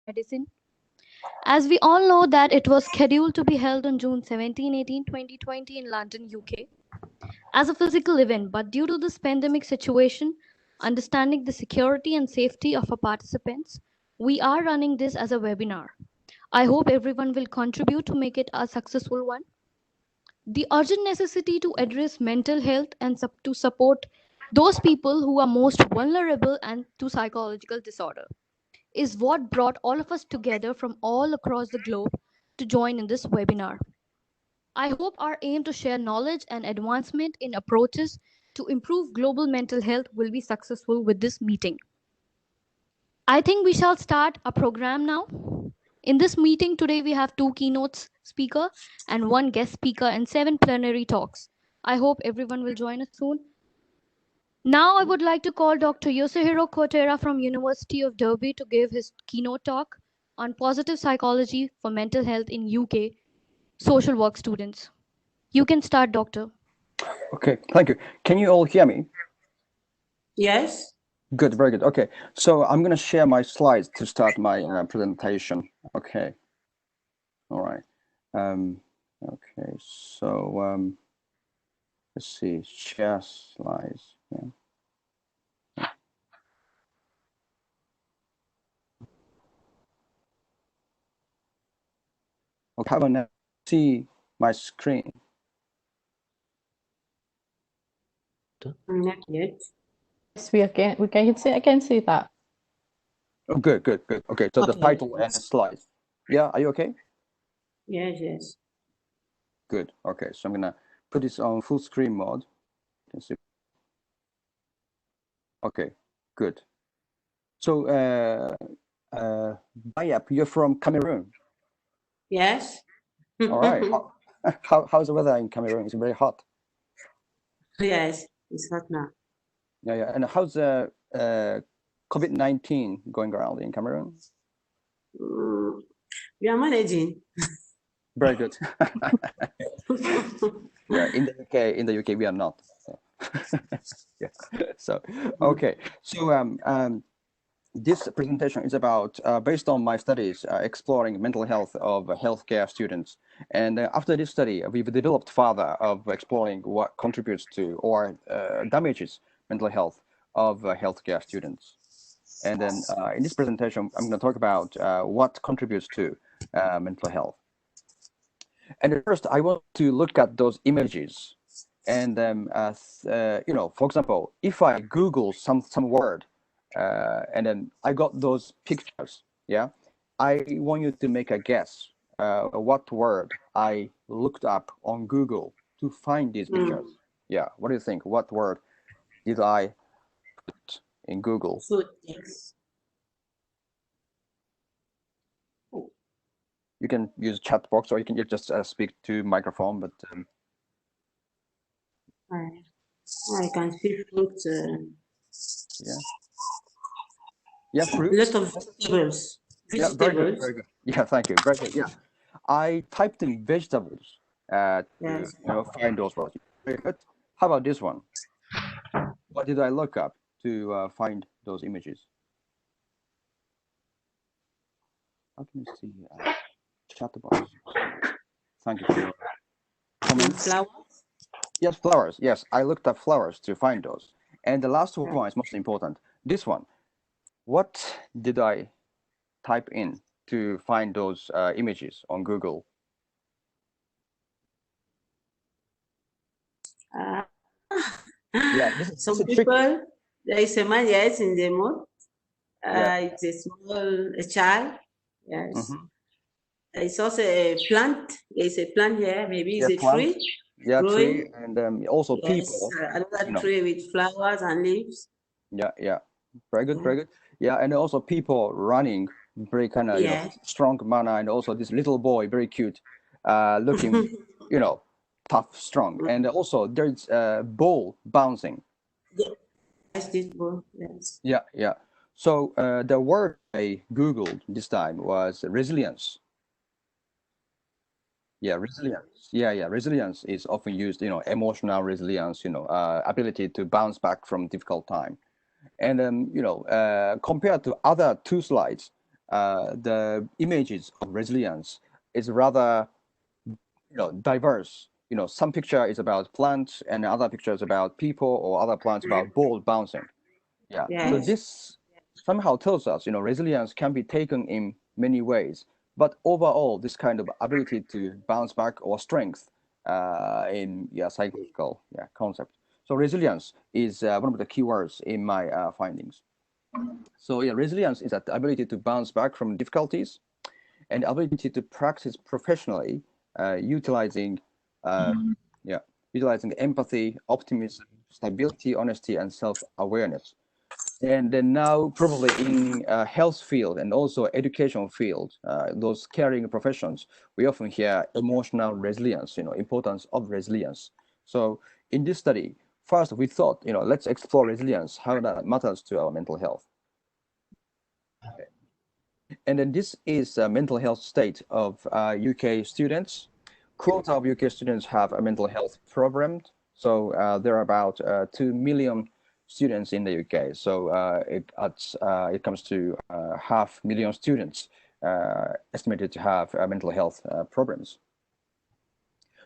Medicine. As we all know that it was scheduled to be held on June 17, 18, 2020 in London, UK as a physical event, but due to this pandemic situation, understanding the security and safety of our participants, we are running this as a webinar. I hope everyone will contribute to make it a successful one. The urgent necessity to address mental health and to support those people who are most vulnerable and to psychological disorder is what brought all of us together from all across the globe to join in this webinar. I hope our aim to share knowledge and advancement in approaches to improve global mental health will be successful with this meeting. I think we shall start a program now. In this meeting today, we have 2 keynotes speaker and 1 guest speaker and 7 plenary talks. I hope everyone will join us soon. Now I would like to call Dr. Yosuhiro Kotera from University of Derby to give his keynote talk on positive psychology for mental health in UK social work students. You can start, doctor. Okay, thank you. Can you all hear me? Yes. Good, very good. Okay, so I'm going to share my slides to start my presentation. Okay. All right. Okay, so let's see, share slides. Yeah. Okay, how about now? See my screen? Not yet. Yes, we can see that. Oh, good, good, good. Okay, so the Okay. title and the slides. Yeah, are you okay? Yes, yes. Good. Okay, so I'm gonna put this on full screen mode. You can see. Okay, good. So, Bayap, you're from Cameroon. Yes. All right. How's the weather in Cameroon? It's very hot. Yes, it's hot now. Yeah, yeah. And how's COVID-19 going around in Cameroon? We are managing. Very good. Yeah, in the UK, we are not. So. Yeah. So, okay. So, this presentation is about, based on my studies, exploring mental health of healthcare students. And after this study, we've developed further of exploring what contributes to or damages mental health of healthcare students. And then in this presentation, I'm going to talk about what contributes to mental health. And first, I want to look at those images. And you know, for example, if I Google some word, and then I got those pictures, yeah, I want you to make a guess what word I looked up on Google to find these pictures. Yeah, what do you think? What word did I put in Google? Food, yes. You can use chat box, or you can just speak to microphone, but I can see fruit. yeah. Yeah, A fruit. lot of vegetables. Yeah, very good, very good. Yeah, thank you, very good. Yeah, I typed in vegetables to Yes. find those words. Very good. How about this one? What did I look up to find those images? How can you see chat box? Thank you for your comments. Flowers. Yes, flowers. Yes, I looked up flowers to find those. And the last one is most important. This one. What did I type in to find those images on Google? Yeah, this Some is people, tricky. there is a man, yes, in the mood. Yeah. It's a small child. Yes. Mm-hmm. It's also a plant. There's a plant here. Maybe it's Yeah, a plant. tree. Yeah, growing. tree, and also Yes, people. another tree with flowers and leaves. Yeah, yeah, very good, very good. Yeah, and also people running very kind of strong manner, and also this little boy, very cute, looking tough, strong, and also there's a ball bouncing. Yes, this ball. Yes. Yeah, yeah. So the word I googled this time was resilience. Yeah, resilience. Yeah, yeah. Resilience is often used, emotional resilience, ability to bounce back from difficult time. And compared to other two slides, the images of resilience is rather diverse. Some picture is about plants, and other picture is about people, or other plants about ball bouncing. Yeah. So Yes. this somehow tells us, resilience can be taken in many ways, but overall, this kind of ability to bounce back or strength in psychological concept. So resilience is one of the keywords in my findings. So resilience is that the ability to bounce back from difficulties and ability to practice professionally, utilizing utilizing empathy, optimism, stability, honesty, and self-awareness. And then now probably in health field and also education field, those caring professions, we often hear emotional resilience, importance of resilience. So in this study, first we thought, let's explore resilience, how that matters to our mental health. And then this is a mental health state of UK students. Quota of UK students have a mental health program. So there are about 2 million students in the UK. So it comes to 500,000 students estimated to have mental health programs.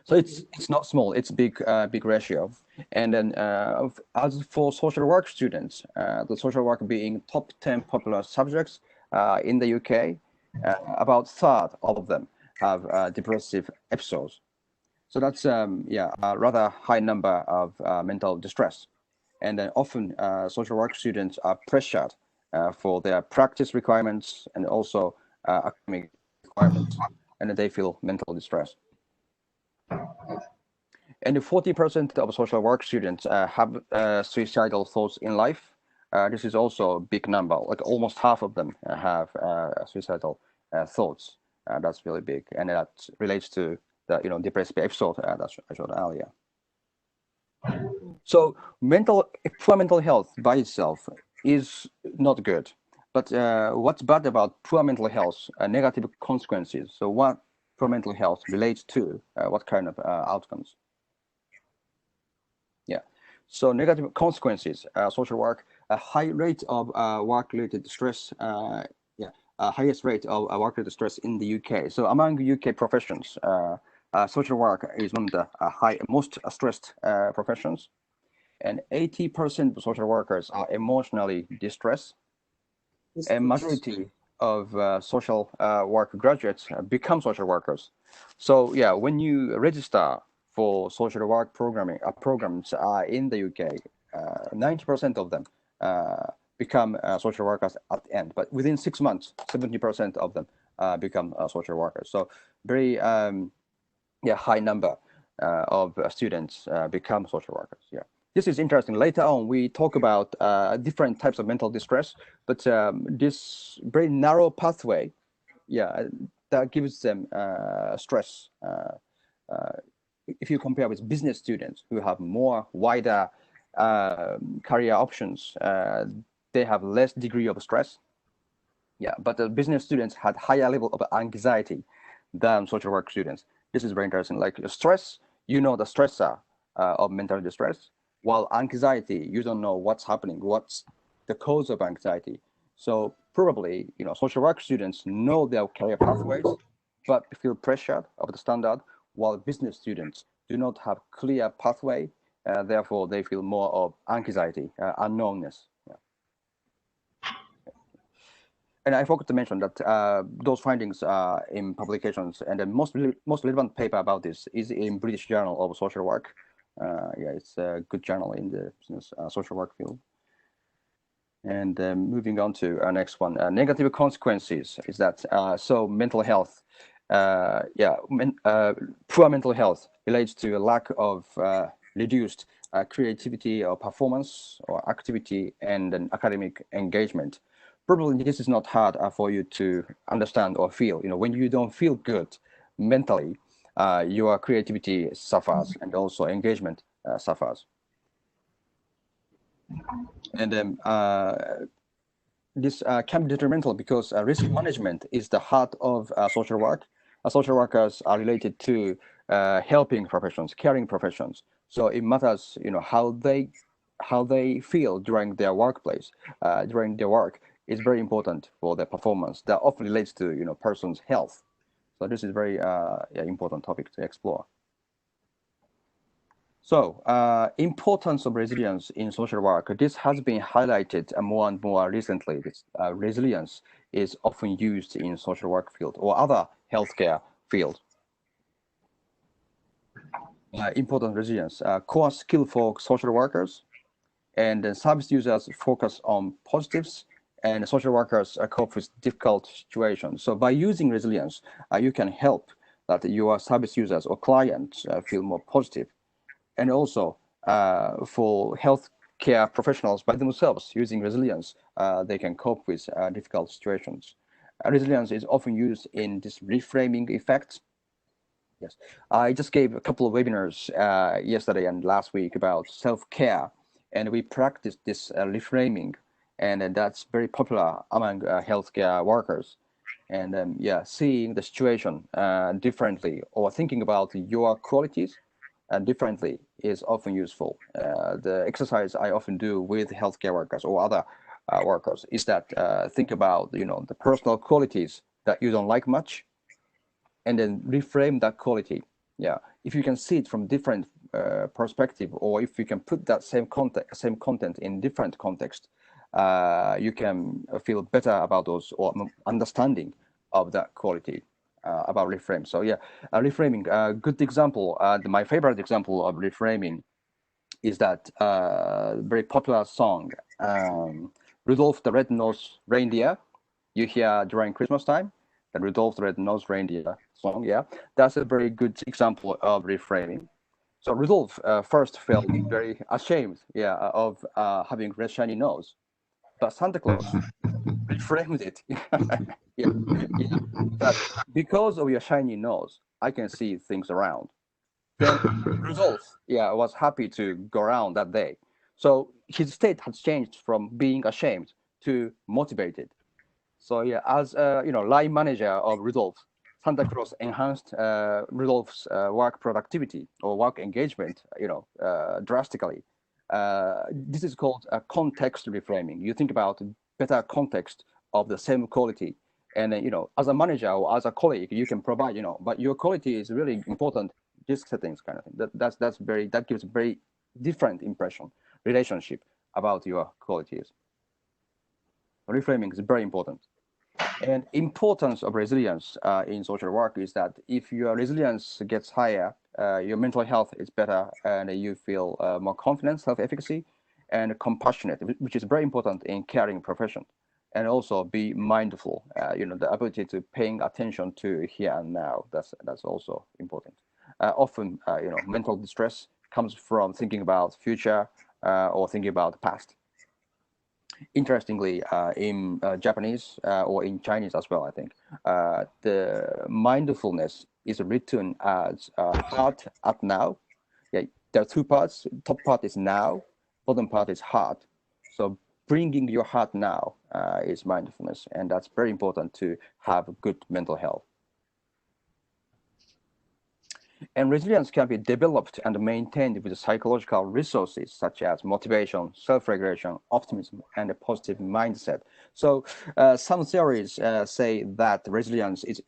So it's not small; it's big ratio. And then as for social work students, the social work being top 10 popular subjects in the UK, about third of them have depressive episodes. So that's a rather high number of mental distress. And then often social work students are pressured for their practice requirements and also academic requirements, and then they feel mental distress. And 40% of social work students have suicidal thoughts in life. This is also a big number, like almost half of them have suicidal thoughts. That's really big, and that relates to the depressive episode that I showed earlier. So poor mental health by itself is not good, but what's bad about poor mental health? Negative consequences. So what poor mental health relates to? What kind of outcomes? So negative consequences, social work, a high rate of work-related stress, highest rate of work-related stress in the UK. So among UK professions, social work is one of the most stressed professions, and 80% of social workers are emotionally distressed. A majority of social work graduates become social workers. So yeah, when you register for social work programs in the UK, 90% of them become social workers at the end. But within 6 months, 70% of them become social workers. So very high number of students become social workers. Yeah, this is interesting. Later on, we talk about different types of mental distress, but this very narrow pathway, that gives them stress. If you compare with business students who have more wider career options, they have less degree of stress. Yeah, but the business students had higher level of anxiety than social work students. This is very interesting. Like stress, the stressor of mental distress, while anxiety, you don't know what's happening, what's the cause of anxiety. So probably, social work students know their career pathways, but feel pressured of the standard, while business students do not have clear pathway. Therefore, they feel more of anxiety, unknownness. And I forgot to mention that those findings in publications, and the most relevant paper about this is in British Journal of Social Work. It's a good journal in the business social work field. And moving on to our next one, negative consequences is that so mental health, poor mental health relates to a lack of reduced creativity or performance or activity and an academic engagement. Probably this is not hard for you to understand or feel. When you don't feel good mentally, your creativity suffers and also engagement suffers. And then this can be detrimental because risk management is the heart of social work. Social workers are related to helping professions, caring professions. So it matters, how they feel during their workplace, during their work. is very important for their performance. That often relates to person's health. So this is very important topic to explore. So importance of resilience in social work. This has been highlighted more and more recently. This resilience is often used in social work field or other healthcare field. Important resilience, core skill for social workers, and then service users focus on positives, and social workers cope with difficult situations. So by using resilience, you can help that your service users or clients feel more positive. And also for healthcare professionals by themselves, using resilience, they can cope with difficult situations. Resilience is often used in this reframing effect. Yes, I just gave a couple of webinars yesterday and last week about self-care, and we practiced this reframing, and that's very popular among healthcare workers. And seeing the situation differently or thinking about your qualities differently is often useful. The exercise I often do with healthcare workers or other workers is that think about the personal qualities that you don't like much, and then reframe that quality. Yeah, if you can see it from different perspective, or if you can put that same content in different context, you can feel better about those or understanding of that quality about reframe. So reframing. A good example, my favorite example of reframing is that very popular song, Rudolph the Red-Nosed Reindeer, you hear during Christmas time, the Rudolph the Red-Nosed Reindeer song. Yeah, that's a very good example of reframing. So Rudolph first felt very ashamed, of having red shiny nose, but Santa Claus reframed it. That because of your shiny nose, I can see things around. Then Rudolph, was happy to go around that day. So his state has changed from being ashamed to motivated. So as line manager of Rudolph, Santa Claus enhanced Rudolph's work productivity or work engagement, drastically. This is called context reframing. You think about better context of the same quality, and as a manager or as a colleague, you can provide, but your quality is really important. These settings kind of thing. That gives a very different relationship about your qualities. Reframing is very important. And importance of resilience in social work is that if your resilience gets higher, your mental health is better, and you feel more confident, self-efficacy, and compassionate, which is very important in caring profession. And also be mindful, the ability to paying attention to here and now. That's also important. Often, mental distress comes from thinking about future or thinking about the past. Interestingly, in Japanese or in Chinese as well, I think, the mindfulness is written as heart at now. Yeah, there are two parts. Top part is now, bottom part is heart. So bringing your heart now is mindfulness, and that's very important to have good mental health. And resilience can be developed and maintained with psychological resources such as motivation, self-regulation, optimism, and a positive mindset. So some theories say that resilience is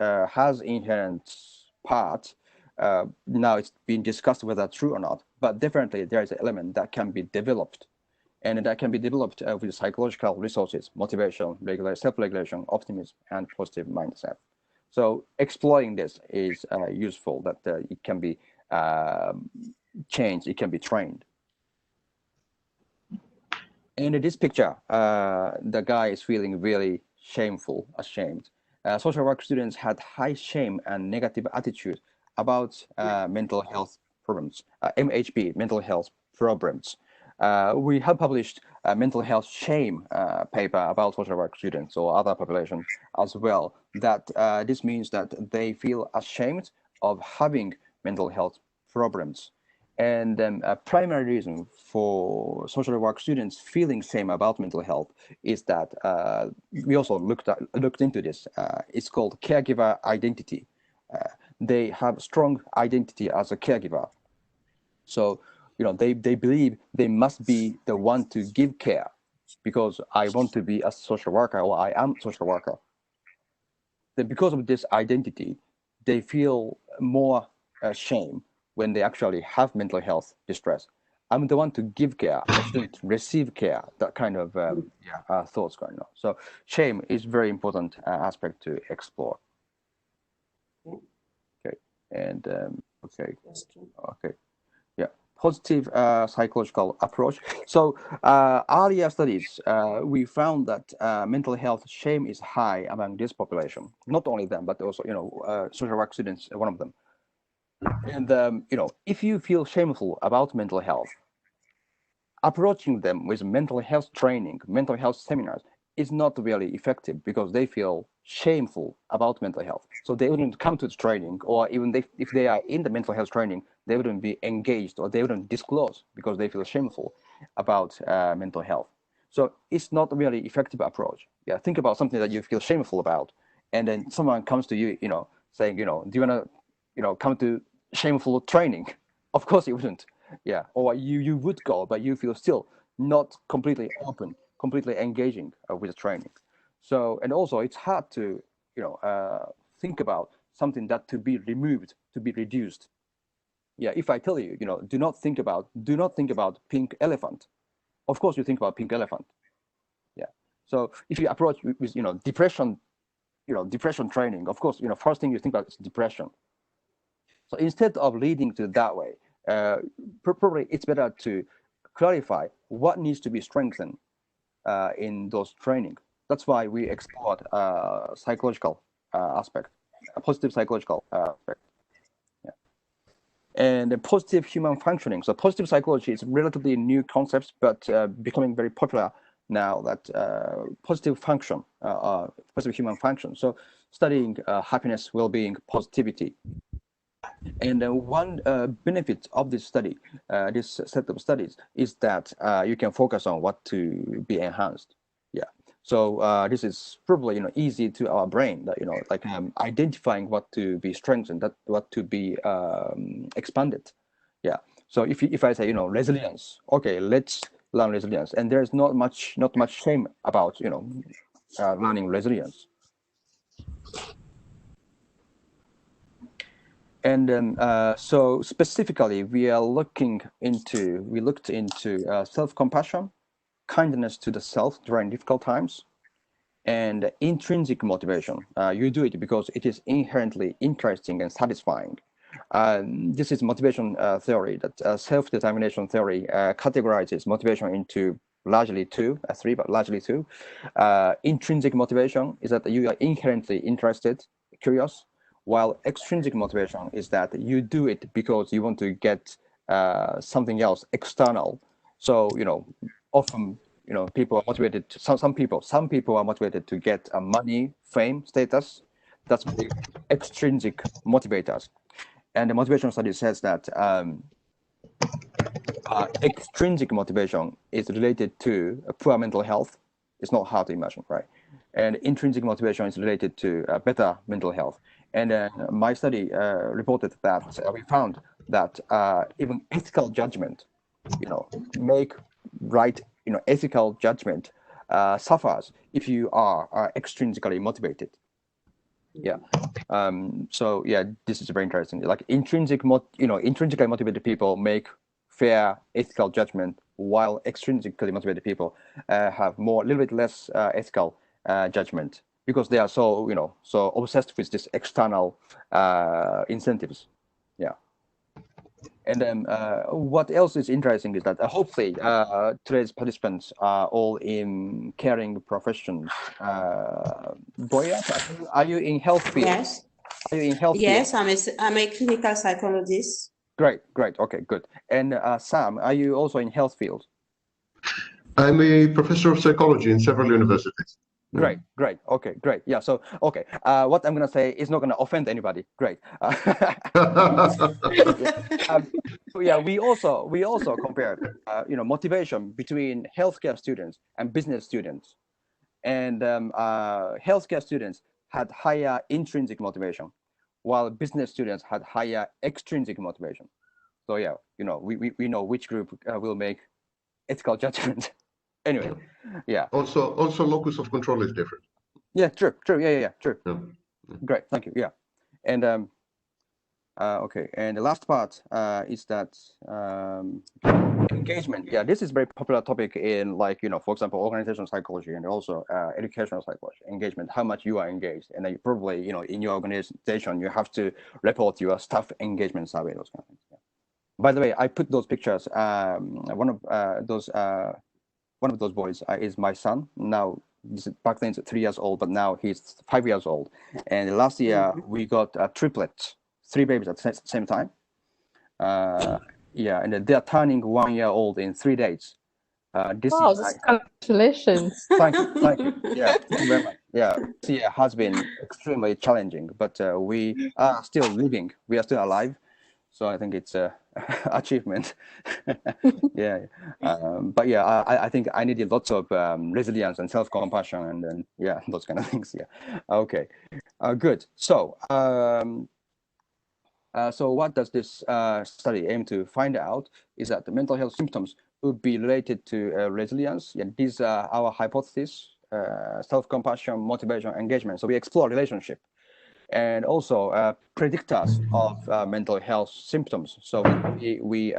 has inherent part. Now it's being discussed whether true or not, but definitely there is an element that can be developed. And that can be developed with psychological resources, motivation, self-regulation, optimism, and positive mindset. So exploring this is useful, that it can be changed, it can be trained. And in this picture, the guy is feeling really ashamed. Social work students had high shame and negative attitude about mental health problems, MHP, mental health problems. We have published a mental health shame paper about social work students or other population as well, that this means that they feel ashamed of having mental health problems. And then a primary reason for social work students feeling shame about mental health is that we also looked into this. It's called caregiver identity. They have strong identity as a caregiver. So they believe they must be the one to give care. because I want to be a social worker or I am a social worker. Then because of this identity, they feel more shame when they actually have mental health distress. I'm the one to give care, I shouldn't receive care, that kind of thoughts going on. So shame is very important aspect to explore. Okay, and okay, yeah, positive psychological approach. So earlier studies, we found that mental health shame is high among this population. Not only them, but also social work students, one of them. And if you feel shameful about mental health, approaching them with mental health training, mental health seminars is not really effective because they feel shameful about mental health. So they wouldn't come to the training, or even if they are in the mental health training, they wouldn't be engaged or they wouldn't disclose because they feel shameful about mental health. So it's not a really effective approach. Yeah, think about something that you feel shameful about, and then someone comes to you, saying, do you want to, come to shameful training? Of course you wouldn't. Yeah, or you would go, but you feel still not completely open, completely engaging with the training. So, and also it's hard to think about something that to be removed, to be reduced. Yeah, if I tell you, do not think about pink elephant. Of course you think about pink elephant. Yeah. So if you approach with depression, depression training, of course, first thing you think about is depression. So instead of leading to that way, probably it's better to clarify what needs to be strengthened in those training. That's why we explored psychological aspect, a positive psychological aspect. Yeah. And the positive human functioning. So positive psychology is relatively new concepts, but becoming very popular now. That positive function, positive human function. So studying happiness, well-being, positivity. And one benefit of this study, this set of studies, is that you can focus on what to be enhanced. Yeah. So this is probably easy to our brain, that like identifying what to be strengthened, that what to be expanded. Yeah. So if I say resilience, okay, let's learn resilience, and there's not much shame about learning resilience. And then, so specifically, we looked into self-compassion, kindness to the self during difficult times, and intrinsic motivation. You do it because it is inherently interesting and satisfying. This is motivation theory, that self-determination theory categorizes motivation into largely three, but largely two. Intrinsic motivation is that you are inherently interested, curious, while extrinsic motivation is that you do it because you want to get something else external. So often people are motivated. Some people are motivated to get money, fame, status. That's the extrinsic motivators. And the motivation study says that extrinsic motivation is related to poor mental health. It's not hard to imagine, right? And intrinsic motivation is related to better mental health. And my study reported that we found that even ethical judgment, make right, ethical judgment suffers if you are extrinsically motivated. Yeah. So yeah, this is very interesting. Like intrinsically motivated people make fair ethical judgment, while extrinsically motivated people have a little bit less ethical judgment, because they are so obsessed with this external incentives. Yeah. And then what else is interesting is that hopefully today's participants are all in caring professions. Boya, are you in health field? Yes. Are you in health Yes, field? I'm a clinical psychologist. Great. Okay, good. And Sam, are you also in health field? I'm a professor of psychology in several universities. Great. Okay, great. Yeah. So, okay. What I'm gonna say is not gonna offend anybody. Great. Yeah. We also compared, motivation between healthcare students and business students, and healthcare students had higher intrinsic motivation, while business students had higher extrinsic motivation. So yeah, we know which group will make ethical judgment Anyway, yeah. Also locus of control is different. Yeah, true. Yeah, true. Yeah. Great, thank you. Yeah, and okay, and the last part is that engagement. Yeah, this is very popular topic in, like, for example, organizational psychology and also educational psychology. Engagement, how much you are engaged, and then you probably, in your organization, you have to report your staff engagement survey, those kind of things. Yeah. By the way, I put those pictures. One of those boys is my son. Now, back then he's 3 years old, but now he's 5 years old. And last year we got a triplet, 3 babies at the same time. Yeah, and they are turning 1 year old in 3 days. This Wow, year, congratulations. thank you. Yeah, thank you very much. Yeah, this year has been extremely challenging, but we are still living. We are still alive. So I think it's a achievement. Yeah, but yeah, I think I needed lots of resilience and self-compassion, and then those kind of things. Yeah, okay, good. So so what does this study aim to find out is that the mental health symptoms would be related to resilience. Yeah, these are our hypotheses: self-compassion, motivation, engagement. So we explore relationship and also predictors of mental health symptoms. So we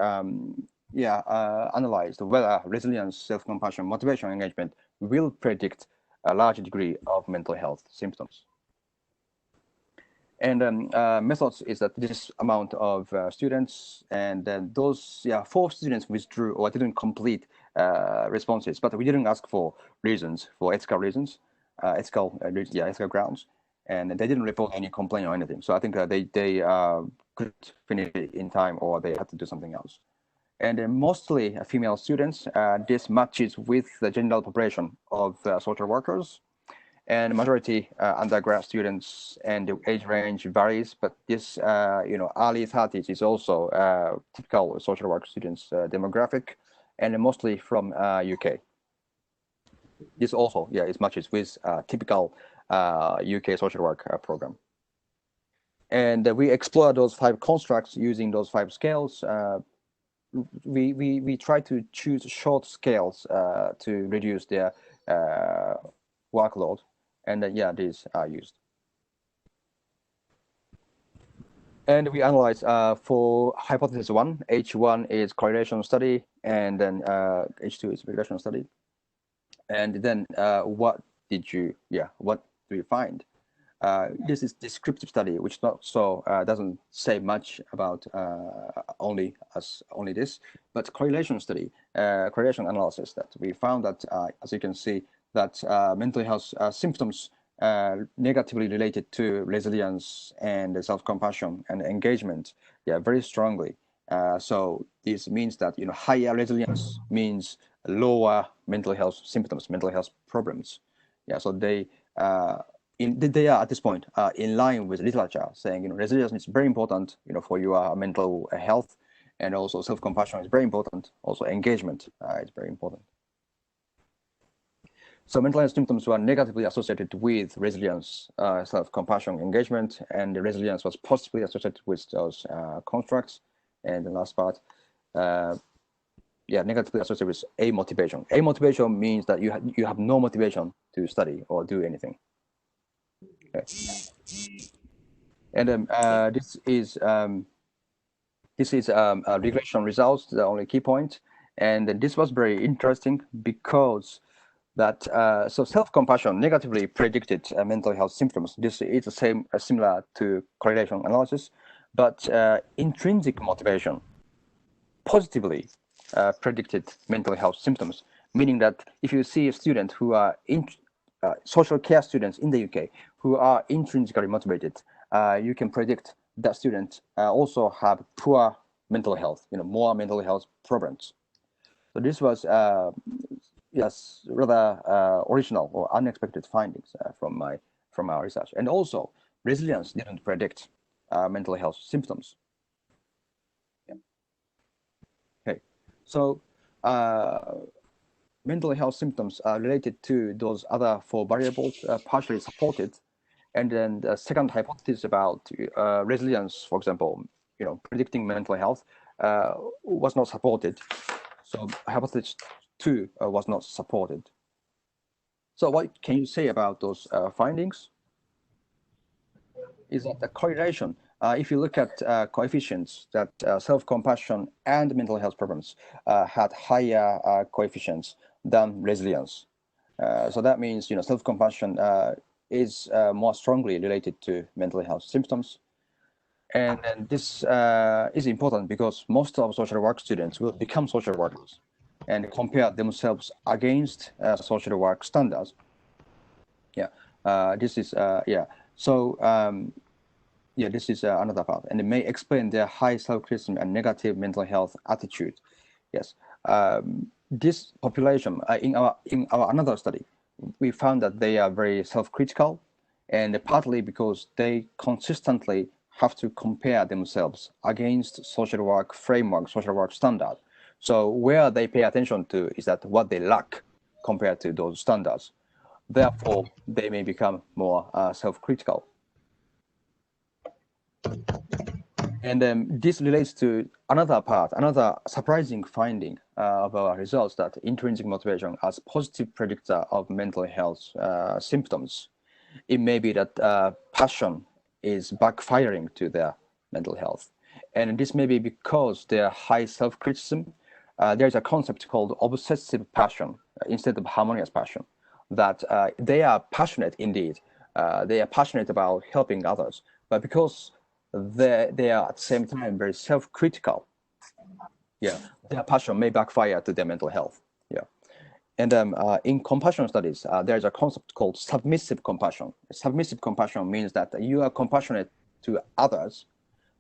analyzed whether resilience, self-compassion, motivation, engagement will predict a large degree of mental health symptoms. And methods is that this amount of students, and then those 4 students withdrew or didn't complete responses, but we didn't ask for reasons, for ethical reasons, ethical grounds. And they didn't report any complaint or anything. So I think they couldn't finish it in time, or they had to do something else. And mostly female students, this matches with the general population of social workers. And majority undergrad students, and the age range varies. But this, early 30s is also typical social work students demographic, and mostly from UK. This also, it matches with typical UK social work program. And we explore those 5 constructs using those 5 scales. We try to choose short scales to reduce their workload, and these are used. And we analyze for hypothesis 1, H1 is correlation study, and then H2 is regression study. And then what do we find? This is descriptive study, which doesn't say much about only this, but correlation study, correlation analysis, that we found that, as you can see, that mental health symptoms negatively related to resilience and self-compassion and engagement, very strongly. So this means that higher resilience means lower mental health symptoms, mental health problems. So they are at this point in line with literature saying resilience is very important for your mental health, and also self-compassion is very important. Also engagement is very important. So mental health symptoms were negatively associated with resilience, self-compassion, engagement, and the resilience was positively associated with those constructs. And the last part, negatively associated with amotivation. Amotivation means that you have no motivation to study or do anything. Okay. And then this is regression results, the only key point. And this was very interesting because that so self-compassion negatively predicted mental health symptoms. This is the same, similar to correlation analysis, but intrinsic motivation positively predicted mental health symptoms, meaning that if you see a student who are social care students in the UK who are intrinsically motivated, you can predict that students also have poor mental health, more mental health problems. So this was rather original or unexpected findings from our research. And also resilience didn't predict mental health symptoms. Okay, so mental health symptoms are related to those other 4 variables, partially supported. And then the second hypothesis about resilience, for example, predicting mental health, was not supported. So hypothesis too was not supported. So what can you say about those findings? Is that the correlation? If you look at coefficients, that self-compassion and mental health problems had higher coefficients than resilience. So that means, self-compassion is more strongly related to mental health symptoms. And this is important because most of social work students will become social workers and compare themselves against social work standards. This is So this is another part, and it may explain their high self-criticism and negative mental health attitude. Yes, this population in our another study, we found that they are very self-critical, and partly because they consistently have to compare themselves against social work framework, social work standard. So where they pay attention to is that what they lack compared to those standards. Therefore, they may become more self-critical. And this relates to another surprising finding of our results, that intrinsic motivation as positive predictor of mental health symptoms. It may be that passion is backfiring to their mental health. And this may be because their high self-criticism, there's a concept called obsessive passion instead of harmonious passion, that they are passionate indeed. They are passionate about helping others, but because they are at the same time very self-critical, their passion may backfire to their mental health. And in compassion studies, there's a concept called submissive compassion. Submissive compassion means that you are compassionate to others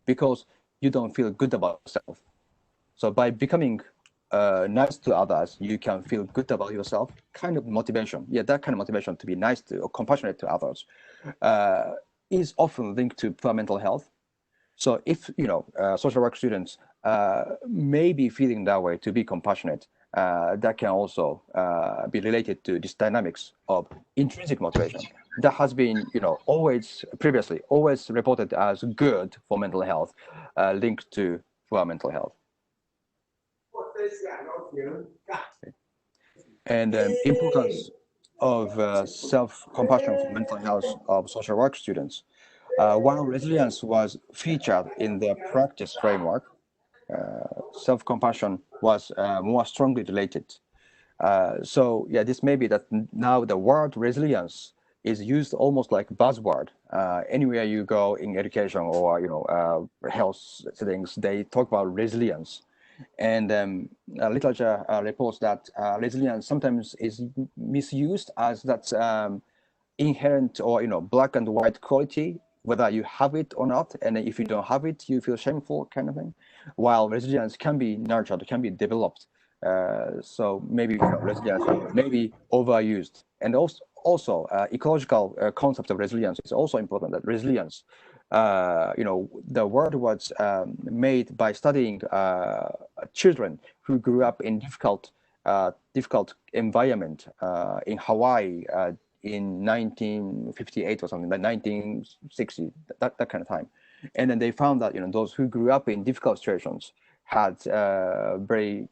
because you don't feel good about yourself. So by becoming nice to others, you can feel good about yourself. Kind of motivation, that kind of motivation to be nice to or compassionate to others is often linked to poor mental health. So if social work students may be feeling that way, to be compassionate, that can also be related to this dynamics of intrinsic motivation that has been always reported as good for mental health, linked to poor mental health. And importance of self-compassion for mental health of social work students. While resilience was featured in their practice framework, self-compassion was more strongly related. So this may be that now the word resilience is used almost like a buzzword. Anywhere you go in education or health settings, they talk about resilience. And literature reports that resilience sometimes is misused as that inherent or black and white quality, whether you have it or not, and if you don't have it, you feel shameful, kind of thing. While resilience can be nurtured, can be developed. So maybe resilience may be overused. And also ecological concept of resilience is also important. That resilience, the word was made by studying children who grew up in difficult environment in Hawaii in 1958 or something, like 1960, that kind of time. And then they found that those who grew up in difficult situations had very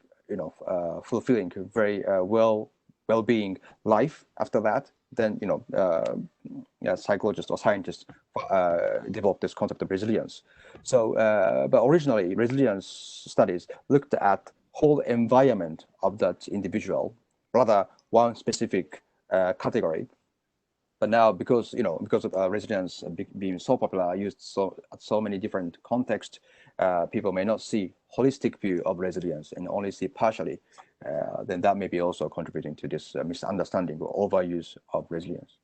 fulfilling, very well-being life after that. Then psychologists or scientists developed this concept of resilience. So, but originally, resilience studies looked at whole environment of that individual, rather one specific category. But now, because of resilience being so popular, used at so many different contexts, people may not see holistic view of resilience and only see partially. Then that may be also contributing to this misunderstanding or overuse of resilience.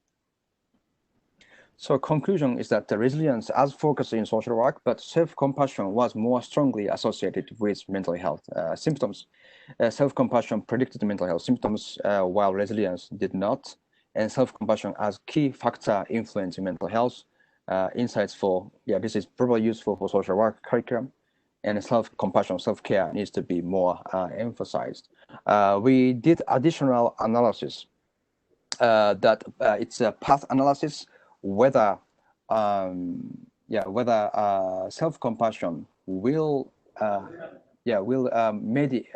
So conclusion is that the resilience as focused in social work, but self-compassion was more strongly associated with mental health symptoms. Self-compassion predicted mental health symptoms, while resilience did not. And self-compassion as key factor influencing mental health. Insights for, this is probably useful for social work curriculum. And self-compassion, self-care needs to be more emphasized. We did additional analysis that it's a path analysis, whether self-compassion will will mediate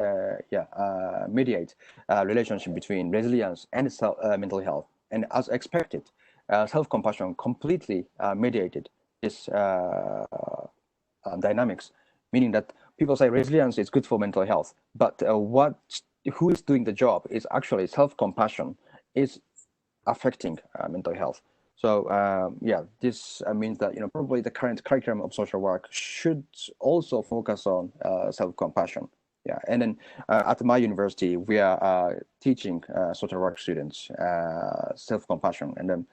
relationship between resilience and mental health. And as expected, self-compassion completely mediated this dynamics, meaning that people say resilience is good for mental health, but who is doing the job is actually self-compassion is affecting mental health. So this means that probably the current curriculum of social work should also focus on self-compassion. Yeah, and then at my university we are teaching social work students self-compassion, and then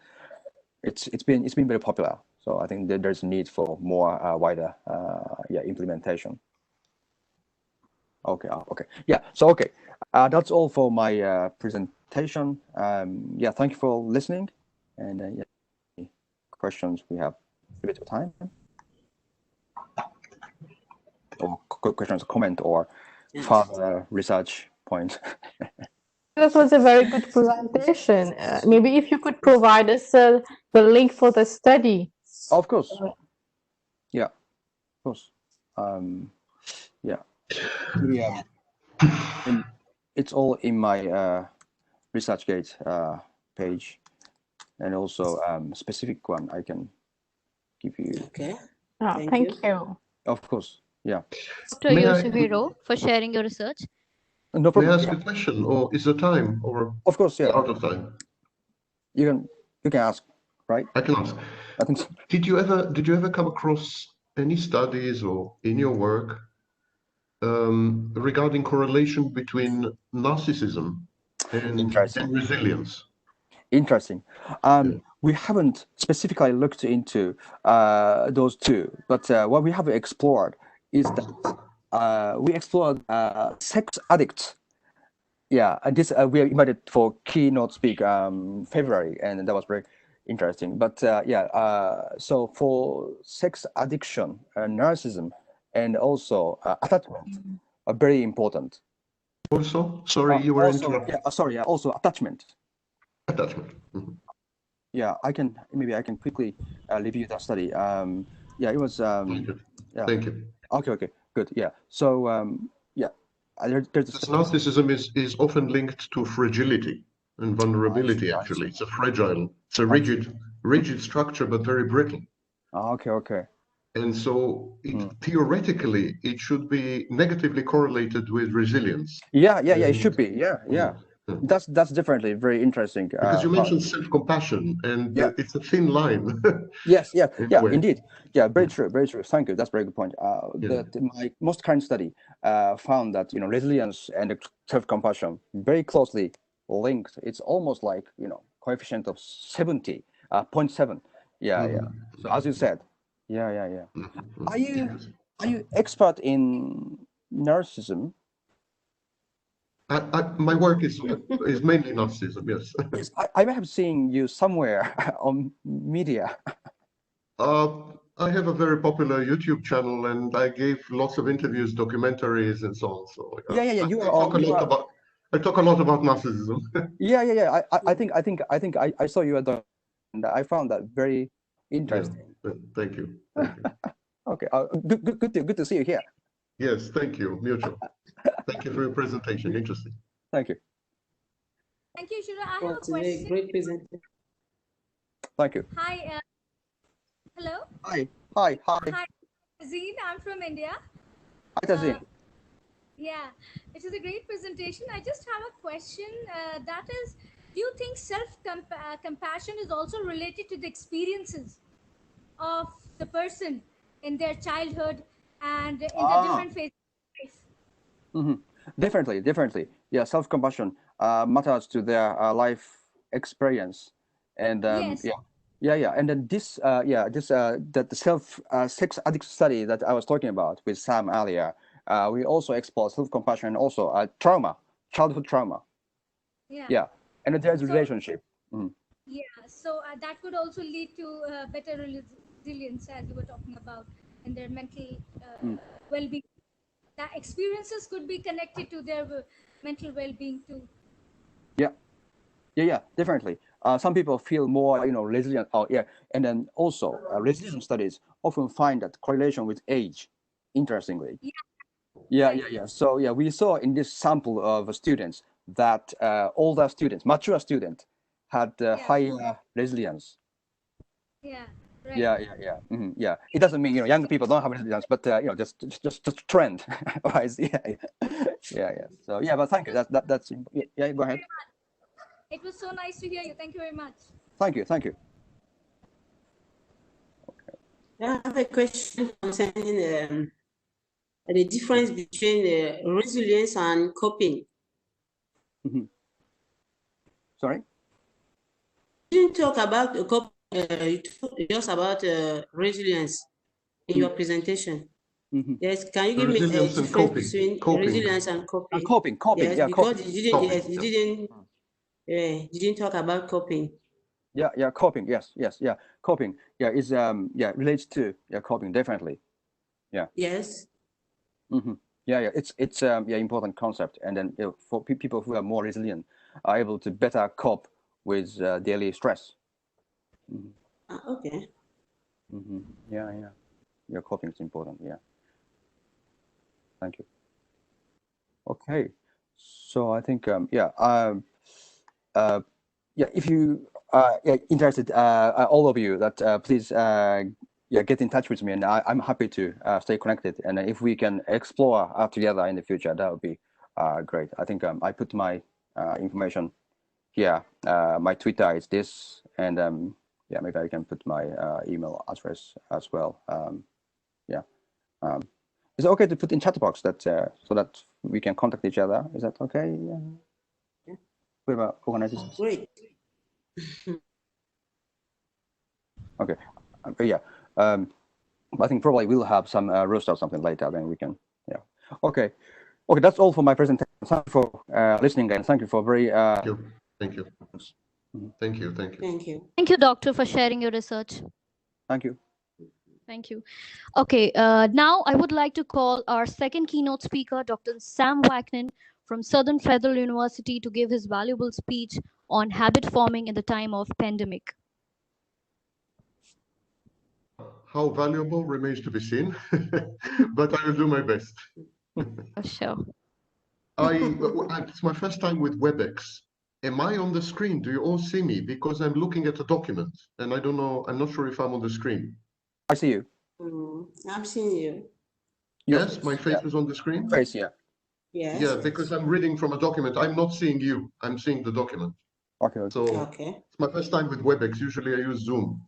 it's been very popular. So I think that there's a need for more wider implementation. Okay. That's all for my presentation. Thank you for listening, and questions, we have a bit of time, or questions, comment, or further research points. That was a very good presentation. Maybe if you could provide us the link for the study. Of course. Yeah, of course. And it's all in my ResearchGate page, and also specific one I can give you. Okay. Thank you. Of course. Yeah. Dr. May I- Yoshihiro, for sharing your research. No May I problem. ask a question, or is there time, or Of course, yeah. out of time? You can ask, right? I can ask. I think so. Did you ever come across any studies or in your work regarding correlation between narcissism and Interesting. resilience? Interesting. We haven't specifically looked into those two, but what we have explored is that we explored sex addicts. Yeah, and this we are invited for keynote speak February, and that was very interesting. But so for sex addiction, narcissism, and also attachment are very important. Also, sorry, you were interrupted. Also attachment. Attachment. Mhm. Yeah, maybe I can quickly review that study. It was. Thank you. Yeah. Thank you. Okay, good. Yeah. So there's This narcissism is often linked to fragility and vulnerability. I see. Actually, it's a rigid structure, but very brittle. Okay. And so, theoretically, it should be negatively correlated with resilience. Yeah. It should be. Yeah. That's definitely very interesting. Because you mentioned self-compassion, and it's a thin line. Yes. Anyway. Indeed. Yeah. Very true. Thank you. That's a very good point. My most current study found that resilience and self-compassion very closely linked. It's almost like coefficient of 70, 0.7. Yeah. So as you said. Yeah. Are you expert in narcissism? My work is mainly narcissism. Yes. Yes, I may have seen you somewhere on media. I have a very popular YouTube channel, and I gave lots of interviews, documentaries, and so on. So I talk a lot about narcissism. Yeah. I think I saw you at the, and I found that very interesting. Yeah, thank you. Okay. Good to see you here. Yes, thank you. Mutual. Thank you for your presentation. Interesting. Thank you. Thank you, Shura. I have a That's a very question. great presentation. Thank you. Hi. Hello. Hi. Hi, Tazeen. I'm from India. Hi, Tazeen. Yeah, it is a great presentation. I just have a question. That is, do you think self-compassion is also related to the experiences of the person in their childhood and in the different phases of life? Definitely. Yeah, self-compassion matters to their life experience, and Yes. and then that the sex addict study that I was talking about with Sam earlier, we also explore self-compassion and also childhood trauma. Yeah. And then there's a So- relationship. Yeah, so that could also lead to better resilience, as you were talking about, in their mental well-being. The experiences could be connected to their mental well-being too. Yeah, definitely. Some people feel more, resilient. And then also resilience studies often find that correlation with age. Interestingly. Yeah. So yeah, we saw in this sample of students that older students, mature students, had higher resilience. Yeah. Right. Yeah. It doesn't mean young people don't have resilience, but just trend, right? Yeah. So yeah, but thank you. That's yeah. Go ahead. It was so nice to hear you. Thank you very much. Thank you. I have a question concerning the difference between resilience and coping. Sorry. You didn't talk about coping. You talked just about resilience in your presentation. Yes, can you give me a Resilience and difference between coping. resilience and coping? Coping. Yes, Yeah, because coping. you didn't. Coping, Yes, you didn't talk about coping. Yeah, coping. Yes, yeah, coping. Yeah, is relates to coping definitely. Yeah. Yes. Yeah. It's important concept, and then for people who are more resilient are able to better cope with daily stress. Okay. Yeah, coping is important. Yeah. Thank you. Okay, so I think if you are interested, all of you, that please get in touch with me, and I'm happy to stay connected. And if we can explore together in the future, that would be great. I think I put my information here. My Twitter is this, and maybe I can put my email address as well. Is it okay to put in chat box that so that we can contact each other? Is that okay? Yeah. Whoever organizes. Great. Okay. I think probably we'll have some roast or something later. Then we can. Yeah. Okay. That's all for my presentation. Thank you for listening, and thank you for very. Thank you. Thank you. Thank you, doctor, for sharing your research. Thank you. Thank you. Okay, now I would like to call our second keynote speaker, Dr. Sam Vaknin from Southern Federal University, to give his valuable speech on habit forming in the time of pandemic. How valuable remains to be seen, but I will do my best. Sure. It's my first time with WebEx. Am I on the screen? Do you all see me? Because I'm looking at a document, and I don't know. I'm not sure if I'm on the screen. I see you. I'm seeing you. Yes, my face is on the screen. Face, yeah. Yes. Yeah, because I'm reading from a document. I'm not seeing you. I'm seeing the document. Okay. So it's my first time with WebEx. Usually I use Zoom.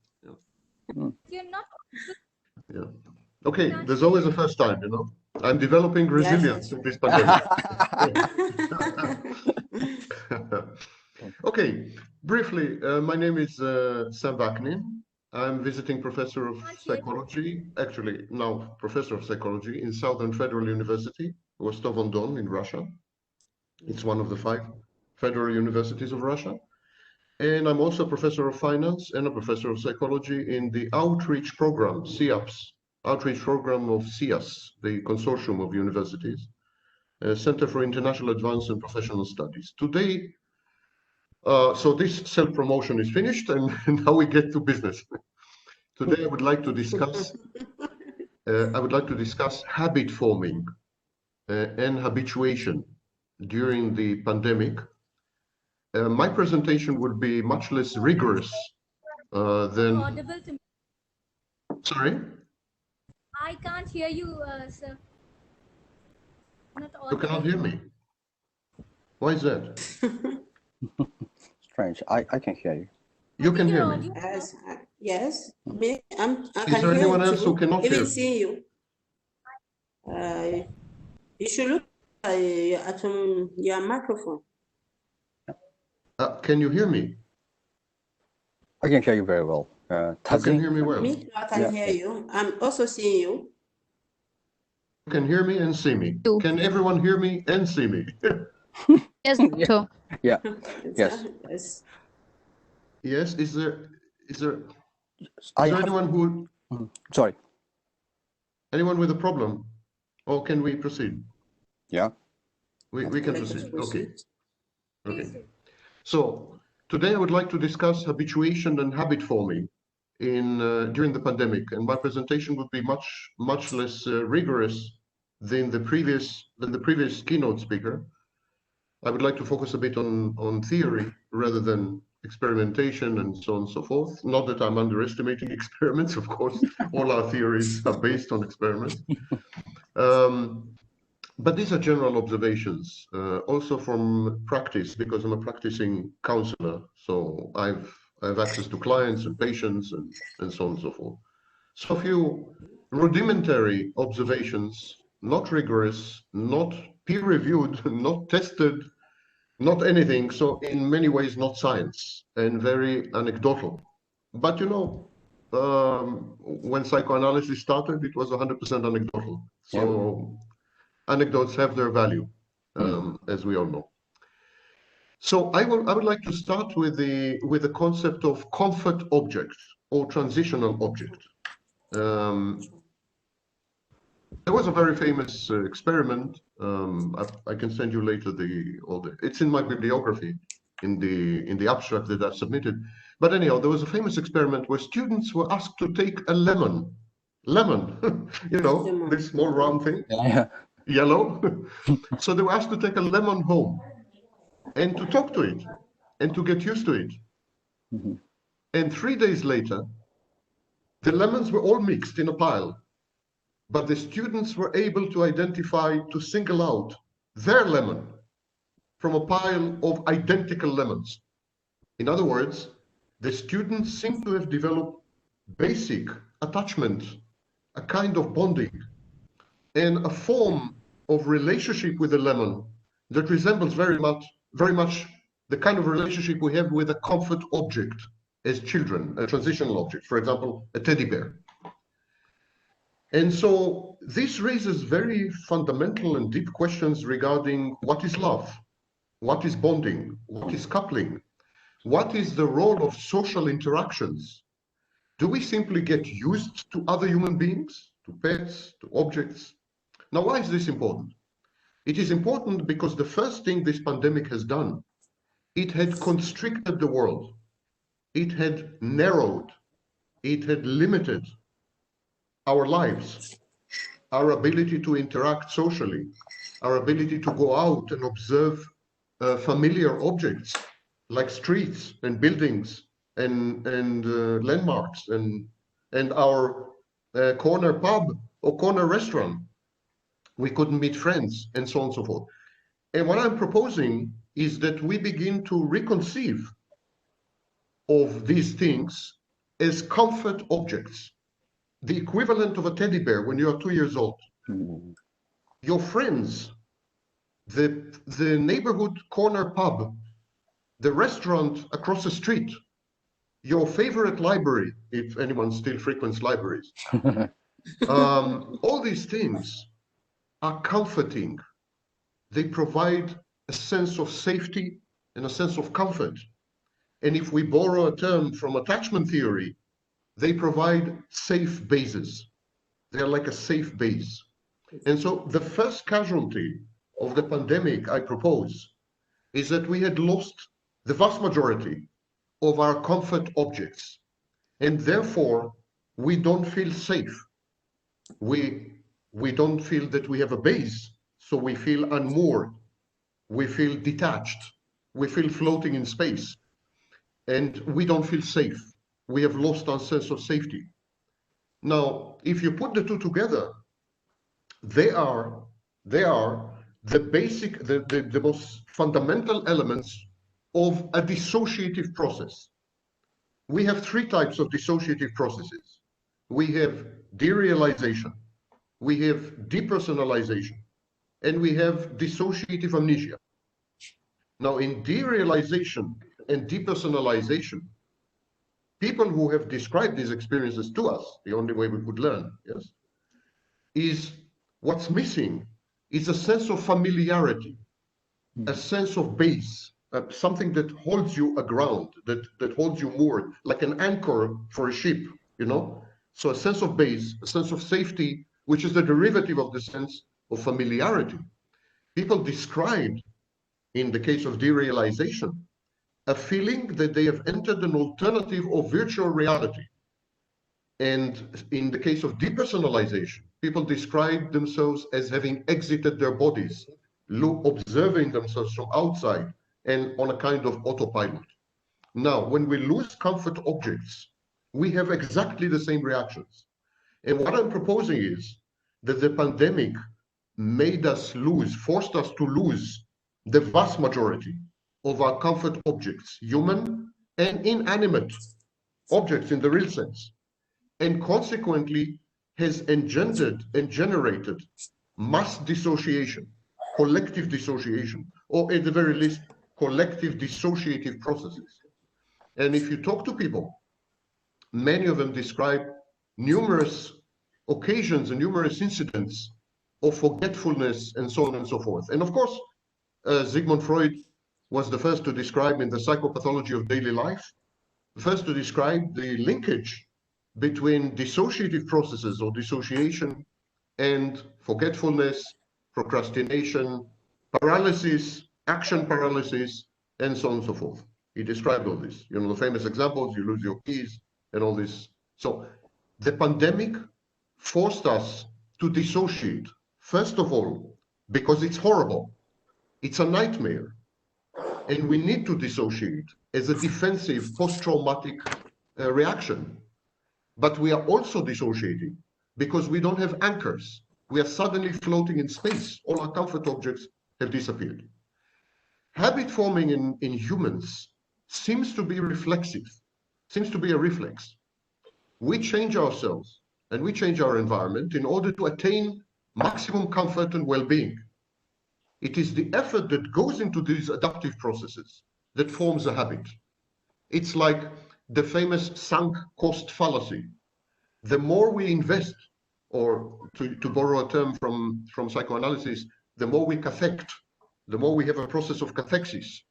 You're not. Yeah. Okay, there's always a first time, I'm developing resilience in this pandemic. Okay, briefly, my name is Sam Vaknin. I'm visiting professor of psychology, actually now professor of psychology in Southern Federal University, Rostov-on-Don in Russia. It's one of the 5 federal universities of Russia. And I'm also a professor of finance and a professor of psychology in the outreach program, CIAPS, outreach program of CIAS, the consortium of universities, Center for International Advanced and Professional Studies. Today, so this self-promotion is finished, and now we get to business. Today, I would like to discuss habit forming and habituation during the pandemic. My presentation would be much less rigorous than. Audible to me. Sorry? I can't hear you, sir. Not audible. You cannot hear me. Why is that? Strange. I can hear you. You can hear me. Yes. I Is there anyone else who cannot hear? Even see you. You should look at your microphone. Can you hear me? I can hear you very well. You can hear me well. Me, I can hear you. I'm also seeing you. You can hear me and see me. Can everyone hear me and see me? Yes, doctor. Yeah. Yes. Yes. Is there anyone who? Sorry. Anyone with a problem? Or can we proceed? Yeah. We can proceed. Okay. So today I would like to discuss habituation and habit forming during the pandemic, and my presentation would be much less rigorous than the previous keynote speaker. I would like to focus a bit on theory rather than experimentation and so on and so forth. Not that I'm underestimating experiments, of course. All our theories are based on experiments. But these are general observations, also from practice, because I'm a practicing counselor. So I have access to clients and patients and so on and so forth. So a few rudimentary observations, not rigorous, not peer-reviewed, not tested, not anything. So in many ways, not science and very anecdotal. But you know, when psychoanalysis started, it was 100% anecdotal. So anecdotes have their value, as we all know. So I would like to start with the concept of comfort object or transitional object. There was a very famous experiment. I can send you later it's in my bibliography in the abstract that I've submitted. But anyhow, there was a famous experiment where students were asked to take a lemon, you know, this small round thing, yellow. So they were asked to take a lemon home and to talk to it and to get used to it. And 3 days later, the lemons were all mixed in a pile, but the students were able to single out their lemon from a pile of identical lemons. In other words, the students seem to have developed basic attachment, a kind of bonding, and a form of relationship with the lemon that resembles very much the kind of relationship we have with a comfort object as children, a transitional object, for example, a teddy bear. And so this raises very fundamental and deep questions regarding what is love, what is bonding, what is coupling, what is the role of social interactions. Do we simply get used to other human beings, to pets, to objects? Now, why is this important? It is important because the first thing this pandemic has done, it had constricted the world. It had narrowed, it had limited our lives, our ability to interact socially, our ability to go out and observe familiar objects like streets and buildings and landmarks and our corner pub or corner restaurant. We couldn't meet friends and so on and so forth. And what I'm proposing is that we begin to reconceive of these things as comfort objects, the equivalent of a teddy bear when you are 2 years old. Your friends, the neighborhood corner pub, the restaurant across the street, your favorite library, if anyone still frequents libraries. All these things are comforting. They provide a sense of safety and a sense of comfort. And if we borrow a term from attachment theory, they provide safe bases. They're like a safe base. And so the first casualty of the pandemic, I propose, is that we had lost the vast majority of our comfort objects. And therefore, we don't feel safe. We don't feel that we have a base, so we feel unmoored. We feel detached. We feel floating in space. And we don't feel safe. We have lost our sense of safety. Now, if you put the two together, they are the basic, the most fundamental elements of a dissociative process. We have three types of dissociative processes. We have derealization, we have depersonalization, and we have dissociative amnesia. Now, in derealization and depersonalization, people who have described these experiences to us, the only way we could learn, yes, is what's missing is a sense of familiarity, a sense of base, something that holds you aground, that holds you moored, like an anchor for a ship, you know? So a sense of base, a sense of safety, which is the derivative of the sense of familiarity. People described, in the case of derealization, a feeling that they have entered an alternative or virtual reality. And in the case of depersonalization, people describe themselves as having exited their bodies, observing themselves from outside and on a kind of autopilot. Now, when we lose comfort objects, we have exactly the same reactions. And what I'm proposing is that the pandemic made us lose, forced us to lose the vast majority of our comfort objects, human and inanimate objects in the real sense, and consequently has engendered and generated mass dissociation, collective dissociation, or at the very least, collective dissociative processes. And if you talk to people, many of them describe numerous occasions and numerous incidents of forgetfulness and so on and so forth. And of course, Sigmund Freud was the first to describe in the psychopathology of daily life, the first to describe the linkage between dissociative processes or dissociation and forgetfulness, procrastination, paralysis, action paralysis, and so on and so forth. He described all this. You know, the famous examples, you lose your keys and all this. So the pandemic forced us to dissociate, first of all, because it's horrible. It's a nightmare. And we need to dissociate as a defensive post-traumatic reaction. But we are also dissociating because we don't have anchors. We are suddenly floating in space. All our comfort objects have disappeared. Habit forming in humans seems to be reflexive, seems to be a reflex. We change ourselves and we change our environment in order to attain maximum comfort and well-being. It is the effort that goes into these adaptive processes that forms a habit. It's like the famous sunk cost fallacy. The more we invest, or to borrow a term from psychoanalysis, the more we cathect, the more we have a process of cathexis,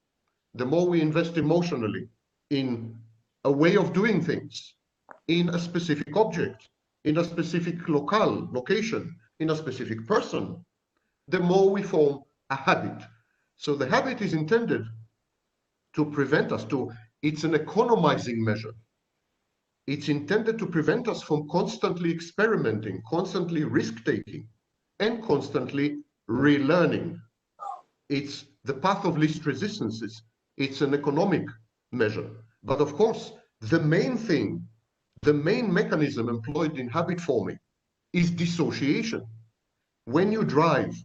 the more we invest emotionally in a way of doing things, in a specific object, in a specific location, in a specific person, the more we form a habit. So the habit is intended to prevent us it's an economizing measure. It's intended to prevent us from constantly experimenting, constantly risk-taking, and constantly relearning. It's the path of least resistances. It's an economic measure. But of course, the main thing, the main mechanism employed in habit forming is dissociation. When you drive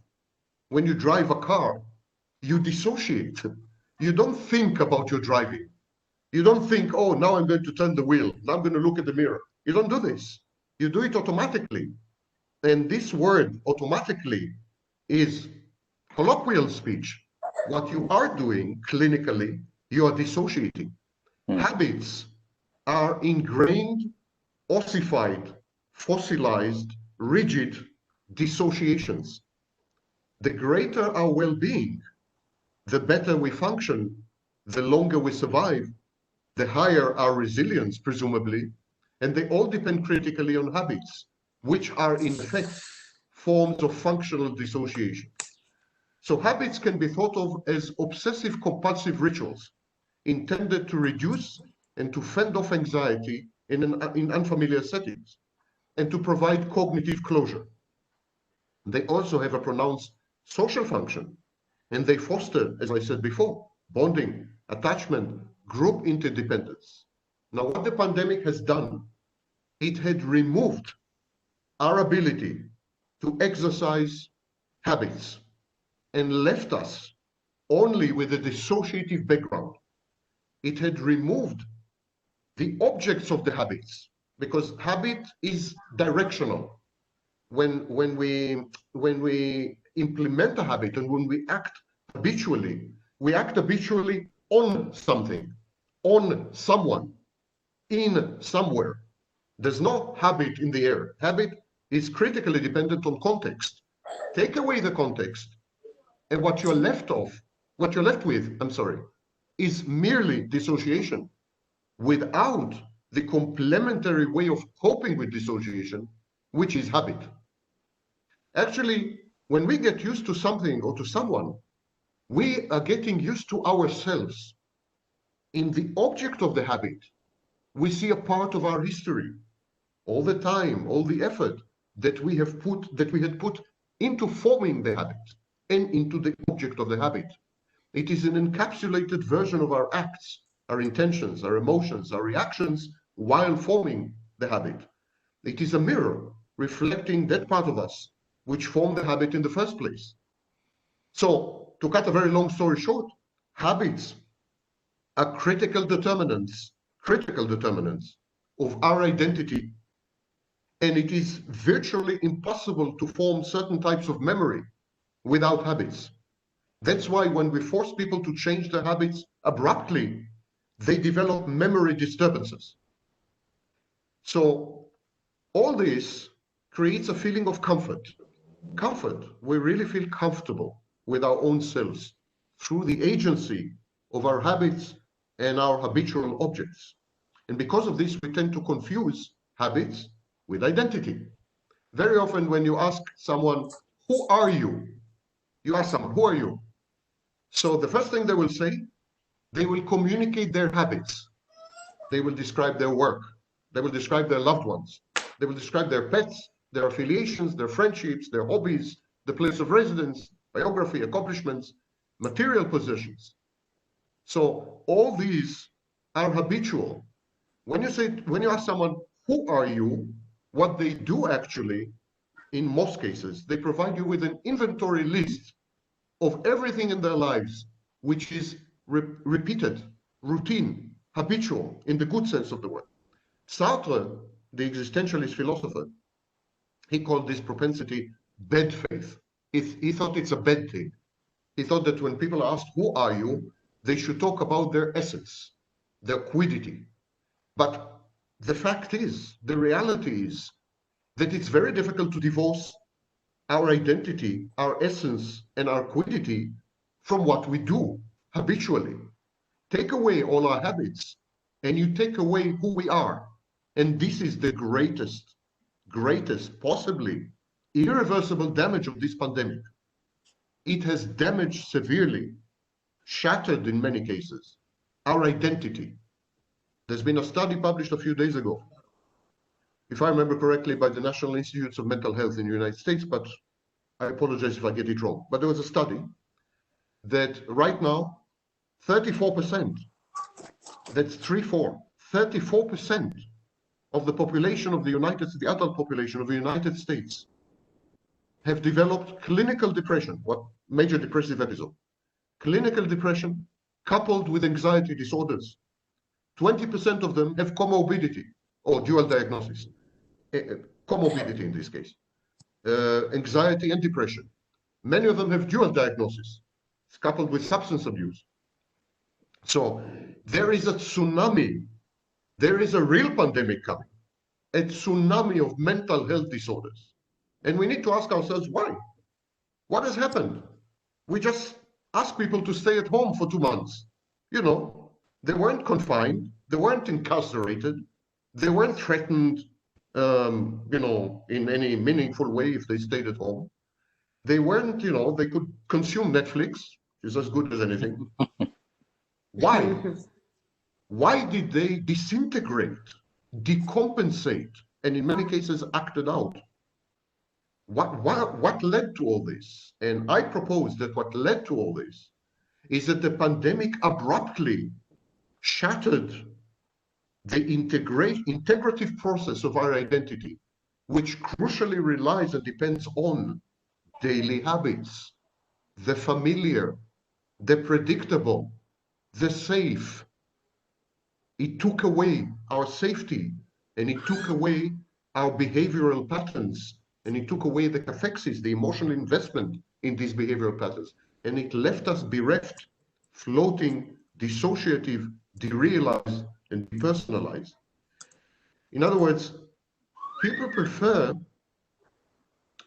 a car, you dissociate. You don't think about your driving. You don't think, oh, now I'm going to turn the wheel. Now I'm going to look at the mirror. You don't do this. You do it automatically. And this word, automatically, is colloquial speech. What you are doing clinically, you are dissociating. Habits are ingrained, ossified, fossilized, rigid dissociations. The greater our well-being, the better we function, the longer we survive, the higher our resilience, presumably, and they all depend critically on habits, which are in effect forms of functional dissociation. So habits can be thought of as obsessive compulsive rituals intended to reduce and to fend off anxiety in unfamiliar settings and to provide cognitive closure. They also have a pronounced social function, and they foster, as I said before, bonding, attachment, group interdependence. Now, what the pandemic has done, it had removed our ability to exercise habits and left us only with a dissociative background. It had removed the objects of the habits, because habit is directional. When we implement a habit and when we act habitually on something, on someone, in somewhere. There's no habit in the air. Habit is critically dependent on context. Take away the context, and what you're left with, is merely dissociation without the complementary way of coping with dissociation, which is habit. Actually, when we get used to something or to someone, we are getting used to ourselves. In the object of the habit, we see a part of our history. all the time, all the effort that we had put into forming the habit and into the object of the habit. It is an encapsulated version of our acts, our intentions, our emotions, our reactions while forming the habit. It is a mirror reflecting that part of us which formed the habit in the first place. So, to cut a very long story short, habits are critical determinants of our identity. And it is virtually impossible to form certain types of memory without habits. That's why when we force people to change their habits abruptly, they develop memory disturbances. So all this creates a feeling of comfort. Comfort, we really feel comfortable with our own selves through the agency of our habits and our habitual objects. And because of this, we tend to confuse habits with identity. Very often when you ask someone, who are you? You ask someone, who are you? So the first thing they will say, they will communicate their habits. They will describe their work. They will describe their loved ones. They will describe their pets, their affiliations, their friendships, their hobbies, the place of residence, biography, accomplishments, material possessions. So all these are habitual. When you ask someone, who are you? What they do actually, in most cases, they provide you with an inventory list of everything in their lives, which is repeated, routine, habitual, in the good sense of the word. Sartre, the existentialist philosopher, he called this propensity bad faith. He thought it's a bad thing. He thought that when people are asked, who are you? They should talk about their essence, their quiddity. But the fact is, the reality is, that it's very difficult to divorce our identity, our essence, and our quiddity from what we do habitually. Take away all our habits, and you take away who we are. And this is the greatest, possibly irreversible damage of this pandemic. It has damaged severely, shattered in many cases, our identity. There's been a study published a few days ago, if I remember correctly, by the National Institutes of Mental Health in the United States, but I apologize if I get it wrong. But there was a study that right now, 34%, that's 34% of the population of the adult population of the United States have developed clinical depression, what major depressive episode, clinical depression coupled with anxiety disorders. 20% of them have comorbidity or dual diagnosis, comorbidity in this case, anxiety and depression. Many of them have dual diagnosis, coupled with substance abuse. So there is a tsunami, there is a real pandemic coming, a tsunami of mental health disorders. And we need to ask ourselves why? What has happened? We just ask people to stay at home for 2 months. You know, they weren't confined, they weren't incarcerated, they weren't threatened, you know, in any meaningful way if they stayed at home. They weren't, you know, they could consume Netflix, which is as good as anything. Why? Why did they disintegrate, decompensate, and in many cases acted out? What led to all this? And I propose that what led to all this is that the pandemic abruptly shattered the integrative process of our identity, which crucially relies and depends on daily habits, the familiar, the predictable, the safe. It took away our safety, and it took away our behavioral patterns, and it took away the cathexis, the emotional investment in these behavioral patterns, and it left us bereft, floating, dissociative, derealized, and depersonalized. In other words, people prefer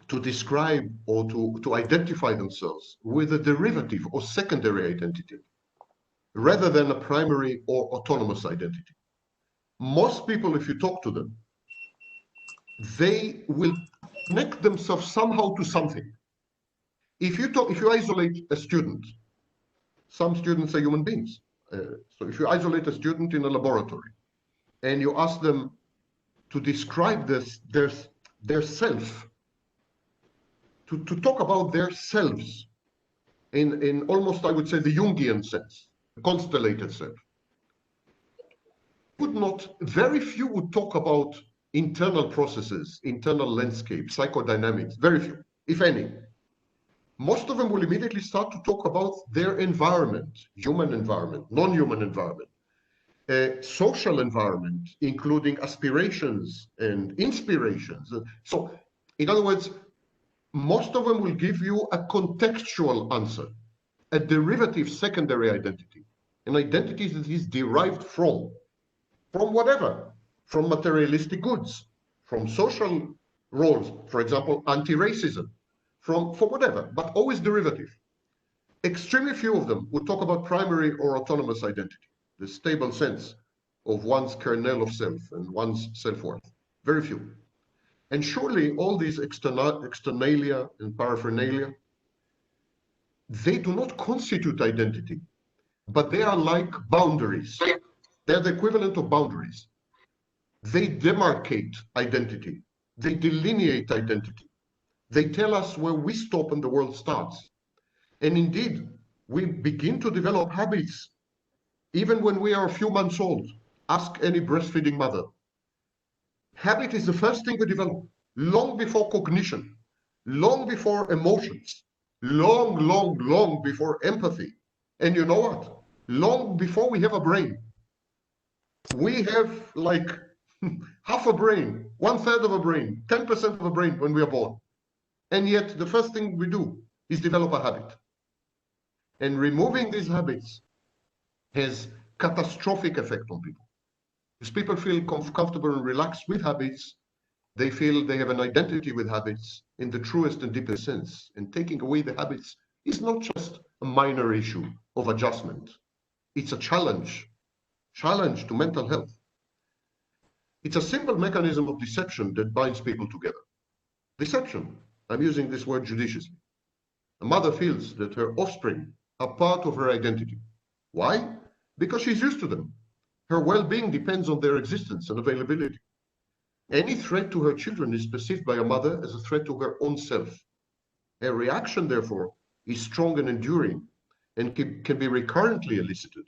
to describe or to identify themselves with a derivative or secondary identity rather than a primary or autonomous identity. Most people, if you talk to them, they will connect themselves somehow to something. If you isolate a student, some students are human beings. So if you isolate a student in a laboratory and you ask them to describe their self, to talk about their selves in almost, I would say, the Jungian sense, the constellated self. Very few would talk about internal processes, internal landscape, psychodynamics, very few, if any. Most of them will immediately start to talk about their environment, human environment, non-human environment, social environment, including aspirations and inspirations. So, in other words, most of them will give you a contextual answer, a derivative secondary identity, an identity that is derived from whatever, from materialistic goods, from social roles, for example, anti-racism, for whatever, but always derivative. Extremely few of them would talk about primary or autonomous identity, the stable sense of one's kernel of self and one's self-worth. Very few. And surely all these externalia and paraphernalia, they do not constitute identity, but they are like boundaries. They're the equivalent of boundaries. They demarcate identity. They delineate identity. They tell us where we stop and the world starts. And indeed, we begin to develop habits even when we are a few months old. Ask any breastfeeding mother. Habit is the first thing we develop, long before cognition, long before emotions, long before empathy. And you know what? Long before we have a brain. We have like half a brain, 1/3 of a brain, 10% of a brain when we are born. And yet the first thing we do is develop a habit. And removing these habits has catastrophic effect on people. As people feel comfortable and relaxed with habits, they feel they have an identity with habits in the truest and deepest sense. And taking away the habits is not just a minor issue of adjustment. It's a challenge to mental health. It's a simple mechanism of deception that binds people together. Deception. I'm using this word judiciously. A mother feels that her offspring are part of her identity. Why? Because she's used to them. Her well-being depends on their existence and availability. Any threat to her children is perceived by a mother as a threat to her own self. Her reaction, therefore, is strong and enduring and can be recurrently elicited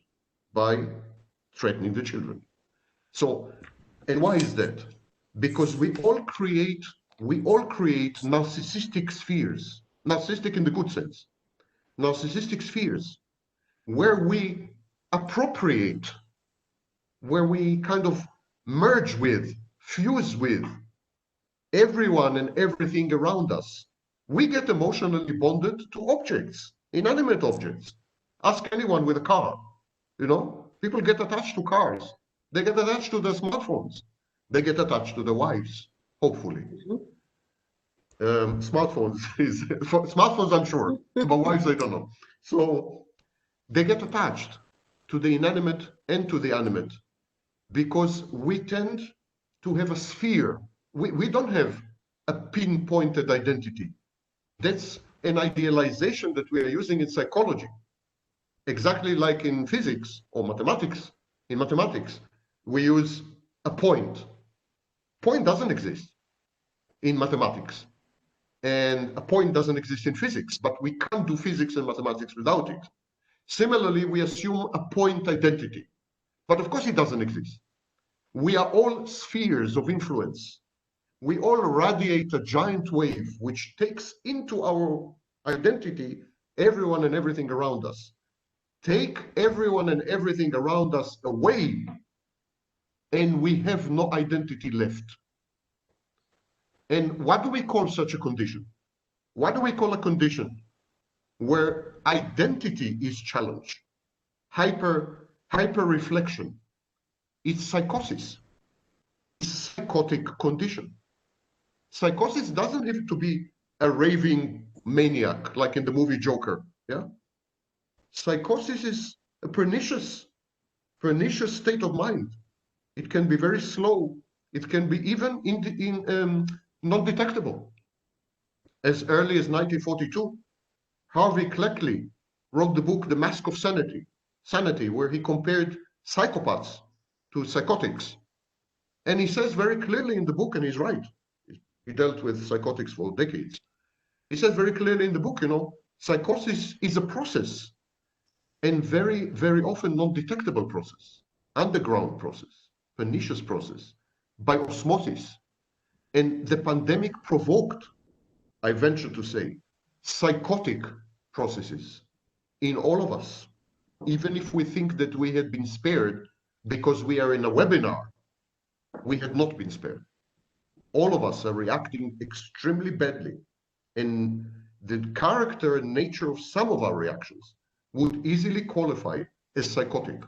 by threatening the children. So, and why is that? Because we all create narcissistic spheres, narcissistic in the good sense, narcissistic spheres, where we appropriate, where we kind of merge with, fuse with everyone and everything around us. We get emotionally bonded to objects, inanimate objects. Ask anyone with a car, you know, people get attached to cars. They get attached to their smartphones. They get attached to their wives, hopefully. Smartphones, I'm sure, but wives, I don't know. So they get attached to the inanimate and to the animate because we tend to have a sphere. We don't have a pinpointed identity. That's an idealization that we are using in psychology. Exactly like in physics or mathematics. In mathematics, we use a point. Point doesn't exist in mathematics. And a point doesn't exist in physics, but we can't do physics and mathematics without it. Similarly, we assume a point identity, but of course it doesn't exist. We are all spheres of influence. We all radiate a giant wave which takes into our identity everyone and everything around us. Take everyone and everything around us away, and we have no identity left. And what do we call such a condition? What do we call a condition where identity is challenged? Hyper reflection. It's psychosis. It's a psychotic condition. Psychosis doesn't have to be a raving maniac like in the movie Joker. Yeah. Psychosis is a pernicious state of mind. It can be very slow. It can be even non-detectable. As early as 1942, Harvey Cleckley wrote the book The Mask of Sanity, where he compared psychopaths to psychotics. And he says very clearly in the book, and he's right, he dealt with psychotics for decades. He says very clearly in the book, you know, psychosis is a process, and very, very often non-detectable process, underground process, pernicious process, by osmosis. And the pandemic provoked, I venture to say, psychotic processes in all of us, even if we think that we had been spared because we are in a webinar. We had not been spared. All of us are reacting extremely badly, and the character and nature of some of our reactions would easily qualify as psychotic.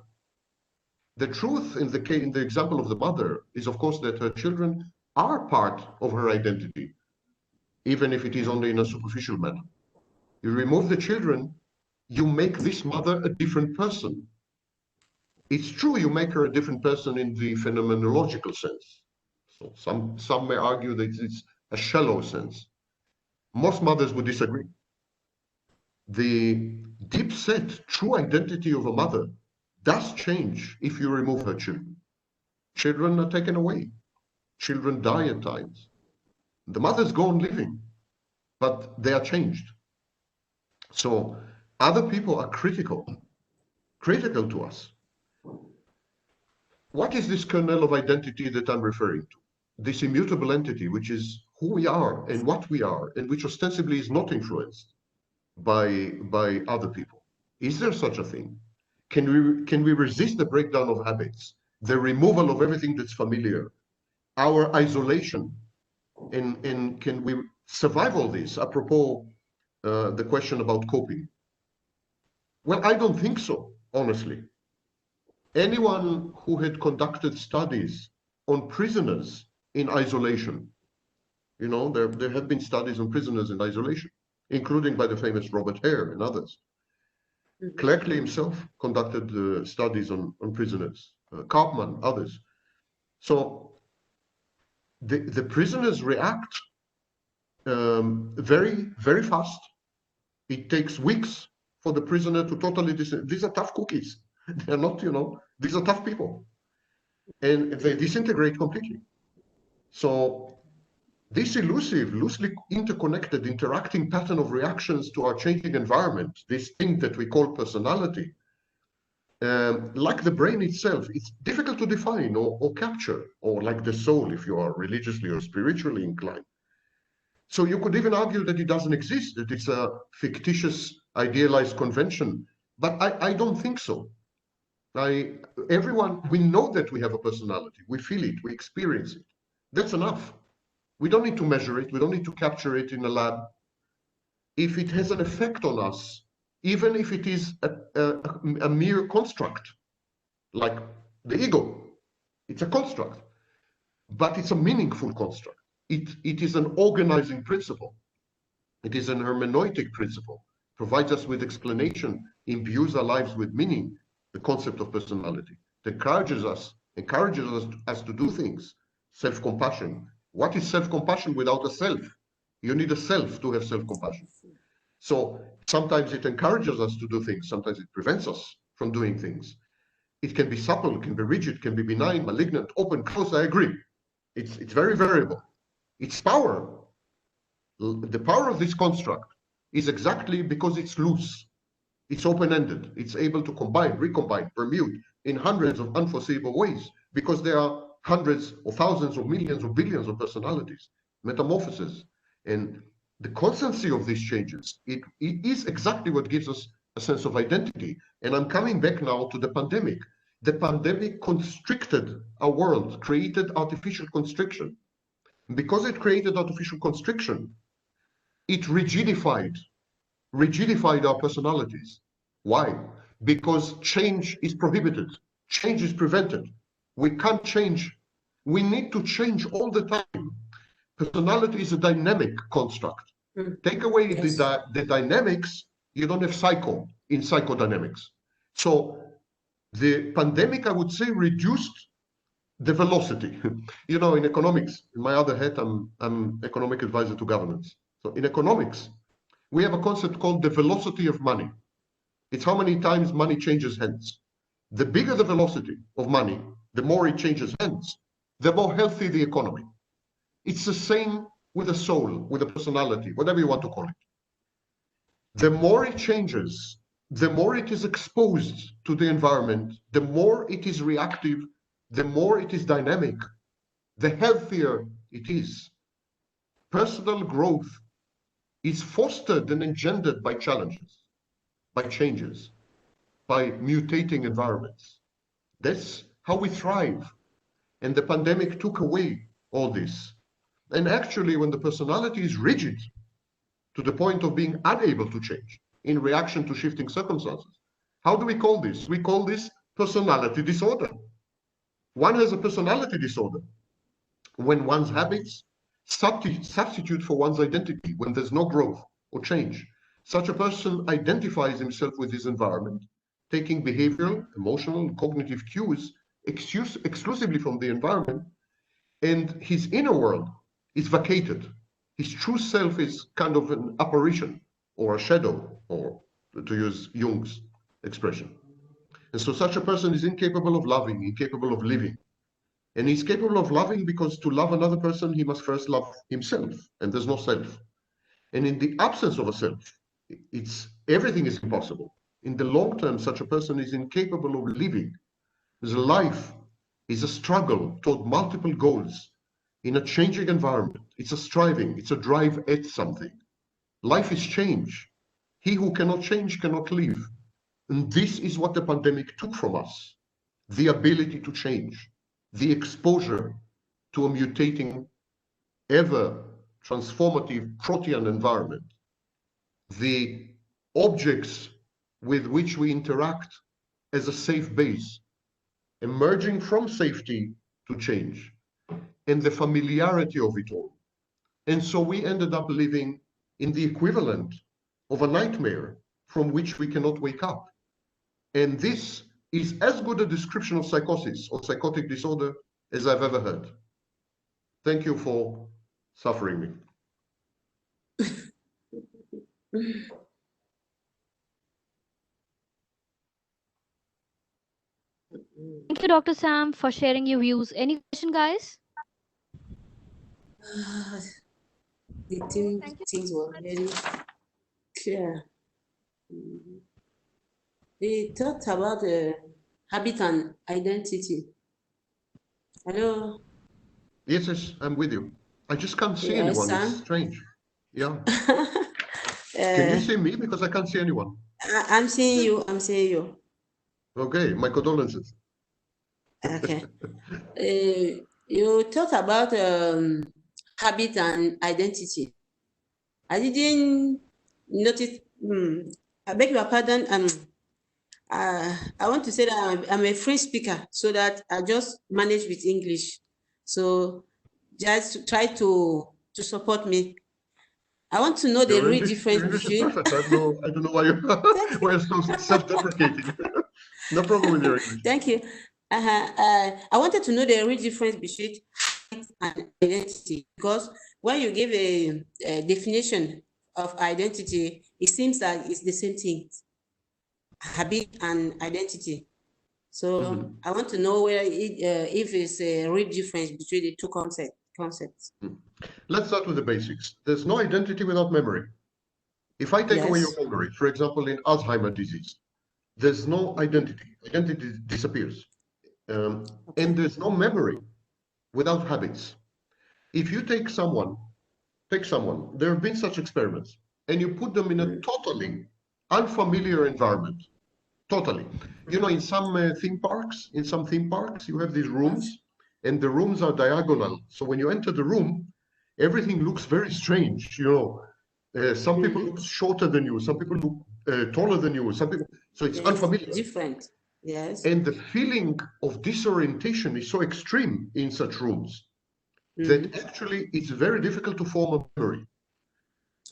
The truth in the example of the mother is, of course, that her children are part of her identity, even if it is only in a superficial manner. You remove the children, you make this mother a different person. It's true, you make her a different person in the phenomenological sense. So some may argue that it's a shallow sense. Most mothers would disagree. The deep-set true identity of a mother does change if you remove her children. Children are taken away. Children die at times. The mothers go on living, but they are changed. So other people are critical to us. What is this kernel of identity that I'm referring to? This immutable entity, which is who we are and what we are, and which ostensibly is not influenced by other people. Is there such a thing? Can we resist the breakdown of habits, the removal of everything that's familiar, our isolation, and can we survive all this? Apropos the question about coping. Well, I don't think so, honestly. Anyone who had conducted studies on prisoners in isolation, you know, there have been studies on prisoners in isolation, including by the famous Robert Hare and others. Clerkley himself conducted studies on prisoners, Karpman, others. So the prisoners react very, very fast. It takes weeks for the prisoner to totally these are tough cookies. They're not, you know, these are tough people. And they disintegrate completely. So this elusive, loosely interconnected, interacting pattern of reactions to our changing environment, this thing that we call personality, like the brain itself, it's difficult to define or capture, or like the soul, if you are religiously or spiritually inclined. So you could even argue that it doesn't exist, that it's a fictitious, idealized convention. But I don't think so. Everyone, we know that we have a personality. We feel it, we experience it. That's enough. We don't need to measure it. We don't need to capture it in a lab. If it has an effect on us, even if it is a mere construct, like the ego, it's a construct, but it's a meaningful construct. It is an organizing principle. It is an hermeneutic principle, provides us with explanation, imbues our lives with meaning, the concept of personality. It encourages us to do things, self-compassion. What is self-compassion without a self? You need a self to have self-compassion. So sometimes it encourages us to do things, sometimes it prevents us from doing things. It can be supple, it can be rigid, it can be benign, malignant, open, closed, I agree. It's very variable. Its power, the power of this construct is exactly because it's loose. It's open-ended. It's able to combine, recombine, permute in hundreds of unforeseeable ways because there are hundreds or thousands or millions or billions of personalities, metamorphoses. And the constancy of these changes, it is exactly what gives us a sense of identity. And I'm coming back now to the pandemic. The pandemic constricted our world, created artificial constriction. Because it created artificial constriction, it rigidified our personalities. Why? Because change is prohibited. Change is prevented. We can't change. We need to change all the time. Personality is a dynamic construct. Take away the dynamics, you don't have psycho in psychodynamics. So the pandemic, I would say, reduced the velocity. You know, in economics, in my other hat, I'm economic advisor to governments. So in economics, we have a concept called the velocity of money. It's how many times money changes hands. The bigger the velocity of money, the more it changes hands. the more healthy the economy. It's the same with a soul, with a personality, whatever you want to call it. The more it changes, the more it is exposed to the environment, the more it is reactive, the more it is dynamic, the healthier it is. Personal growth is fostered and engendered by challenges, by changes, by mutating environments. That's how we thrive. And the pandemic took away all this. And actually, when the personality is rigid to the point of being unable to change in reaction to shifting circumstances, how do we call this? We call this personality disorder. One has a personality disorder when one's habits substitute for one's identity, when there's no growth or change. Such a person identifies himself with his environment, taking behavioral, emotional, cognitive cues exclusively from the environment, and his inner world is vacated. His true self is kind of an apparition or a shadow, or to use Jung's expression. And so such a person is incapable of loving, incapable of living. And he's capable of loving because to love another person, he must first love himself, and there's no self. And in the absence of a self, everything is impossible. In the long term, such a person is incapable of living. His life is a struggle toward multiple goals in a changing environment. It's a striving, it's a drive at something. Life is change. He who cannot change cannot live. And this is what the pandemic took from us: the ability to change, the exposure to a mutating, ever transformative protean environment, the objects with which we interact as a safe base, emerging from safety to change, and the familiarity of it all. And so we ended up living in the equivalent of a nightmare from which we cannot wake up. And this is as good a description of psychosis or psychotic disorder as I've ever heard. Thank you for suffering me. Thank you, Dr. Sam, for sharing your views. Any question, guys? Things were very clear. They talked about habit and identity. Hello? Yes, I'm with you. I just can't see Yes, anyone. Sam? It's strange. Yeah. Can you see me? Because I can't see anyone. I'm seeing you. I'm seeing you. Okay, my condolences. Okay. You talked about habit and identity. I didn't notice. I beg your pardon. I want to say that I'm a free speaker, so that I just manage with English. So just try to support me. I want to know the real difference between. Perfect. I don't know why you're so self-deprecating. No problem with your English. Thank you. I wanted to know the real difference between habit and identity, because when you give a definition of identity, it seems like it's the same thing, habit and identity. So I want to know where if it's a real difference between the two concepts. Let's start with the basics. There's no identity without memory. If I take away your memory, for example, in Alzheimer's disease, there's no identity. Identity disappears. And there's no memory without habits. If you take someone, there have been such experiments, and you put them in a totally unfamiliar environment. Totally. You know, in some theme parks, you have these rooms, and the rooms are diagonal. So when you enter the room, everything looks very strange. You know, some people look shorter than you, some people look taller than you, some people. So it's unfamiliar. Different. Yes. And the feeling of disorientation is so extreme in such rooms that actually it's very difficult to form a memory.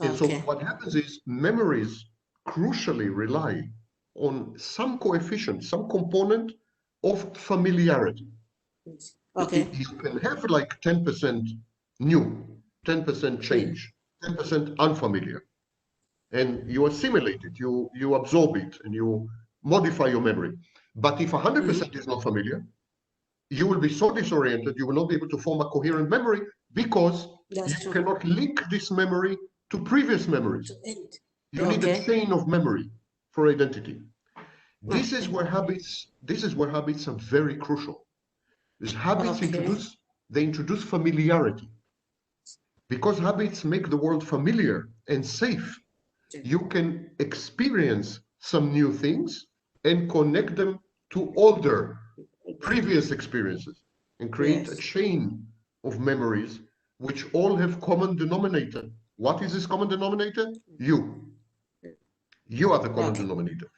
And so what happens is memories crucially rely on some coefficient, some component of familiarity. Okay. You can have like 10% new, 10% change, 10% unfamiliar. And you assimilate it, you absorb it, and you modify your memory. But if 100% is not familiar, you will be so disoriented, you will not be able to form a coherent memory because That's you true. cannot link this memory to previous memories. You need a Okay. chain of memory for identity. This is where habits are very crucial. Because habits Okay. introduce familiarity. Because habits make the world familiar and safe, you can experience some new things and connect them to older previous experiences and create a Yes. chain of memories which all have common denominator. What is this common denominator? You. You are the common Okay. denominator.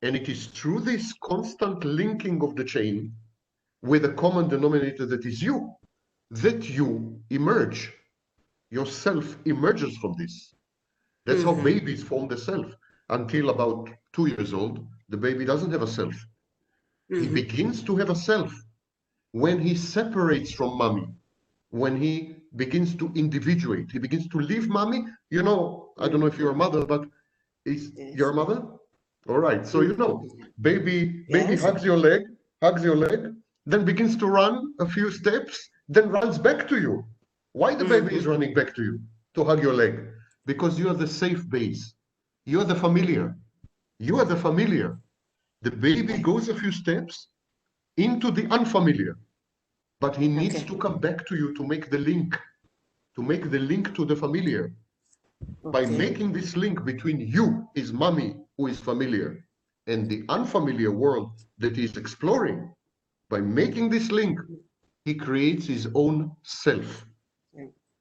And it is through this constant linking of the chain with a common denominator that is you that you emerge. Yourself emerges from this. That's how babies form the self. Until about 2 years old, the baby doesn't have a self. He begins to have a self when he separates from mommy, when he begins to individuate, he begins to leave mommy. You know, I don't know if you're a mother, but is Yes. your mother? All right. So you know, baby Yes. hugs your leg, then begins to run a few steps, then runs back to you. Why the baby is running back to you to hug your leg? Because you are the safe base. You are the familiar. You are the familiar. The baby goes a few steps into the unfamiliar, but he needs Okay. to come back to you to make the link, to the familiar. By Okay. making this link between you, his mommy, who is familiar, and the unfamiliar world that he is exploring, by making this link, he creates his own self.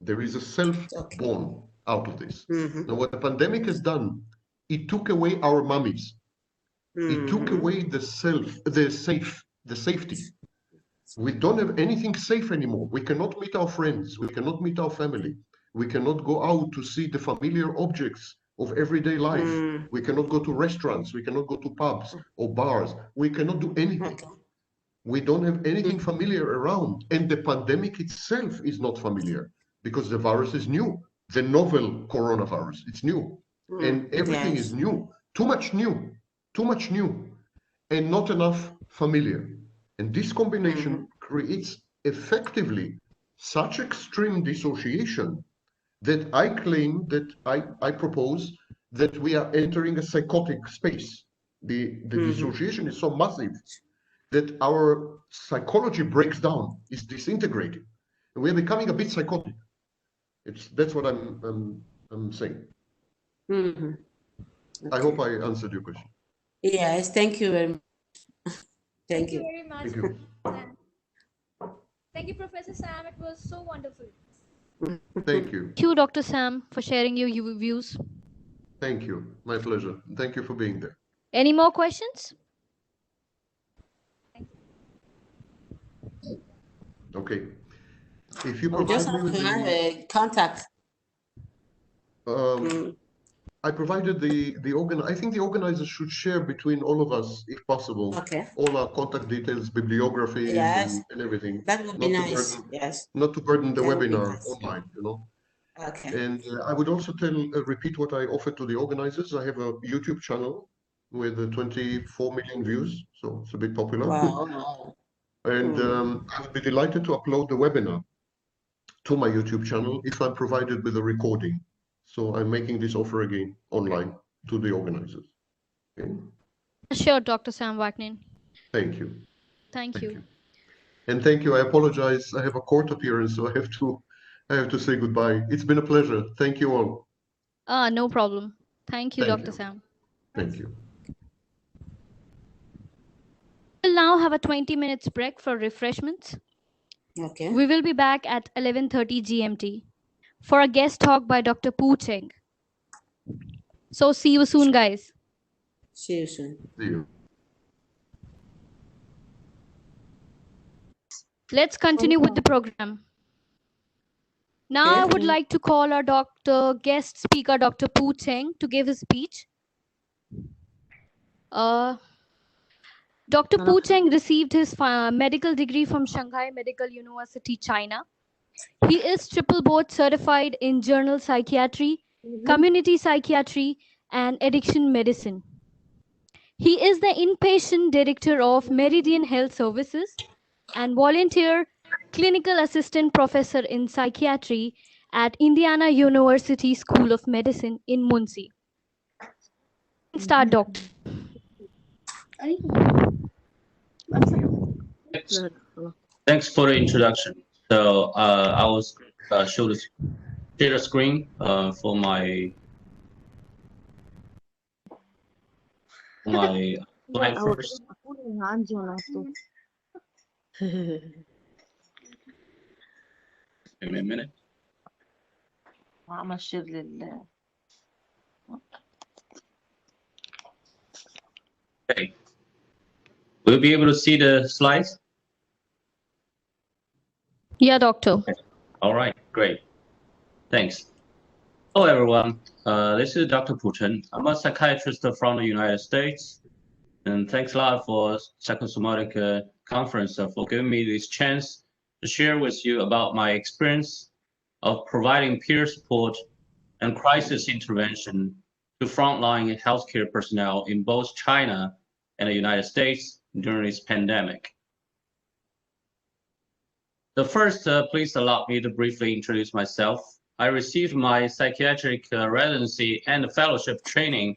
There is a self born out of this. Now, what the pandemic has done, it took away our mummies. It took away the safety. We don't have anything safe anymore. We cannot meet our friends. We cannot meet our family. We cannot go out to see the familiar objects of everyday life. We cannot go to restaurants. We cannot go to pubs or bars. We cannot do anything. We don't have anything familiar around. And the pandemic itself is not familiar because the virus is new. The novel coronavirus, it's new. And everything is new. Too much new. Too much new. And not enough familiar. And this combination creates effectively such extreme dissociation that I claim, that I propose, that we are entering a psychotic space. The dissociation is so massive that our psychology breaks down, is disintegrating, and we're becoming a bit psychotic. That's what I'm saying. Okay. I hope I answered your question. Yes, thank you very much. Thank you very much. Thank you. Thank you, Professor Sam. It was so wonderful. Thank you. Thank you, Dr. Sam, for sharing your views. Thank you. My pleasure. Thank you for being there. Any more questions? Okay. If you We just provide me have with to have the, a contact. I provided the I think the organizers should share between all of us, if possible, Okay. all our contact details, bibliographies, Yes. and everything. That would be Not to nice. burden, Yes. not to burden the That would be webinar nice. online, you know. Okay. And I would also repeat what I offered to the organizers. I have a YouTube channel with 24 million views, so it's a bit popular. Wow. And I would be delighted to upload the webinar to my YouTube channel if I'm provided with a recording. So I'm making this offer again online to the organizers. Okay. Sure, Dr. Sam Wagner. Thank you. Thank you. And thank you. I apologize. I have a court appearance, so I have to say goodbye. It's been a pleasure. Thank you all. No problem. Thank you, Thank Dr. you. Sam. Thank you. We'll now have a 20 minutes break for refreshments. Okay. We will be back at 11:30 GMT for a guest talk by Dr. Poo Cheng. So see you soon, guys. See you soon. See you. Let's continue with the program. Now I would like to call our guest speaker, Dr. Poo Cheng, to give his speech. Dr. Poo Cheng received his medical degree from Shanghai Medical University, China. He is triple board certified in general psychiatry, community psychiatry, and addiction medicine. He is the inpatient director of Meridian Health Services, and volunteer clinical assistant professor in psychiatry at Indiana University School of Medicine in Muncie. Start, doctor. Thanks for the introduction. So I will share the screen for my slide first. Give me a minute. Okay. Will you be able to see the slides? Yeah, doctor. All right, great. Thanks. Hello, everyone. This is Dr. Puchen. I'm a psychiatrist from the United States. And thanks a lot for Psychosomatic conference for giving me this chance to share with you about my experience of providing peer support and crisis intervention to frontline healthcare personnel in both China and the United States during this pandemic. So first, please allow me to briefly introduce myself. I received my psychiatric residency and fellowship training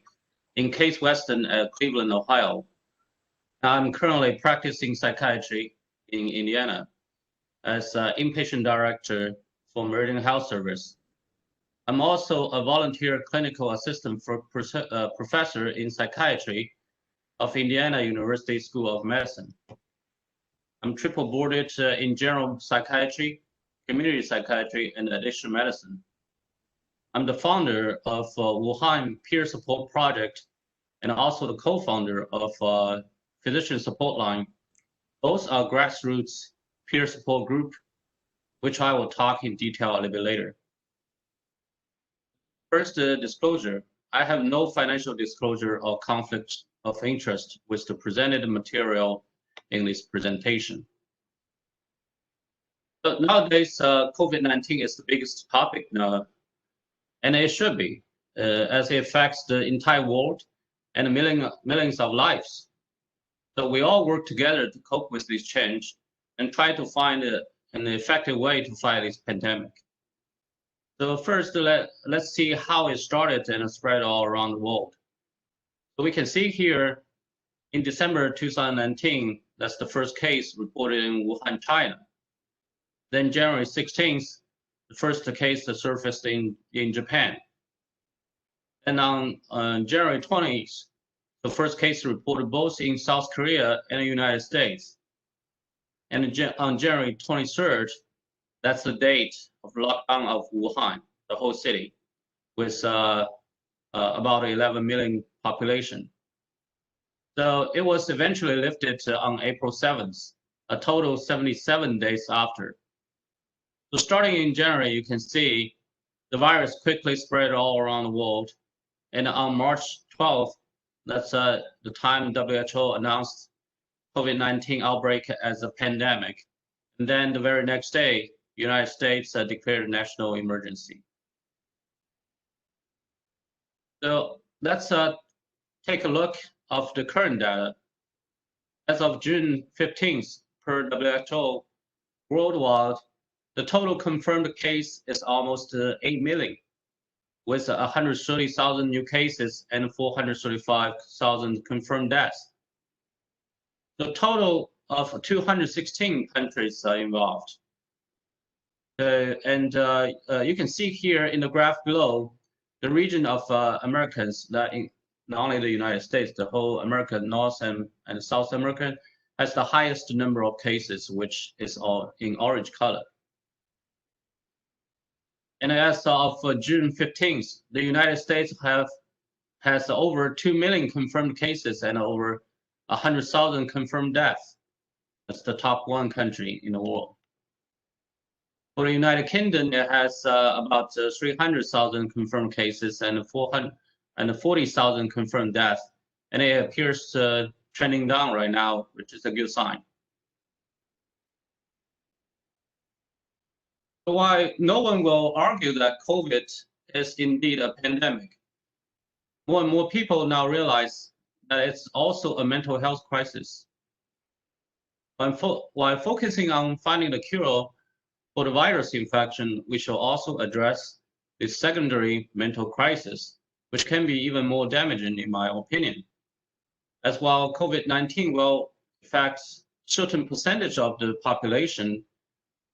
in Case Western at Cleveland, Ohio. I'm currently practicing psychiatry in Indiana as inpatient director for Meridian Health Service. I'm also a volunteer clinical assistant for professor in psychiatry of Indiana University School of Medicine. I'm triple boarded in general psychiatry, community psychiatry, and addiction medicine. I'm the founder of Wuhan Peer Support Project and also the co-founder of Physician Support Line. Both are grassroots peer support group, which I will talk in detail a little bit later. First, disclosure. I have no financial disclosure or conflict of interest with the presented material in this presentation. But nowadays, COVID-19 is the biggest topic now, and it should be, as it affects the entire world and millions of lives. So we all work together to cope with this change and try to find an effective way to fight this pandemic. So first, let's see how it started and spread all around the world. So we can see here in December 2019, that's the first case reported in Wuhan, China. Then January 16th, the first case surfaced in Japan. And on January 20th, the first case reported both in South Korea and the United States. And on January 23rd, that's the date of lockdown of Wuhan, the whole city, with about 11 million population. So it was eventually lifted on April 7th, a total 77 days after. So starting in January, you can see the virus quickly spread all around the world. And on March 12th, that's the time WHO announced COVID-19 outbreak as a pandemic. And then the very next day, United States declared a national emergency. So let's take a look of the current data. As of June 15th, per WHO, worldwide, the total confirmed case is almost 8 million, with 130,000 new cases and 435,000 confirmed deaths. The total of 216 countries are involved. And you can see here in the graph below, the region of Americans, that not only the United States, the whole America, North and South America, has the highest number of cases, which is all in orange color. And as of June 15th, the United States has over 2 million confirmed cases and over 100,000 confirmed deaths. That's the top one country in the world. For the United Kingdom, it has about 300,000 confirmed cases and 440,000 confirmed deaths. And it appears trending down right now, which is a good sign. Why no one will argue that COVID is indeed a pandemic. More and more people now realize that it's also a mental health crisis. While focusing on finding the cure for the virus infection, we shall also address the secondary mental crisis, which can be even more damaging in my opinion. As while COVID-19 will affect certain percentage of the population,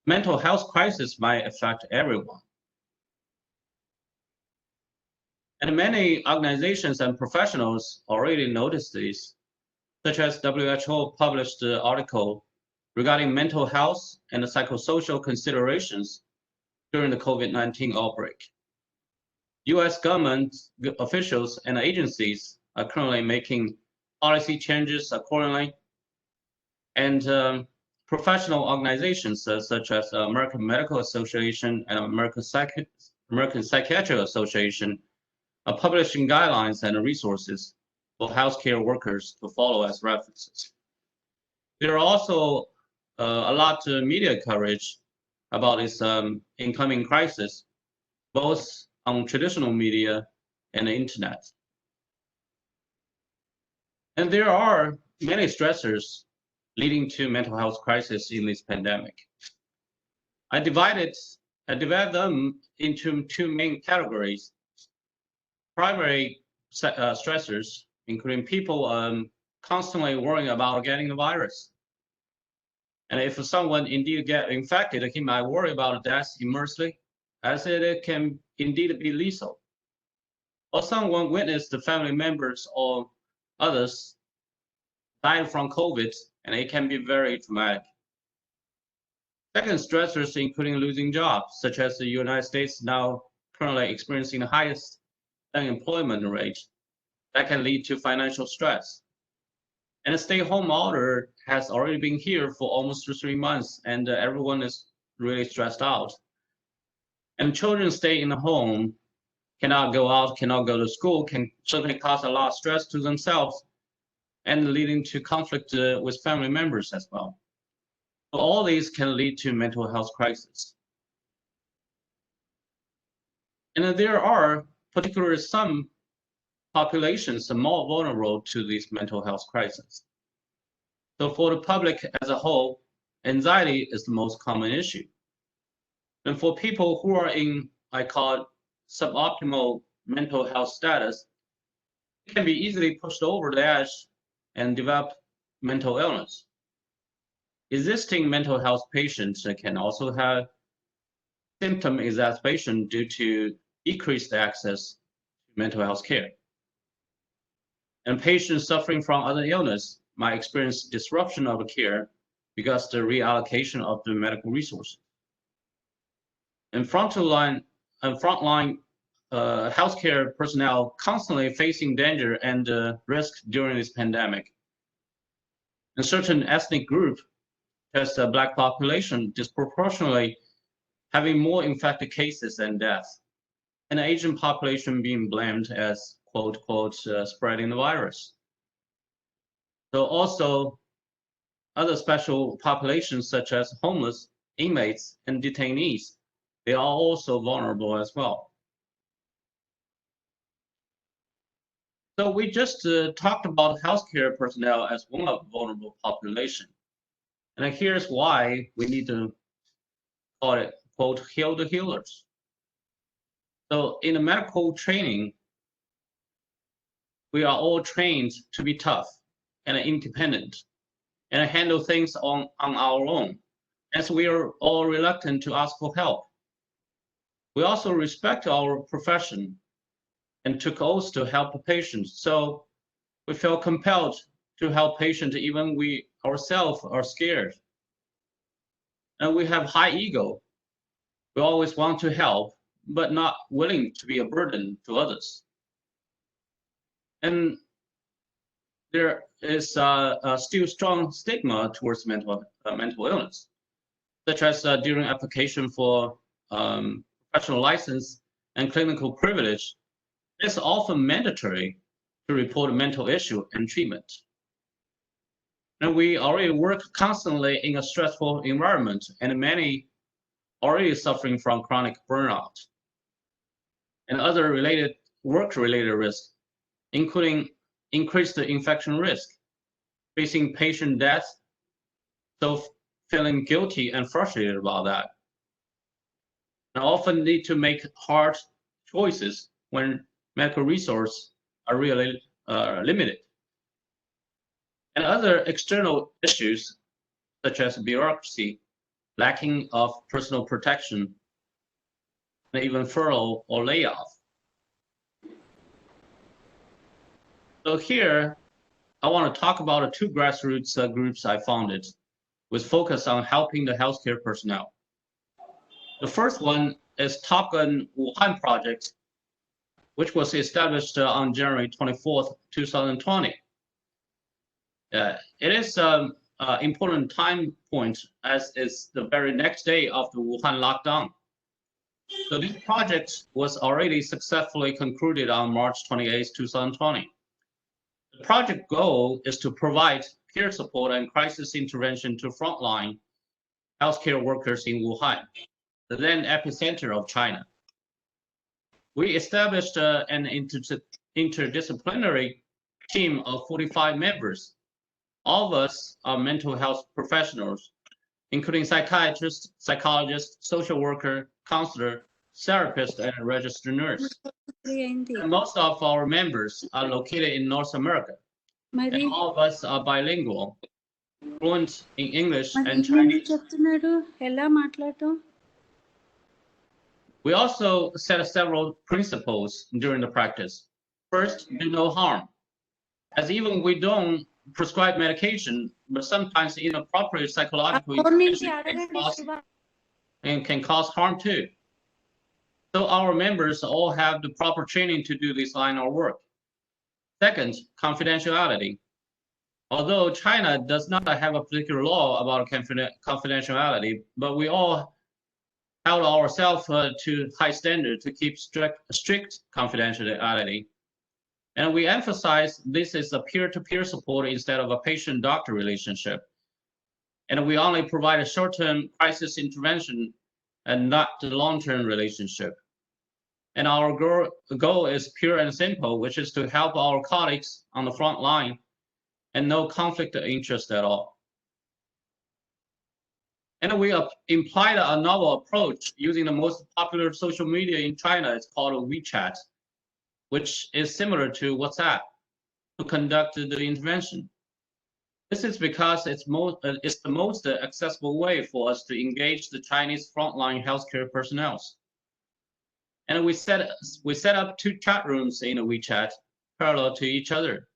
mental health crisis might affect everyone. And many organizations and professionals already noticed this, such as WHO published an article regarding mental health and the psychosocial considerations during the COVID-19 outbreak. US government officials and agencies are currently making policy changes accordingly, and professional organizations such as the American Medical Association and American Psychiatry Association are publishing guidelines and resources for healthcare workers to follow as references. There are also a lot of media coverage about this incoming crisis, both on traditional media and the internet. And there are many stressors leading to mental health crisis in this pandemic. I divide them into two main categories. Primary stressors, including people constantly worrying about getting the virus. And if someone indeed get infected, he might worry about death immensely, as it can indeed be lethal. Or someone witnessed the family members or others died from COVID, and it can be very traumatic. Second, stressors including losing jobs, such as the United States now currently experiencing the highest unemployment rate, that can lead to financial stress. And the stay-home order has already been here for almost 3 months, and everyone is really stressed out. And children stay in the home, cannot go out, cannot go to school, can certainly cause a lot of stress to themselves, and leading to conflict with family members as well. So all these can lead to mental health crisis. And there are particularly some populations are more vulnerable to this mental health crisis. So for the public as a whole, anxiety is the most common issue. And for people who are in, I call it, suboptimal mental health status, it can be easily pushed over the edge and develop mental illness. Existing mental health patients can also have symptom exacerbation due to decreased access to mental health care. And patients suffering from other illness might experience disruption of care because the reallocation of the medical resources. And frontline healthcare personnel constantly facing danger and risk during this pandemic. And certain ethnic groups, as the Black population, disproportionately having more infected cases and deaths, and the Asian population being blamed as quote, quote, spreading the virus. So also other special populations such as homeless, inmates, and detainees, they are also vulnerable as well. So we just talked about healthcare personnel as one of the vulnerable population. And here's why we need to call it, quote, heal the healers. So in the medical training, we are all trained to be tough and independent and handle things on our own, as we are all reluctant to ask for help. We also respect our profession and took oaths to help the patient. So we feel compelled to help patients even we ourselves are scared. And we have high ego. We always want to help, but not willing to be a burden to others. And there is still strong stigma towards mental illness, such as during application for professional license and clinical privilege. It's often mandatory to report a mental issue and treatment. And we already work constantly in a stressful environment, and many already suffering from chronic burnout and other work-related risks, including increased infection risk, facing patient death, so feeling guilty and frustrated about that. And often need to make hard choices when medical resources are really limited. And other external issues, such as bureaucracy, lacking of personal protection, and even furlough or layoff. So here, I want to talk about the two grassroots groups I founded with focus on helping the healthcare personnel. The first one is Top Gun Wuhan Project, which was established on January 24th, 2020. It is an important time point as it's the very next day of the Wuhan lockdown. So this project was already successfully concluded on March 28th, 2020. The project goal is to provide peer support and crisis intervention to frontline healthcare workers in Wuhan, the then epicenter of China. We established an interdisciplinary team of 45 members. All of us are mental health professionals, including psychiatrists, psychologists, social worker, counselor, therapist, and registered nurse. And most of our members are located in North America. And all of us are bilingual, fluent in English and Chinese. We also set several principles during the practice. First, do no harm. As even we don't prescribe medication, but sometimes inappropriate psychological intervention can cause harm too. So our members all have the proper training to do this line of work. Second, confidentiality. Although China does not have a particular law about confidentiality, but we all held ourselves to high standard to keep strict confidentiality. And we emphasize this is a peer-to-peer support instead of a patient-doctor relationship. And we only provide a short-term crisis intervention and not the long-term relationship. And our goal is pure and simple, which is to help our colleagues on the front line and no conflict of interest at all. And we implied a novel approach using the most popular social media in China. It's called WeChat, which is similar to WhatsApp, to conduct the intervention. This is because it's the most accessible way for us to engage the Chinese frontline healthcare personnel. And we set up two chat rooms in WeChat parallel to each other.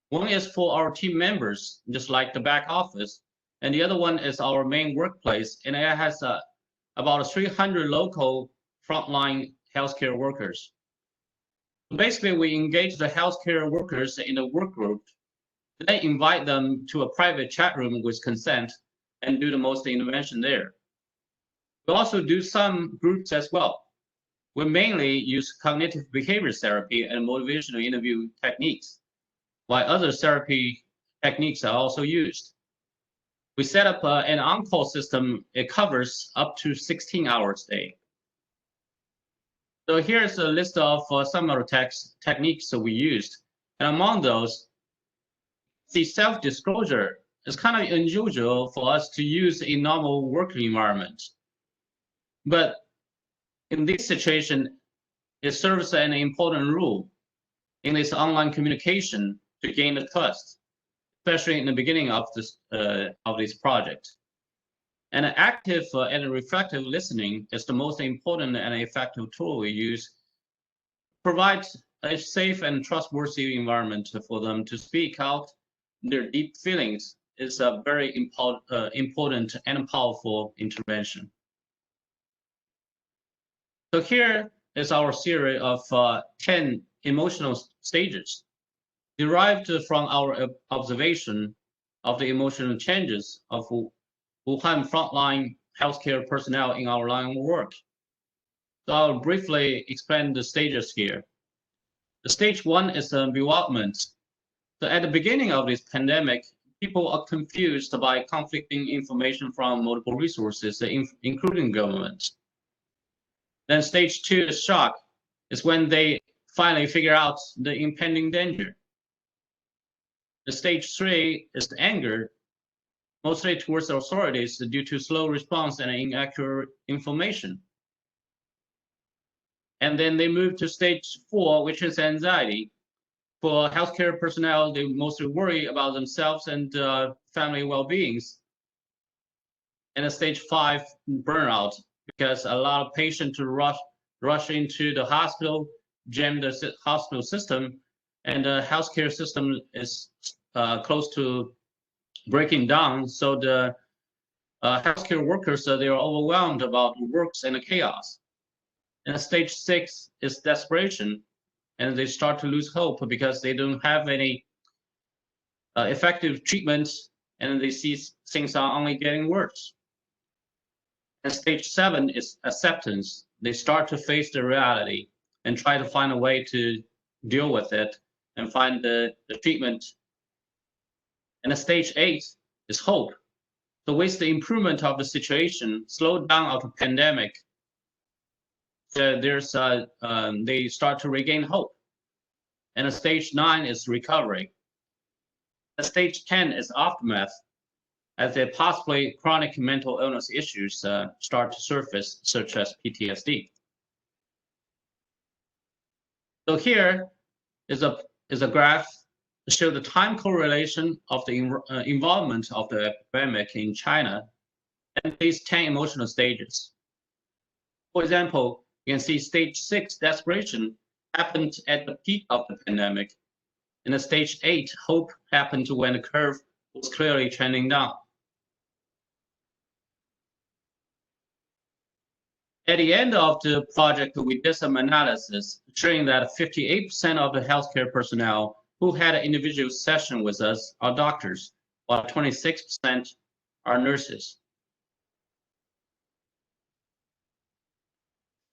One is for our team members, just like the back office, and the other one is our main workplace, and it has about 300 local frontline healthcare workers. Basically, we engage the healthcare workers in a work group, then invite them to a private chat room with consent and do the most intervention there. We also do some groups as well. We mainly use cognitive behavior therapy and motivational interview techniques, while other therapy techniques are also used. We set up an on-call system. It covers up to 16 hours a day. So here's a list of some of the techniques that we used. And among those, the self-disclosure is kind of unusual for us to use in normal working environment. But in this situation, it serves an important role in this online communication to gain the trust, especially in the beginning of this project. And an active and reflective listening is the most important and effective tool we use. Provides a safe and trustworthy environment for them to speak out their deep feelings is a very important and powerful intervention. So here is our series of 10 emotional stages derived from our observation of the emotional changes of Wuhan frontline healthcare personnel in our line of work. So I'll briefly explain the stages here. The stage one is bewilderment. So at the beginning of this pandemic, people are confused by conflicting information from multiple resources, including government. Then stage two is shock. It's when they finally figure out the impending danger. The stage three is the anger. mostly towards the authorities due to slow response and inaccurate information. And then they move to stage 4, which is anxiety. For healthcare personnel, they mostly worry about themselves and family well-beings. And stage 5, burnout, because a lot of patients rush into the hospital, jam the hospital system, and the healthcare system is close to breaking down. So the healthcare workers, they are overwhelmed about the works and the chaos. And stage 6 is desperation, and they start to lose hope because they don't have any effective treatments, and they see things are only getting worse. And stage 7 is acceptance. They start to face the reality and try to find a way to deal with it and find the treatment. And stage 8 is hope. So with the improvement of the situation, slow down of the pandemic, they start to regain hope. And stage 9 is recovery. And stage 10 is aftermath, as the possibly chronic mental illness issues start to surface, such as PTSD. So here is a graph to show the time correlation of the involvement of the epidemic in China and these 10 emotional stages. For example, you can see stage 6, desperation, happened at the peak of the pandemic. And the stage 8, hope, happened when the curve was clearly trending down. At the end of the project, we did some analysis showing that 58% of the healthcare personnel who had an individual session with us are doctors, while 26% are nurses.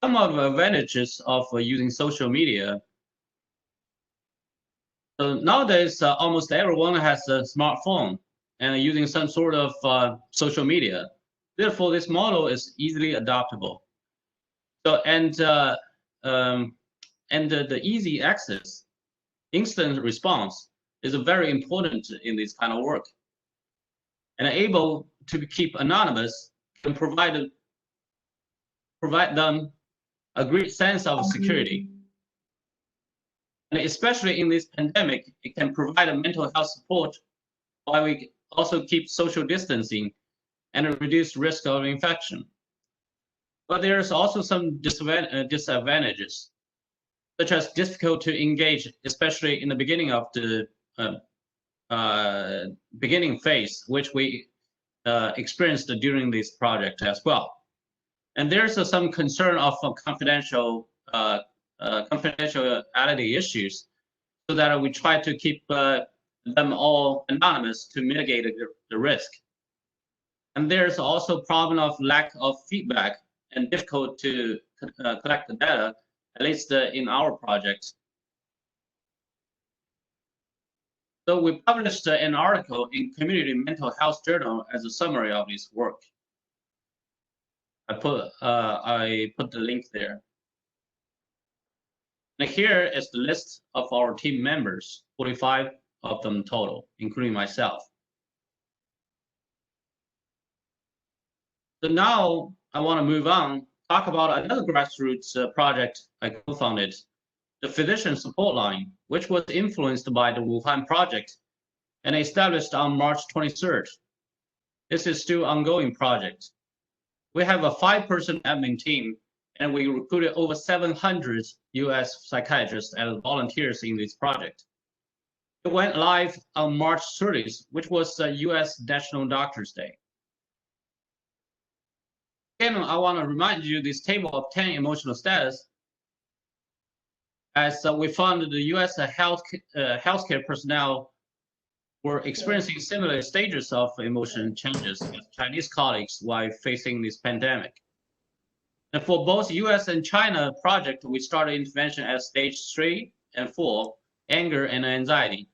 Some of the advantages of using social media. So nowadays, almost everyone has a smartphone and using some sort of social media. Therefore, this model is easily adoptable. So the easy access, instant response is very important in this kind of work. And able to keep anonymous can provide them a great sense of security. And especially in this pandemic, it can provide a mental health support while we also keep social distancing and reduce risk of infection. But there's also some disadvantages, such as difficult to engage, especially in the beginning of the beginning phase, which we experienced during this project as well. And there's some concern of confidentiality issues, so that we try to keep them all anonymous to mitigate the risk. And there's also problem of lack of feedback and difficult to collect the data, at least in our project. So we published an article in Community Mental Health Journal as a summary of this work. I put the link there. And here is the list of our team members, 45 of them total, including myself. So now I want to move on, talk about another grassroots project I co-founded, the Physician Support Line, which was influenced by the Wuhan project and established on March 23rd. This is still an ongoing project. We have a 5-person admin team, and we recruited over 700 US psychiatrists as volunteers in this project. It went live on March 30th, which was US National Doctors Day. Again, I want to remind you this table of 10 emotional status, as we found that the US healthcare personnel were experiencing similar stages of emotion changes as Chinese colleagues while facing this pandemic. And for both US and China project, we started intervention at stage 3 and 4, anger and anxiety.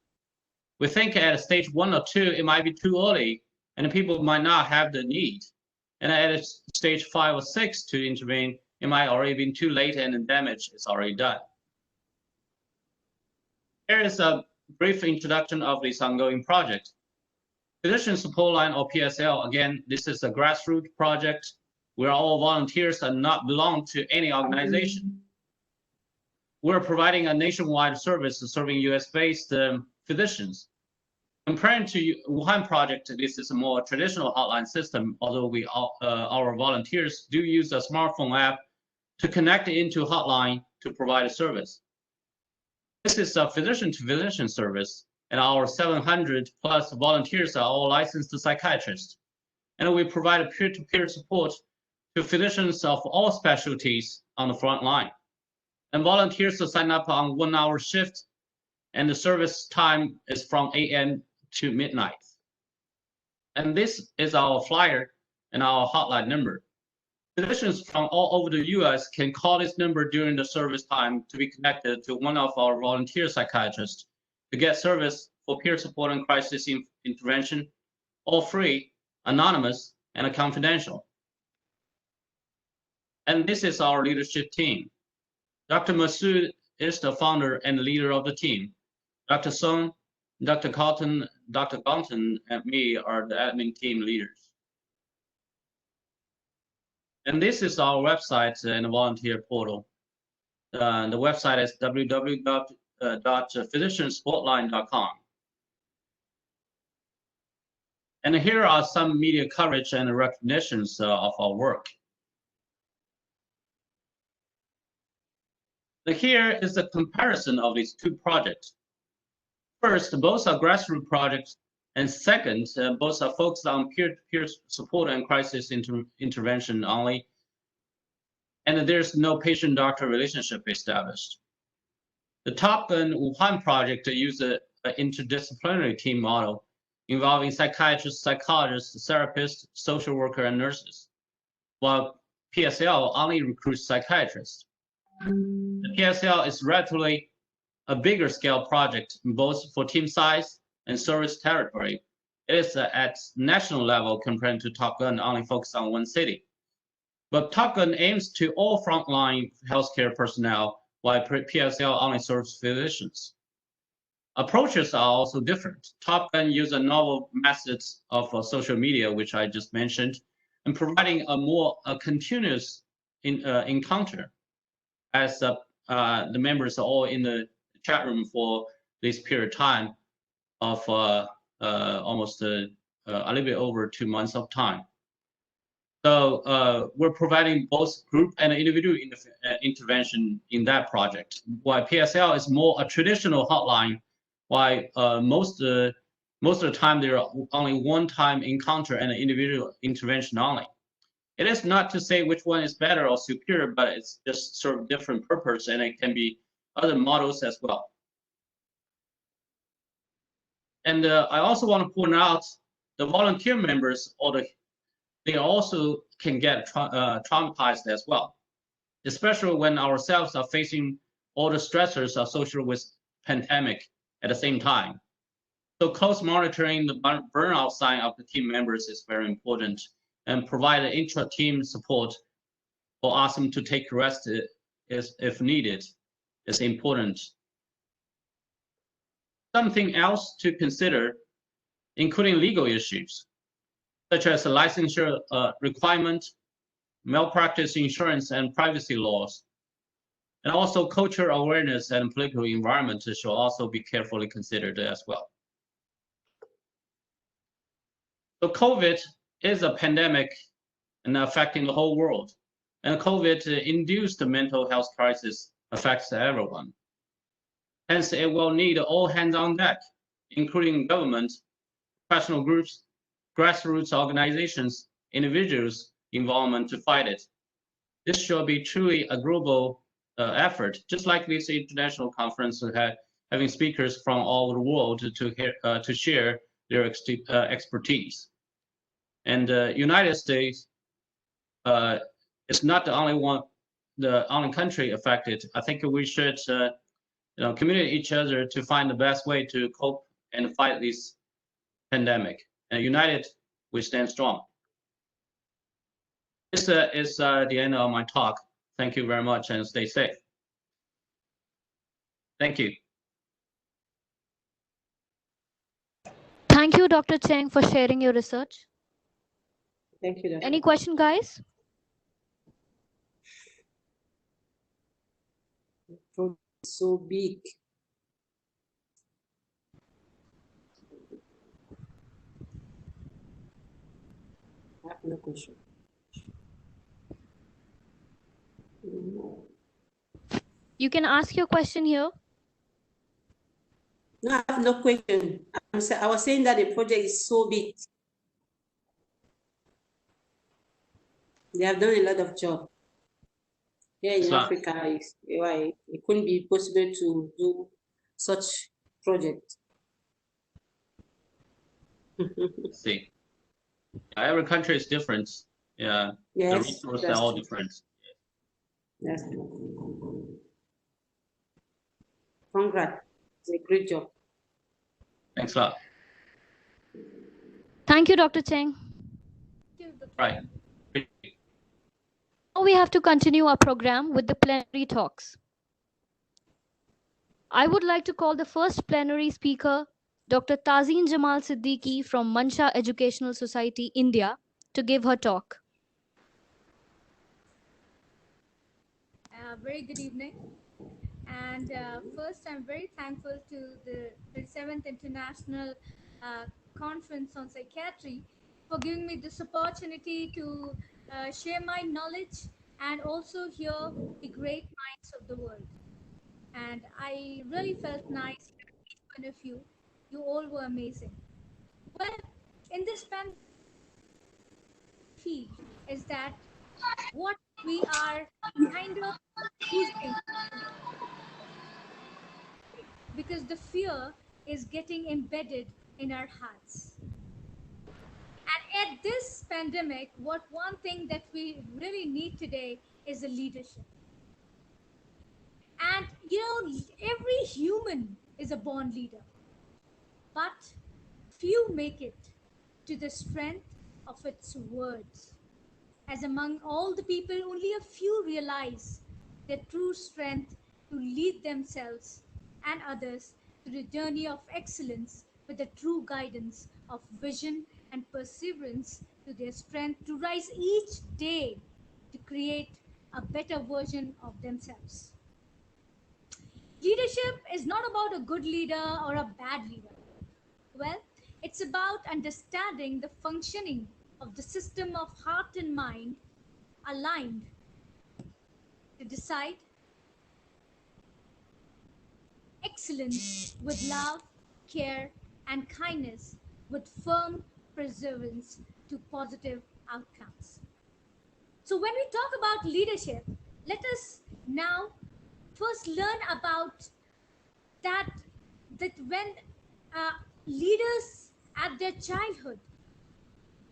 We think at stage 1 or 2, it might be too early and people might not have the need. And at stage 5 or 6 to intervene, it might already be too late and the damage is already done. Here is a brief introduction of this ongoing project. Physician Support Line, or PSL, again, this is a grassroots project where all volunteers are not belong to any organization. We're providing a nationwide service serving US-based physicians. Compared to Wuhan project, this is a more traditional hotline system, although our volunteers do use a smartphone app to connect into hotline to provide a service. This is a physician-to-physician service, and our 700 plus volunteers are all licensed psychiatrists. And we provide peer-to-peer support to physicians of all specialties on the front line. And volunteers to sign up on 1 hour shift, and the service time is from 8 a.m. to midnight. And this is our flyer and our hotline number. Physicians from all over the US can call this number during the service time to be connected to one of our volunteer psychiatrists to get service for peer support and crisis intervention, all free, anonymous, and confidential. And this is our leadership team. Dr. Masood is the founder and leader of the team. Dr. Song, Dr. Cotton, Dr. Gonton, and me are the admin team leaders. And this is our website and volunteer portal. The website is www.physicianspotline.com. And here are some media coverage and recognitions of our work. Here is the comparison of these two projects. First, both are grassroots projects, and second, both are focused on peer-to-peer support and crisis intervention only, and there's no patient-doctor relationship established. The Top Gun Wuhan project uses an interdisciplinary team model involving psychiatrists, psychologists, therapists, social workers, and nurses, while PSL only recruits psychiatrists. The PSL is relatively a bigger scale project, both for team size and service territory. It is at national level compared to Top Gun, only focused on one city. But Top Gun aims to all frontline healthcare personnel, while PSL only serves physicians. Approaches are also different. Top Gun uses novel methods of social media, which I just mentioned, and providing a more continuous encounter, as the members are all in the chat room for this period of time of almost a little bit over 2 months of time. So we're providing both group and individual intervention in that project, while PSL is more a traditional hotline, while most of the time there are only one-time encounter and individual intervention only. It is not to say which one is better or superior, but it's just serve different purpose, and it can be other models as well. And I also want to point out the volunteer members, they also can get traumatized as well, especially when ourselves are facing all the stressors associated with pandemic at the same time. So close monitoring the burnout sign of the team members is very important, and provide intra-team support or ask them to take rest if needed is important. Something else to consider, including legal issues, such as licensure requirement, malpractice insurance, and privacy laws. And also cultural awareness and political environment should also be carefully considered as well. So COVID is a pandemic and affecting the whole world. And COVID-induced mental health crisis affects everyone. Hence, it will need all hands on deck, including government, professional groups, grassroots organizations, individuals' involvement to fight it. This should be truly a global effort, just like this international conference having speakers from all over the world to share their expertise. And the United States is not the only country affected. I think we should communicate each other to find the best way to cope and fight this pandemic. And united, we stand strong. This is the end of my talk. Thank you very much, and stay safe. Thank you. Thank you, Dr. Cheng, for sharing your research. Thank you, Dr. Any question, guys? So big. I have no question. You can ask your question here. No, I have no question. I was saying that the project is so big. They have done a lot of job. Here in Africa, it couldn't be possible to do such project. See, every country is different. Yeah, the Yes, resources are that's all true. different. Yes. Congrats. It's a great job. Thanks a lot. Thank you, Dr. Cheng. Right. Now we have to continue our program with the plenary talks. I would like to call the first plenary speaker, Dr. Tazeen Jamal Siddiqui from Mansha Educational Society, India, to give her talk. Very good evening. And first, I'm very thankful to the 37th International Conference on Psychiatry for giving me this opportunity to share my knowledge and also hear the great minds of the world. And I really felt nice with each one of you. You all were amazing. Well, in this pandemic, feel is that what we are kind of losing because the fear is getting embedded in our hearts. And at this pandemic, one thing that we really need today is a leadership. And every human is a born leader, but few make it to the strength of its words. As among all the people, only a few realize their true strength to lead themselves and others to the journey of excellence with the true guidance of vision and perseverance to their strength to rise each day to create a better version of themselves. Leadership is not about a good leader or a bad leader. Well, it's about understanding the functioning of the system of heart and mind aligned to decide excellence with love, care, and kindness with firm perseverance to positive outcomes. So, when we talk about leadership, let us now first learn about that when leaders at their childhood,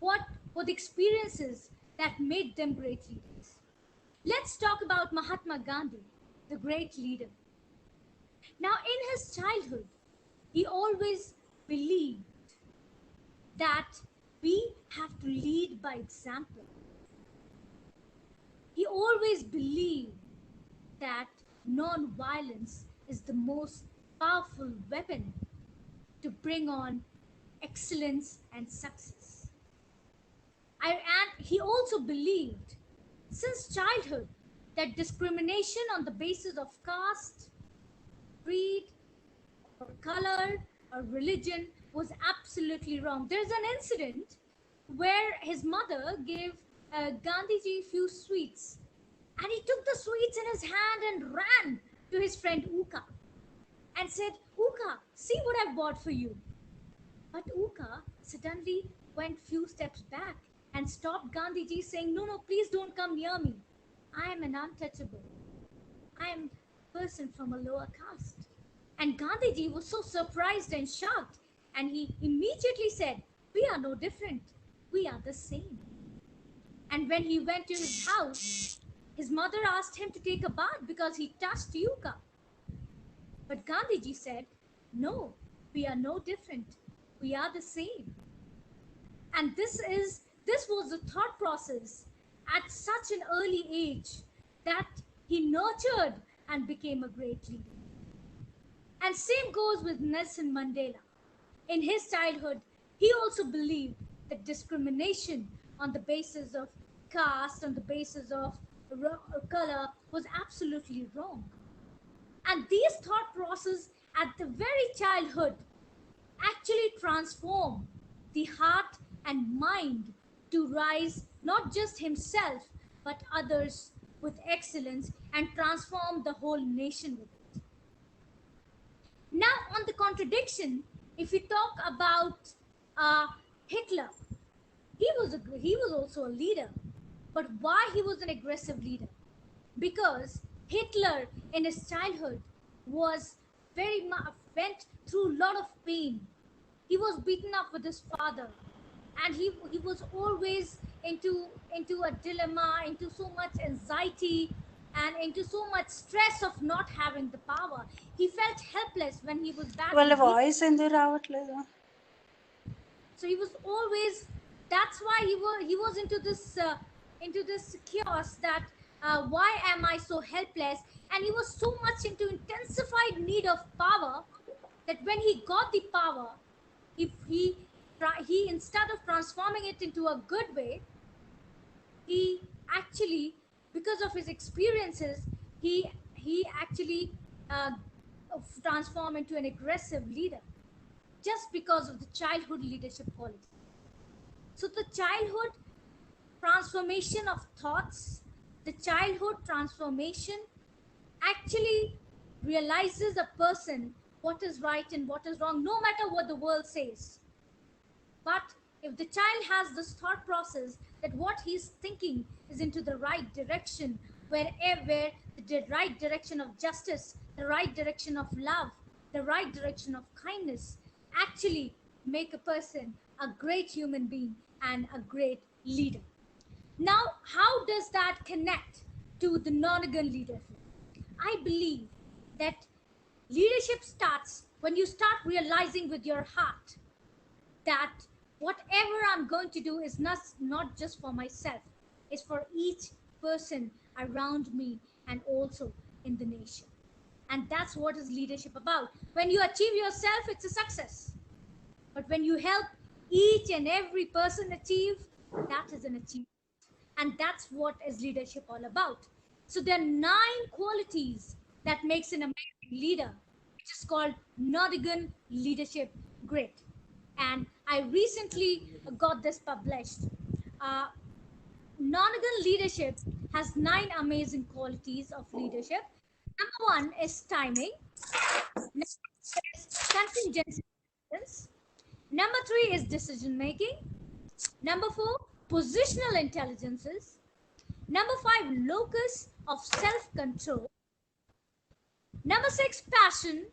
what were the experiences that made them great leaders? Let's talk about Mahatma Gandhi, the great leader. Now, in his childhood, he always believed that we have to lead by example. He always believed that non-violence is the most powerful weapon to bring on excellence and success. And he also believed since childhood that discrimination on the basis of caste, creed, or color or religion was absolutely wrong. There's an incident where his mother gave Gandhiji a few sweets, and he took the sweets in his hand and ran to his friend Uka and said, Uka, see what I've bought for you. But Uka suddenly went few steps back and stopped Gandhiji, saying, no, please don't come near me. I am an untouchable. I am a person from a lower caste. And Gandhiji was so surprised and shocked, and he immediately said, we are no different. We are the same. And when he went to his house, his mother asked him to take a bath because he touched Yuka. But Gandhiji said, no, we are no different. We are the same. And this was the thought process at such an early age that he nurtured and became a great leader. And same goes with Nelson Mandela. In his childhood, He also believed that discrimination on the basis of caste, on the basis of color, was absolutely wrong. And these thought processes at the very childhood actually transform the heart and mind to rise not just himself but others with excellence and transform the whole nation with it. Now, on the contradiction, if we talk about Hitler, he was also a leader, but why he was an aggressive leader? Because Hitler in his childhood was very much went through a lot of pain. He was beaten up with his father, and he was always into a dilemma, into so much anxiety, and into so much stress of not having the power. He felt helpless when he was వాళ్ళ badly beaten. Voice ఎందుకు రావట్లేదు? So he was always, that's why he was into this chaos that why am I so helpless? And he was so much into intensified need of power that when he got the power, if he instead of transforming it into a good way, he actually, because of his experiences, he actually transformed into an aggressive leader just because of the childhood leadership quality. So the childhood transformation of thoughts, the childhood transformation actually realizes a person what is right and what is wrong, no matter what the world says. But if the child has this thought process that what he's thinking is into the right direction, where the right direction of justice, the right direction of love, the right direction of kindness, actually make a person a great human being and a great leader. Now, how does that connect to the Nonagon leadership? I believe that leadership starts when you start realizing with your heart that whatever I'm going to do is not just for myself, it's for each person around me and also in the nation. And that's what is leadership about. When you achieve yourself, it's a success. But when you help each and every person achieve, that is an achievement. And that's what is leadership all about. So there are 9 qualities that makes an amazing leader, which is called Nodigan Leadership Grid. And I recently got this published. Nonagon leadership has 9 amazing qualities of leadership. Number 1 is timing. Number 2 is contingency. Number 3 is decision making. Number 4, positional intelligences. Number 5, locus of self-control. Number 6, passion,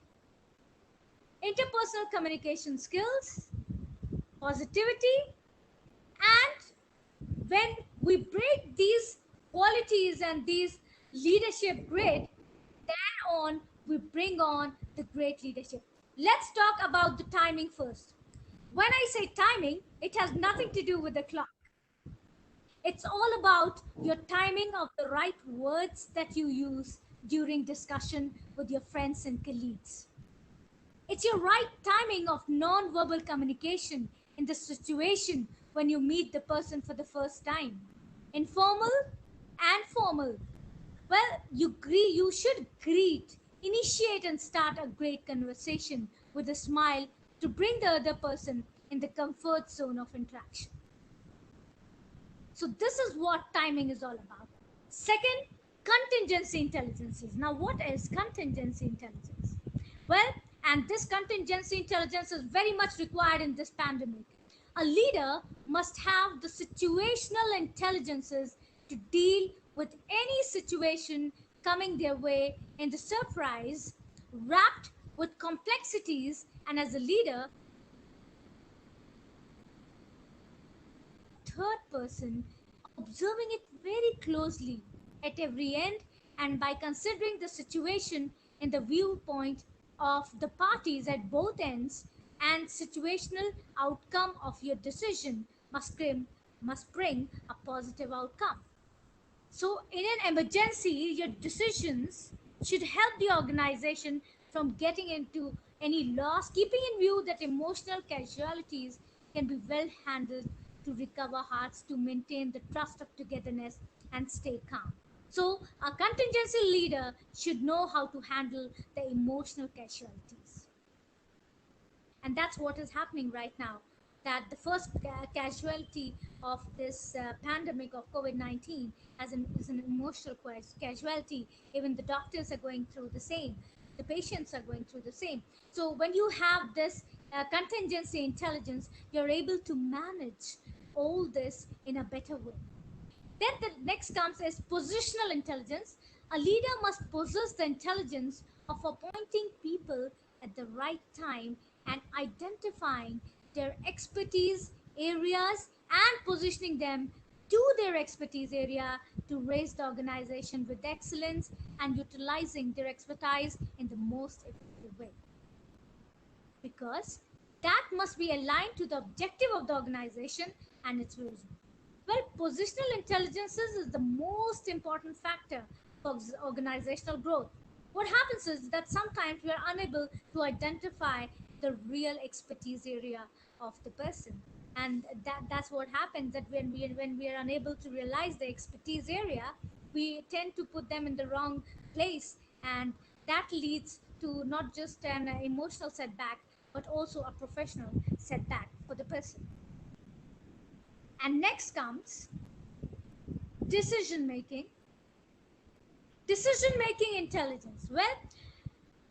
interpersonal communication skills, positivity. And when we break these qualities and these leadership grid, then on we bring on the great leadership. Let's talk about the timing first. When I say timing, it has nothing to do with the clock. It's all about your timing of the right words that you use during discussion with your friends and colleagues. It's your right timing of non-verbal communication in the situation when you meet the person for the first time. Informal and formal. Well, you should greet, initiate and start a great conversation with a smile to bring the other person in the comfort zone of interaction. So this is what timing is all about. Second, contingency intelligences. Now, what is contingency intelligence? Well, and this contingency intelligence is very much required in this pandemic. A leader must have the situational intelligences to deal with any situation coming their way in the surprise, wrapped with complexities, and as a leader, third person, observing it very closely at every end, and by considering the situation in the viewpoint of the parties at both ends, and situational outcome of your decision must bring a positive outcome. So in an emergency, your decisions should help the organization from getting into any loss, keeping in view that emotional casualties can be well handled to recover hearts, to maintain the trust of togetherness and stay calm. So, a contingency leader should know how to handle the emotional casualties. And that's what is happening right now, that the first casualty of this pandemic of COVID-19 is an emotional casualty. Even the doctors are going through the same, the patients are going through the same. So when you have this contingency intelligence, you're able to manage all this in a better way. Then the next comes is positional intelligence. A leader must possess the intelligence of appointing people at the right time and identifying their expertise areas and positioning them to their expertise area to raise the organization with excellence and utilizing their expertise in the most effective way. Because that must be aligned to the objective of the organization and its vision. Well, positional intelligence is the most important factor for organizational growth. What happens is that sometimes we are unable to identify the real expertise area of the person. And that's what happens, that when we are unable to realize the expertise area, we tend to put them in the wrong place. And that leads to not just an emotional setback, but also a professional setback for the person. And next comes decision making. Decision making intelligence. Well,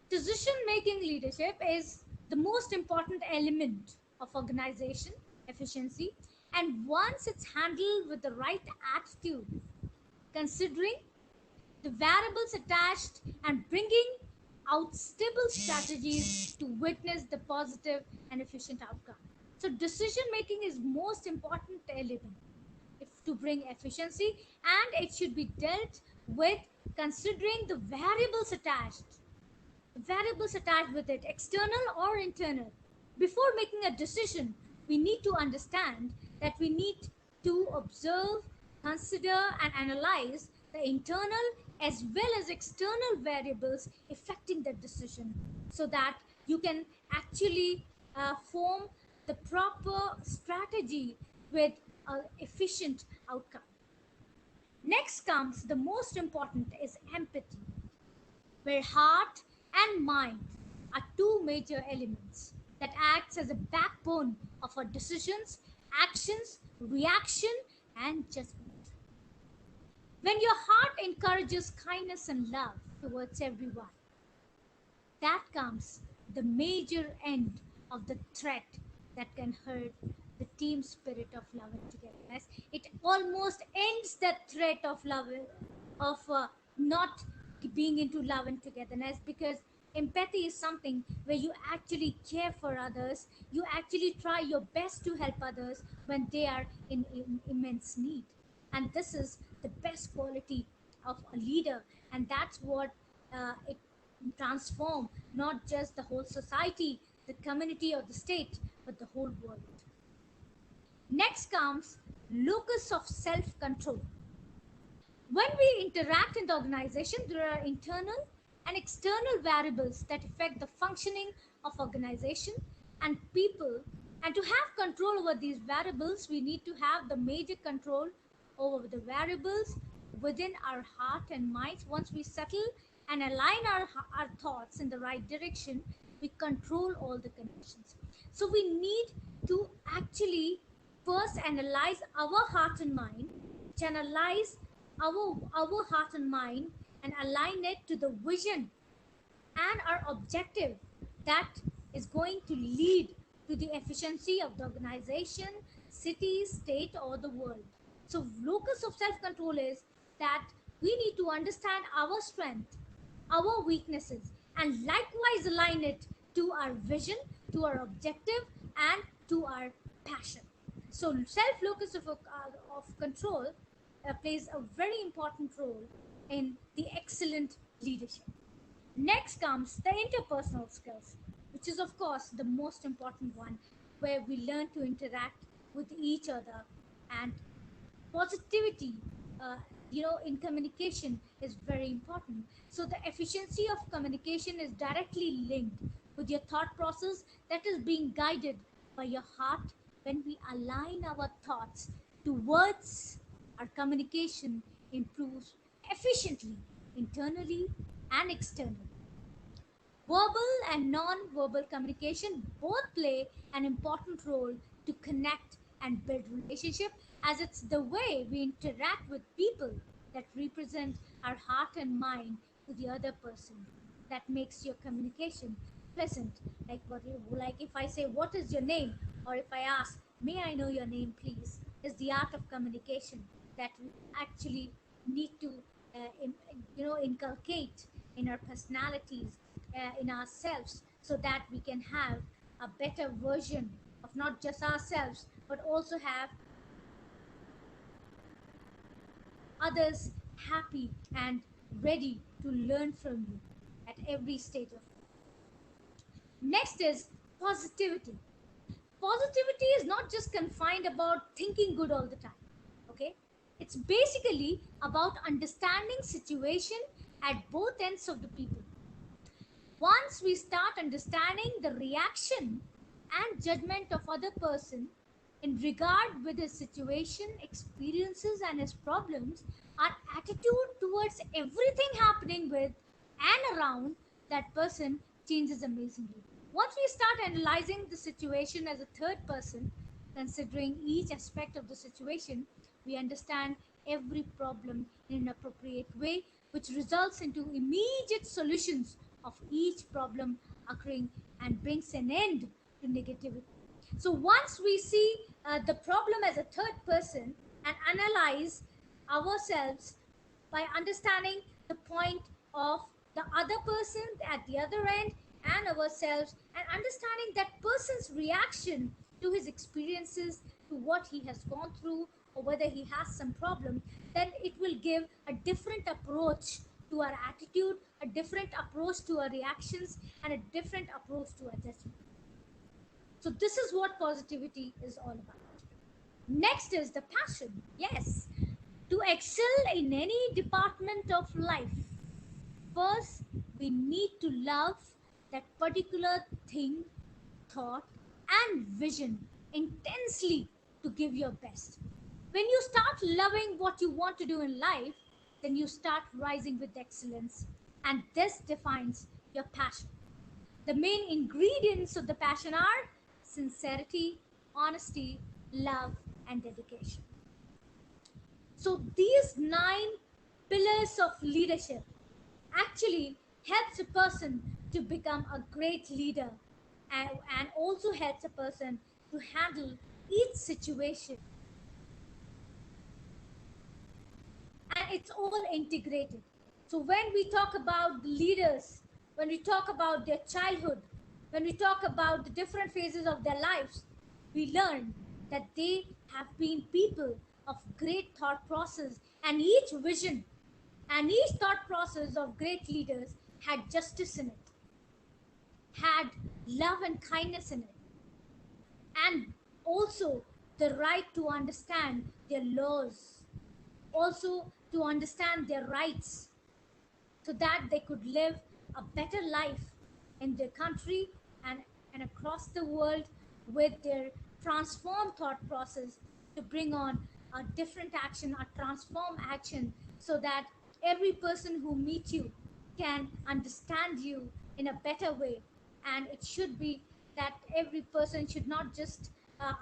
decision making leadership is the most important element of organization efficiency. And once it's handled with the right attitude, considering the variables attached and bringing out stable strategies to witness the positive and efficient outcome. So decision making is most important element to bring efficiency, and it should be dealt with considering the variables attached with it, external or internal. Before making a decision, we need to understand that we need to observe, consider, and analyze the internal as well as external variables affecting that decision, so that you can actually form the proper strategy with an efficient outcome. Next comes the most important is empathy, where heart and mind are two major elements that acts as a backbone of our decisions, actions, reaction, and judgment. When your heart encourages kindness and love towards everyone, that comes the major end of the threat that can hurt the team spirit of love and togetherness. It almost ends that threat of love, of not being into love and togetherness, because empathy is something where you actually care for others, you actually try your best to help others when they are in immense need. And this is the best quality of a leader, and that's what it transform not just the whole society, the community, or the state, but the whole world. Next comes locus of self-control. When we interact in the organization, there are internal and external variables that affect the functioning of organization and people. And to have control over these variables, we need to have the major control over the variables within our heart and mind. Once we settle and align our thoughts in the right direction, we control all the conditions. So we need to actually first analyze our heart and mind, channelize our heart and mind, and align it to the vision and our objective that is going to lead to the efficiency of the organization, city, state, or the world. So locus of self-control is that we need to understand our strength, our weaknesses, and likewise align it to our vision, to our objective, and to our passion. So self-locus of control plays a very important role in the excellent leadership. Next comes the interpersonal skills, which is, of course, the most important one, where we learn to interact with each other. And positivity, in communication is very important. So the efficiency of communication is directly linked with your thought process that is being guided by your heart, when we align our thoughts to words, our communication improves efficiently, internally and externally. Verbal and non-verbal communication both play an important role to connect and build relationship, as it's the way we interact with people that represent our heart and mind to the other person that makes your communication pleasant. Like if I say what is your name, or if I ask may I know your name please, is the art of communication that we actually need to inculcate in our personalities, in ourselves, so that we can have a better version of not just ourselves but also have others happy and ready to learn from you at every stage of life. Next is positivity. Positivity is not just confined about thinking good all the time. Okay, it's basically about understanding situation at both ends of the people. Once we start understanding the reaction and judgment of other person in regard with his situation, experiences and his problems, our attitude towards everything happening with and around that person changes amazingly. Once we start analyzing the situation as a third person, considering each aspect of the situation, we understand every problem in an appropriate way, which results into immediate solutions of each problem occurring and brings an end to negativity. So once we see the problem as a third person and analyze ourselves by understanding the point of the other person at the other end and ourselves, and understanding that person's reaction to his experiences, to what he has gone through, or whether he has some problem, then it will give a different approach to our attitude, a different approach to our reactions, and a different approach to our judgment. So this is what positivity is all about. Next is the passion. Yes, to excel in any department of life, first we need to love that particular thing, thought, and vision intensely to give your best. When you start loving what you want to do in life, then you start rising with excellence, and this defines your passion. The main ingredients of the passion are sincerity, honesty, love, and dedication. So these 9 pillars of leadership actually helps a person to become a great leader, and also helps a person to handle each situation, and it's all integrated. So when we talk about the leaders, when we talk about their childhood, when we talk about the different phases of their lives, we learn that they have been people of great thought process, and each vision and each thought process of great leaders had justice in it, had love and kindness in it, and also the right to understand their laws, also to understand their rights, so that they could live a better life in their country, and, and across the world, with their transformed thought process to bring on a different action, a transformed action, so that every person who meets you can understand you in a better way. And it should be that every person should not just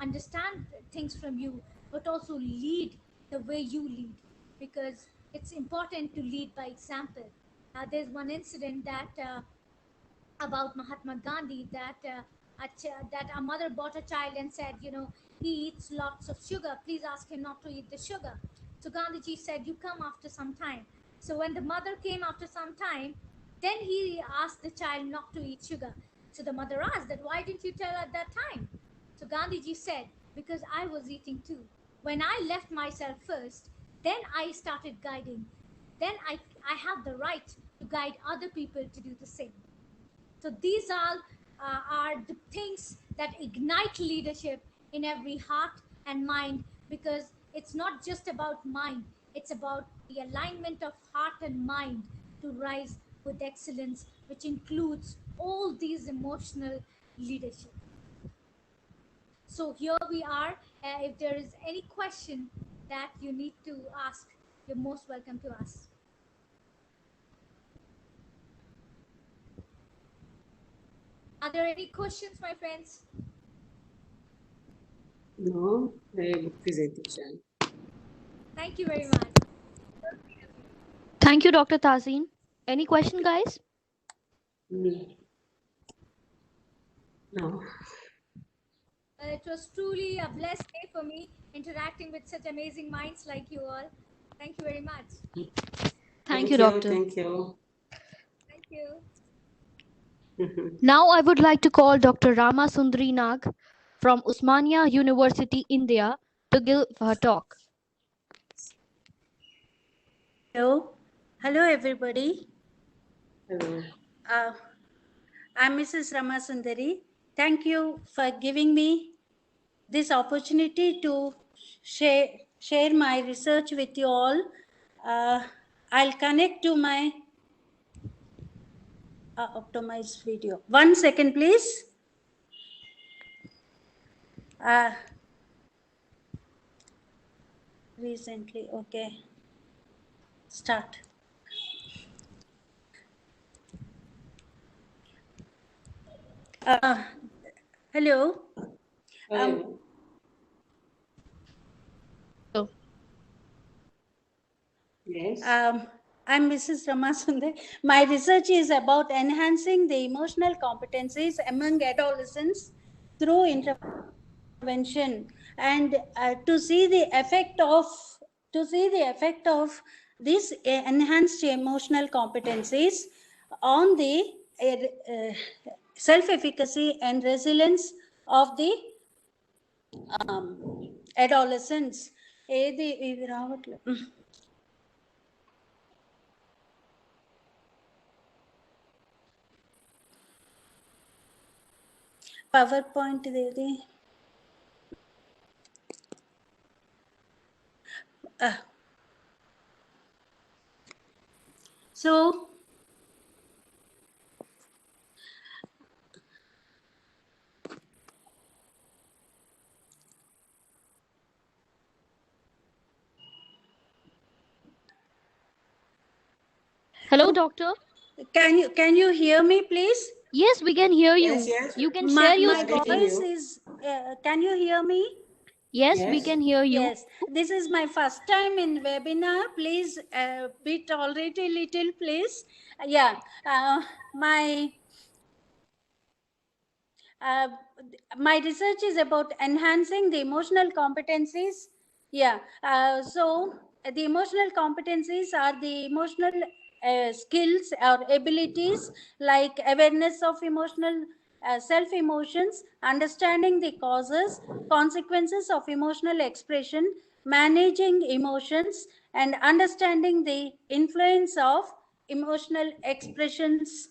understand things from you, but also lead the way you lead, because it's important to lead by example. There's one incident that about Mahatma Gandhi, that that a mother bought a child and said, he eats lots of sugar. Please ask him not to eat the sugar. So Gandhiji said, you come after some time. So when the mother came after some time, then he asked the child not to eat sugar. So the mother asked that, why didn't you tell at that time? So Gandhiji said, because I was eating too. When I left myself first, then I started guiding. Then I have the right to guide other people to do the same. So these all are the things that ignite leadership in every heart and mind, because it's not just about mind, it's about the alignment of heart and mind to rise with excellence, which includes all these emotional leadership. So here we are. If there is any question that you need to ask, you're most welcome to ask. Are there any questions, my friends? No, very good presentation. Thank you very much. Thank you, Dr. Tazeen. Any question, guys? No. It was truly a blessed day for me interacting with such amazing minds like you all. Thank you very much. Thank you, Doctor. Thank you. Thank you. Now I would like to call Dr. Rama Sundari Nag from Osmania University, India, to give her talk. Hello. Hello, everybody. Hello. I'm Mrs. Ramasundari. Thank you for giving me this opportunity to share my research with you all. I'll connect to my optimized video. 1 second, please. Recently, okay. Start. Hello. Hello. Yes. I'm Mrs. Ramasundar. My research is about enhancing the emotional competencies among adolescents through intervention, and to see the effect of these enhanced emotional competencies on the self-efficacy and resilience of the adolescents. ఇది రావట్లేదు. PowerPoint ఇది so Hello, Doctor. can you hear me, please? Yes, we can hear you. Yes. You can share your My screen. voice is can you hear me? Yes, we Yes. can hear you. Yes, this is my first time in webinar. Please be tolerate a little, please. My my research is about enhancing the emotional competencies. So the emotional competencies are the emotional skills or abilities like awareness of emotional self emotions, understanding the causes, consequences of emotional expression, managing emotions, and understanding the influence of emotional expressions.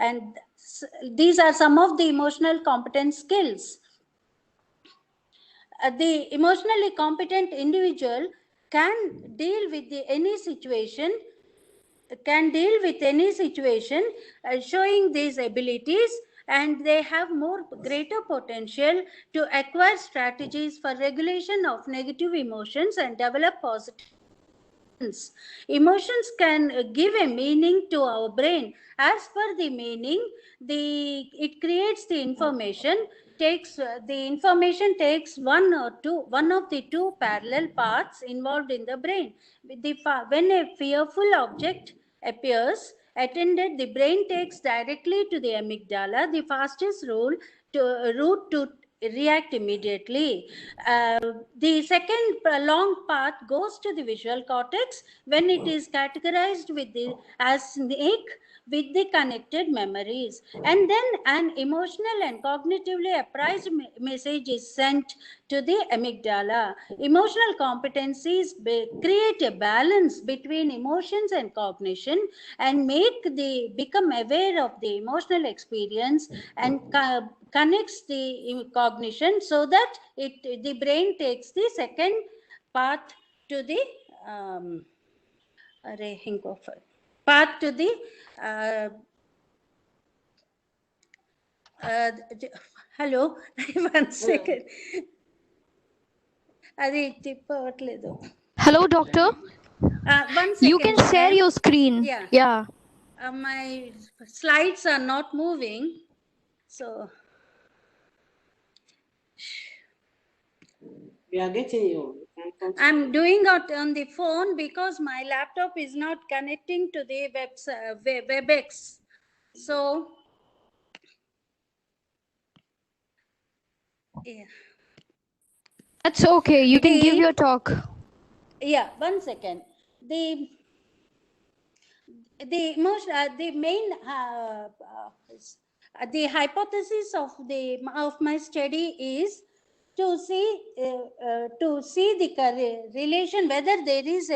And these are some of the emotional competence skills. The emotionally competent individual can deal with any situation, showing these abilities, and they have more greater potential to acquire strategies for regulation of negative emotions and develop positive. Emotions can give a meaning to our brain. As per the meaning, it creates the information. The information takes one of the two parallel paths involved in the brain. When a fearful object appears attended, the brain takes directly to the amygdala, the fastest route to react immediately. The second long path goes to the visual cortex when it is categorized as snake with the connected memories, and then an emotional and cognitively apprised message is sent to the amygdala. Emotional competencies create a balance between emotions and cognition and become aware of the emotional experience and connects the cognition, so that the brain takes the second path to the path to the hello one second అది తిప్పవట్లేదు. Hello, doctor. One You second, can share ma'am. your screen. Yeah. Yeah. My slides are not moving, so We are getting you. I'm doing it on the phone because my laptop is not connecting to the WebEx. So, yeah. That's okay. You can give your talk. Yeah, one second. The most the main the hypothesis of my study is to see the relation, whether there is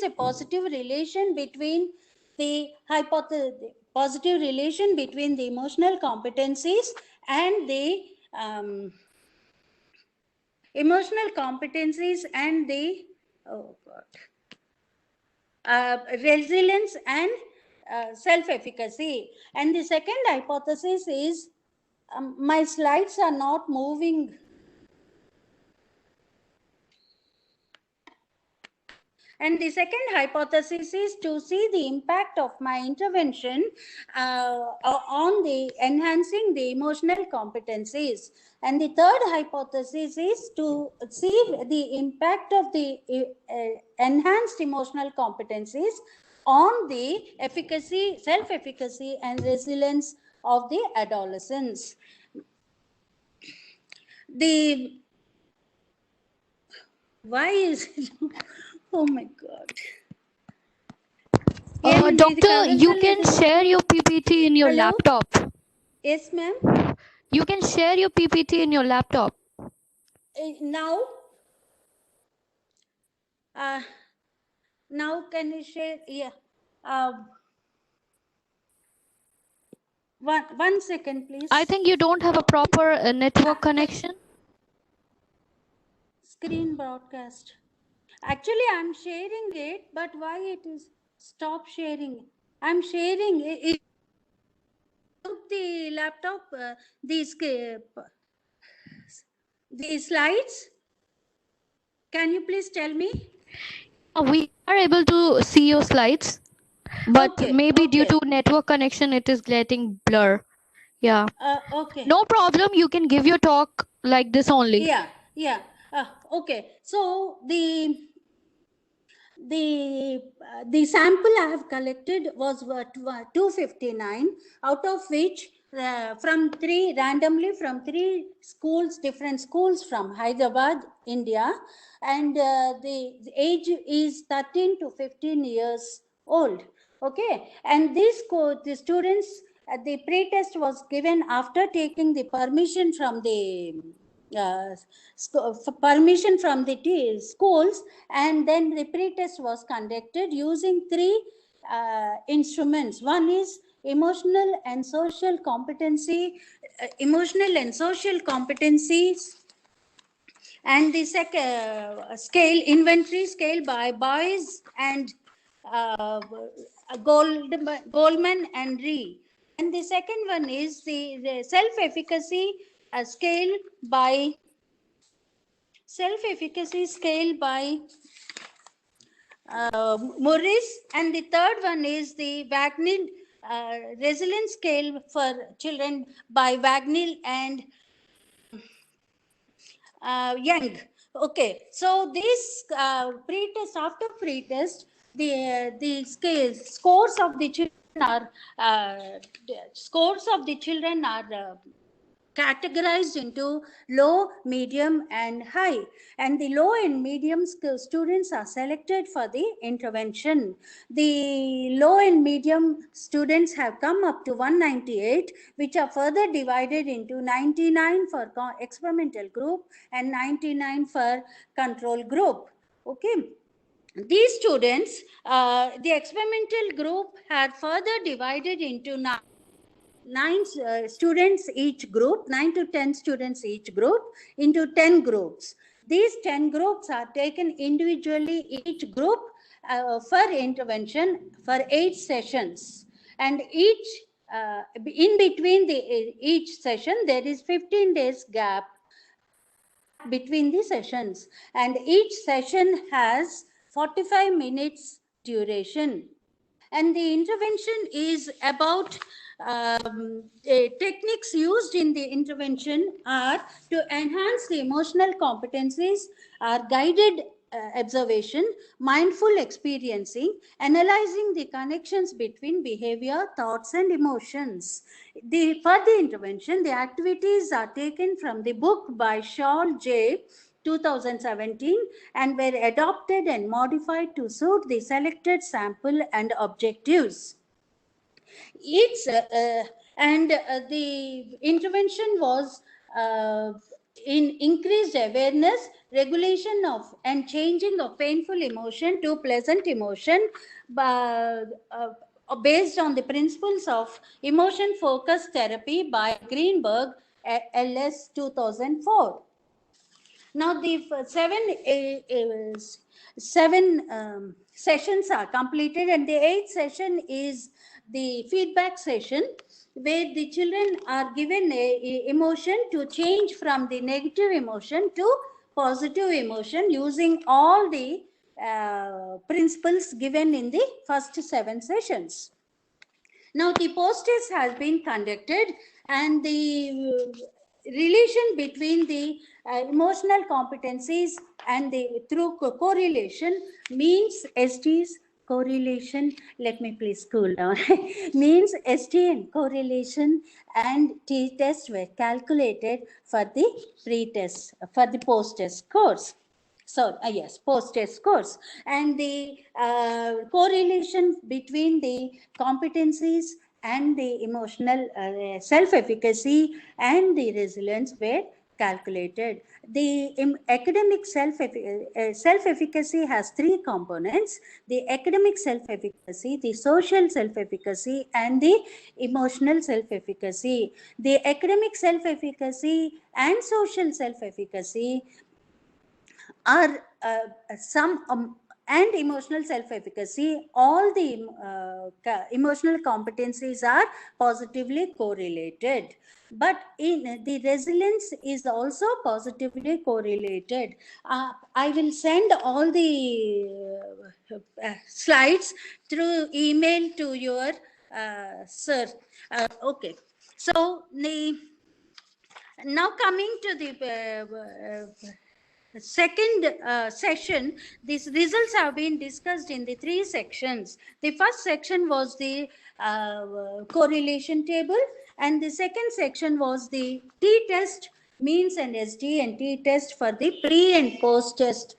a positive relation between the positive relation between the emotional competencies and the oh god, resilience and self-efficacy. And the second hypothesis is, my slides are not moving. And the second hypothesis is to see the impact of my intervention on the enhancing the emotional competencies. And the third hypothesis is to see the impact of the enhanced emotional competencies on the efficacy, self-efficacy and resilience of the adolescents. Why is it? Oh my God. Doctor, you can share your PPT in your Hello? laptop. Yes, ma'am. You can share your PPT in your laptop. Now, now can you share? Yeah. One second, please. I think you don't have a proper network connection. Screen broadcast. Actually, I'm sharing it, but why it is stop sharing? I'm sharing it. The laptop, the slides. Can you please tell me? We are able to see your slides, but Okay, maybe due okay. to network connection, it is getting blur. Yeah. Okay. No problem. You can give your talk like this only. Yeah, yeah. Okay. So the sample I have collected was 259, out of which randomly from three schools, different schools from Hyderabad, India, and the age is 13 to 15 years old. Okay, and the students, the pre-test was given after taking the permission from the permission from the schools, and then the pre-test was conducted using three instruments. One is emotional and social competencies, and the second inventory scale by Boys and Goldman and Ree. And the second one is the self-efficacy scale by Morris, and the third one is the Wagnall resilience scale for children by Wagnall and Young. Okay, so this pre-test, after pre-test, the scores of the children are categorized into low, medium, and high. And the low and medium students are selected for the intervention. The low and medium students have come up to 198, which are further divided into 99 for experimental group and 99 for control group. Okay. These students, the experimental group had further divided into 9 students each group, 9 to 10 students each group, into 10 groups. These 10 groups are taken individually, each group for intervention for 8 sessions. And each in between each session, there is 15 days gap between the sessions, and each session has 45 minutes duration. And the intervention is about techniques used in the intervention are to enhance the emotional competencies, are guided observation, mindful experiencing, analyzing the connections between behavior, thoughts, and emotions. For the intervention, the activities are taken from the book by Shaw J. 2017 and were adopted and modified to suit the selected sample and objectives. The intervention was in increased awareness, regulation of and changing of painful emotion to pleasant emotion, based on the principles of emotion focused therapy by Greenberg, LS 2004. Now the seven sessions are completed, and the eighth session is the feedback session, where the children are given a emotion to change from the negative emotion to positive emotion using all the principles given in the first 7 sessions. Now the post-test has been conducted, and the relation between the emotional competencies and the through correlation means STs correlation, let me please cool down, means ST and correlation and t-test were calculated for the pre-test, for the post-test course. So yes, post-test course, and the correlation between the competencies and the emotional self-efficacy and the resilience were calculated. The academic self-efficacy has 3 components: the academic self-efficacy, the social self-efficacy, and the emotional self-efficacy. The academic self-efficacy and social self-efficacy are and emotional self-efficacy, all the emotional competencies are positively correlated. But in the resilience is also positively correlated. I will send all the slides through email to your sir. Okay. So now coming to the second session, these results have been discussed in the 3 sections. The first section was the correlation table, and the second section was the t-test means and SD and t-test for the pre and post-test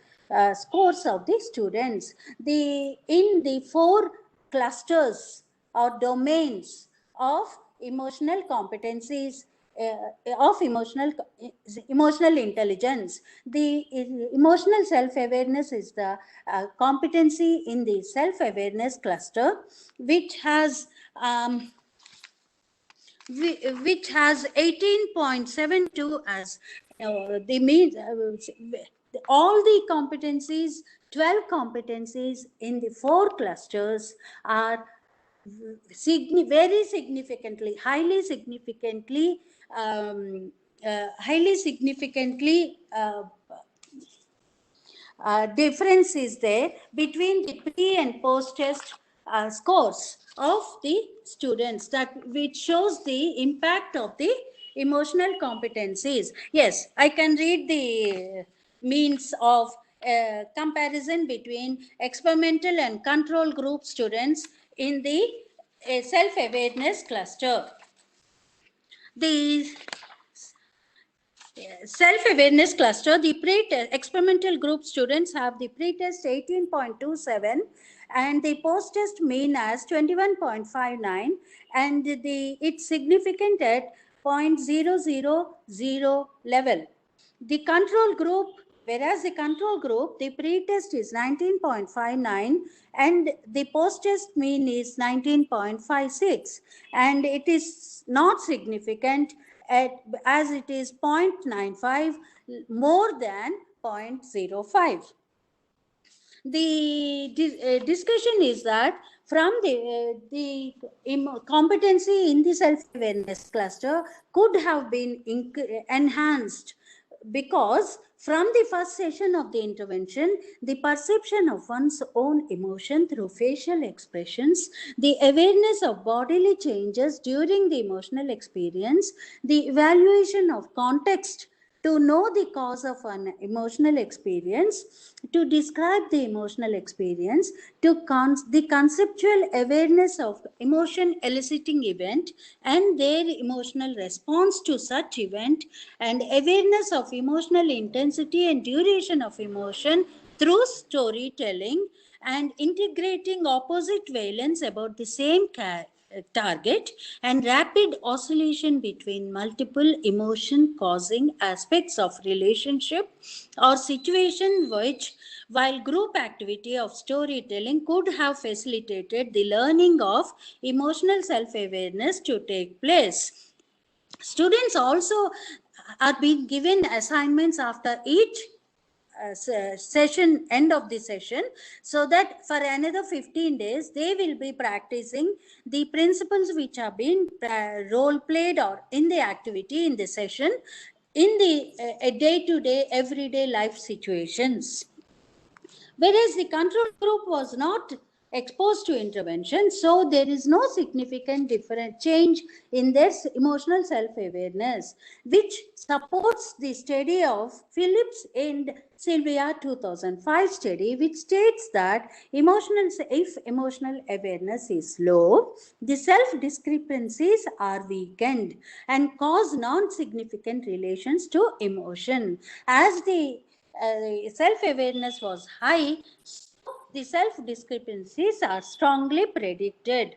scores of the students. In the 4 clusters or domains of emotional competencies, of emotional intelligence, the emotional self-awareness is the competency in the self-awareness cluster, which has 18.72 as the mean. All the competencies, 12 competencies in the 4 clusters are very significantly, highly significantly difference is there between the pre and post test scores of the students, that which shows the impact of the emotional competencies. Yes, I can read the means of comparison between experimental and control group students in the self-awareness cluster. The self-awareness cluster, the pre-test experimental group students have the pre-test 18.27 and the post-test mean as 21.59, and it's significant at 0.000 level. The control group, whereas the control group, the pre-test is 19.59 and the post-test mean is 19.56, and it is not significant as it is 0.95 more than 0.05. The discussion is that from the competency in the self-awareness cluster could have been enhanced, because from the first session of the intervention, the perception of one's own emotion through facial expressions, the awareness of bodily changes during the emotional experience, the evaluation of context to know the cause of an emotional experience, to describe the emotional experience, to the conceptual awareness of emotion eliciting event and their emotional response to such event, and awareness of emotional intensity and duration of emotion through storytelling, and integrating opposite valence about the same target, and rapid oscillation between multiple emotion causing aspects of relationship or situation, which while group activity of storytelling could have facilitated the learning of emotional self-awareness to take place. Students also are being given assignments after each session, end of the session, so that for another 15 days they will be practicing the principles which are being role played or in the activity in the session in the day-to-day everyday life situations. Whereas the control group was not exposed to intervention, so there is no significant different change in their emotional self-awareness, which supports the study of Phillips and Sylvia 2005 study, which states that if emotional awareness is low, the self discrepancies are weakened and cause non-significant relations to emotion. As the self-awareness was high, so the self-discrepancies are strongly predicted.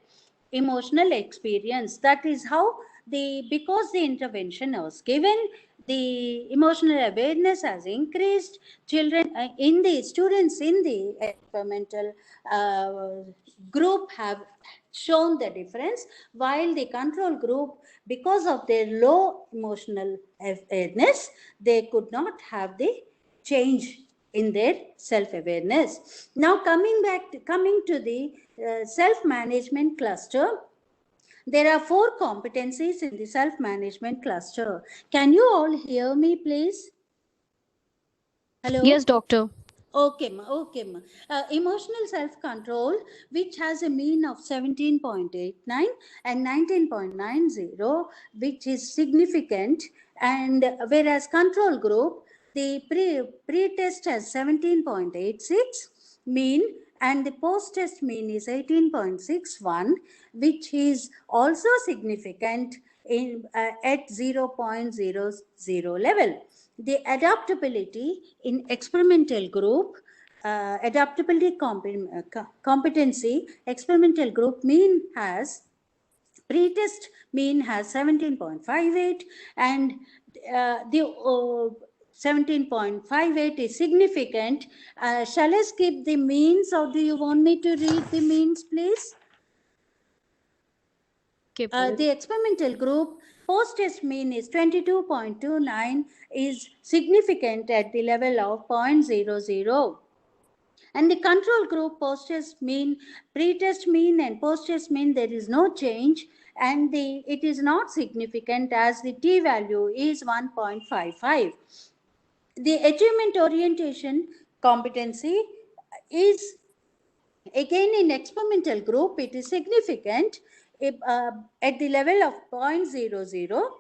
Emotional experience, that is how because the intervention was given, the emotional awareness has increased. Children in the students in the experimental group have shown the difference, while the control group, because of their low emotional awareness, they could not have the change in their self-awareness. Now coming to the self-management cluster, there are 4 competencies in the self-management cluster. Can you all hear me, please? Hello? Yes, doctor. Okay, ma. Okay, ma. Emotional self-control, which has a mean of 17.89 and 19.90, which is significant, and whereas control group, the pre-test has 17.86 mean, and the post-test mean is 18.61, which is also significant in at 0.00 level. The adaptability in experimental group, adaptability competency, experimental group mean has, pre-test mean has 17.58, and the 17.58 is significant. Shall I skip the means, or do you want me to read the means, please? The experimental group post-test mean is 22.29, is significant at the level of 0.00. And the control group post-test mean, pre-test mean and post-test mean, there is no change, and it is not significant as the t-value is 1.55. The achievement orientation competency is, again, in experimental group, it is significant at the level of 0.00,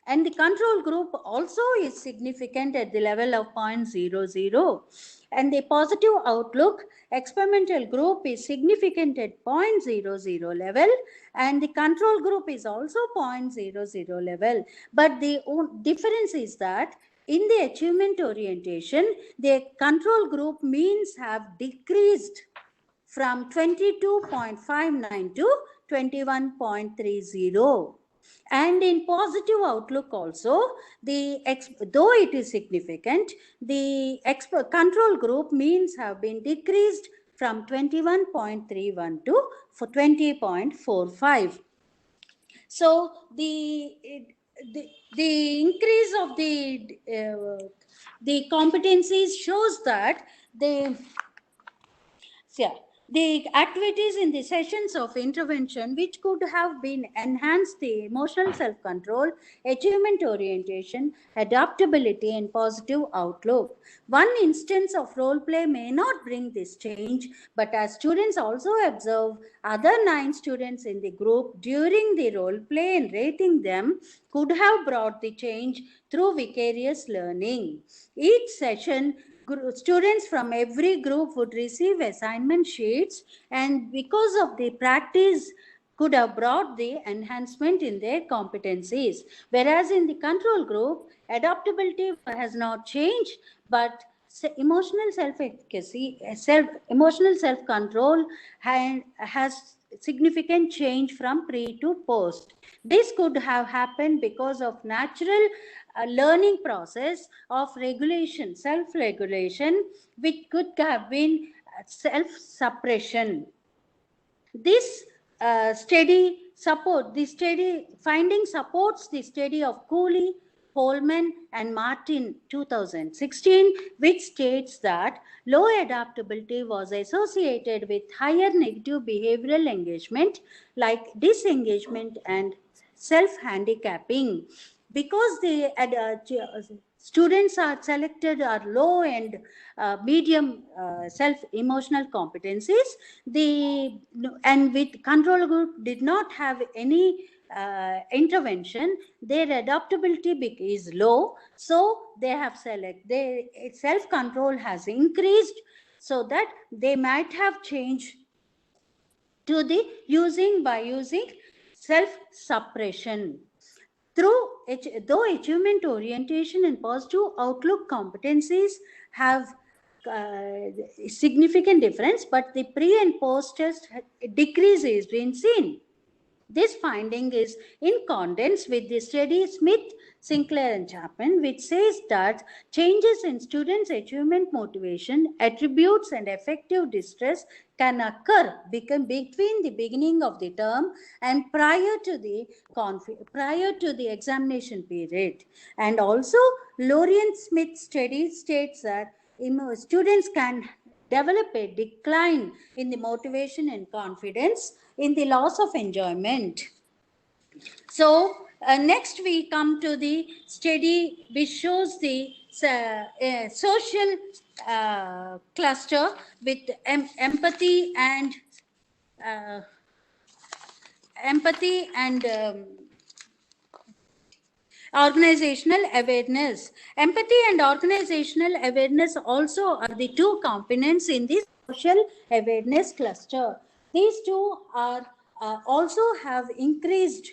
and the control group also is significant at the level of 0.00. And the positive outlook, experimental group is significant at 0.00 level, and the control group is also 0.00 level. But the difference is that in the achievement orientation, the control group means have decreased from 22.59 to 21.30. And in positive outlook also, though it is significant, the control group means have been decreased from 21.31 to 20.45. So the increase of the competencies shows that Yeah, the activities in the sessions of intervention which could have been enhanced the emotional self-control, achievement orientation, adaptability, and positive outlook. One instance of role play may not bring this change, but as students also observe other 9 students in the group during the role play and rating them could have brought the change through vicarious learning. Each session, students from every group would receive assignment sheets, and because of the practice could have brought the enhancement in their competencies. Whereas in the control group, adaptability has not changed, but emotional self-efficacy, emotional self-control has significant change from pre to post. This could have happened because of natural learning process of regulation, self-regulation, which could have been self-suppression. This steady finding supports the study of Cooley, Holman, and Martin 2016, which states that low adaptability was associated with higher negative behavioral engagement like disengagement and self-handicapping. Because the students are selected are low and medium self-emotional competencies, and with control group did not have any intervention, their adaptability is low, so they have their self-control has increased, so that they might have changed to the using self-suppression. Though achievement orientation and positive outlook competencies have significant difference, but the pre and post test decrease is being seen. This finding is in accordance with the study Smith, Sinclair, and Chapman, which says that changes in students' achievement motivation, attributes, and affective distress can occur between the beginning of the term and prior to the examination period. And also, Lorien Smith study states that students can develop a decline in the motivation and confidence in the loss of enjoyment. So next we come to the study which shows the social cluster with empathy and organizational awareness. Empathy and organizational awareness also are the 2 components in this social awareness cluster. These 2 are also have increased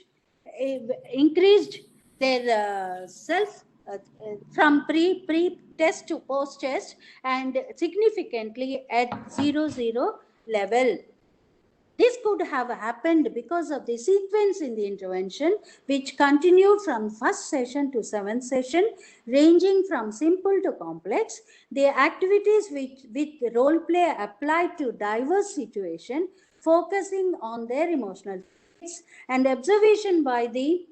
their self from pre-test to post-test and significantly at 0-0 level. This could have happened because of the sequence in the intervention, which continued from first session to 7th session, ranging from simple to complex. The activities with role play applied to diverse situations, focusing on their emotional states, and observation by the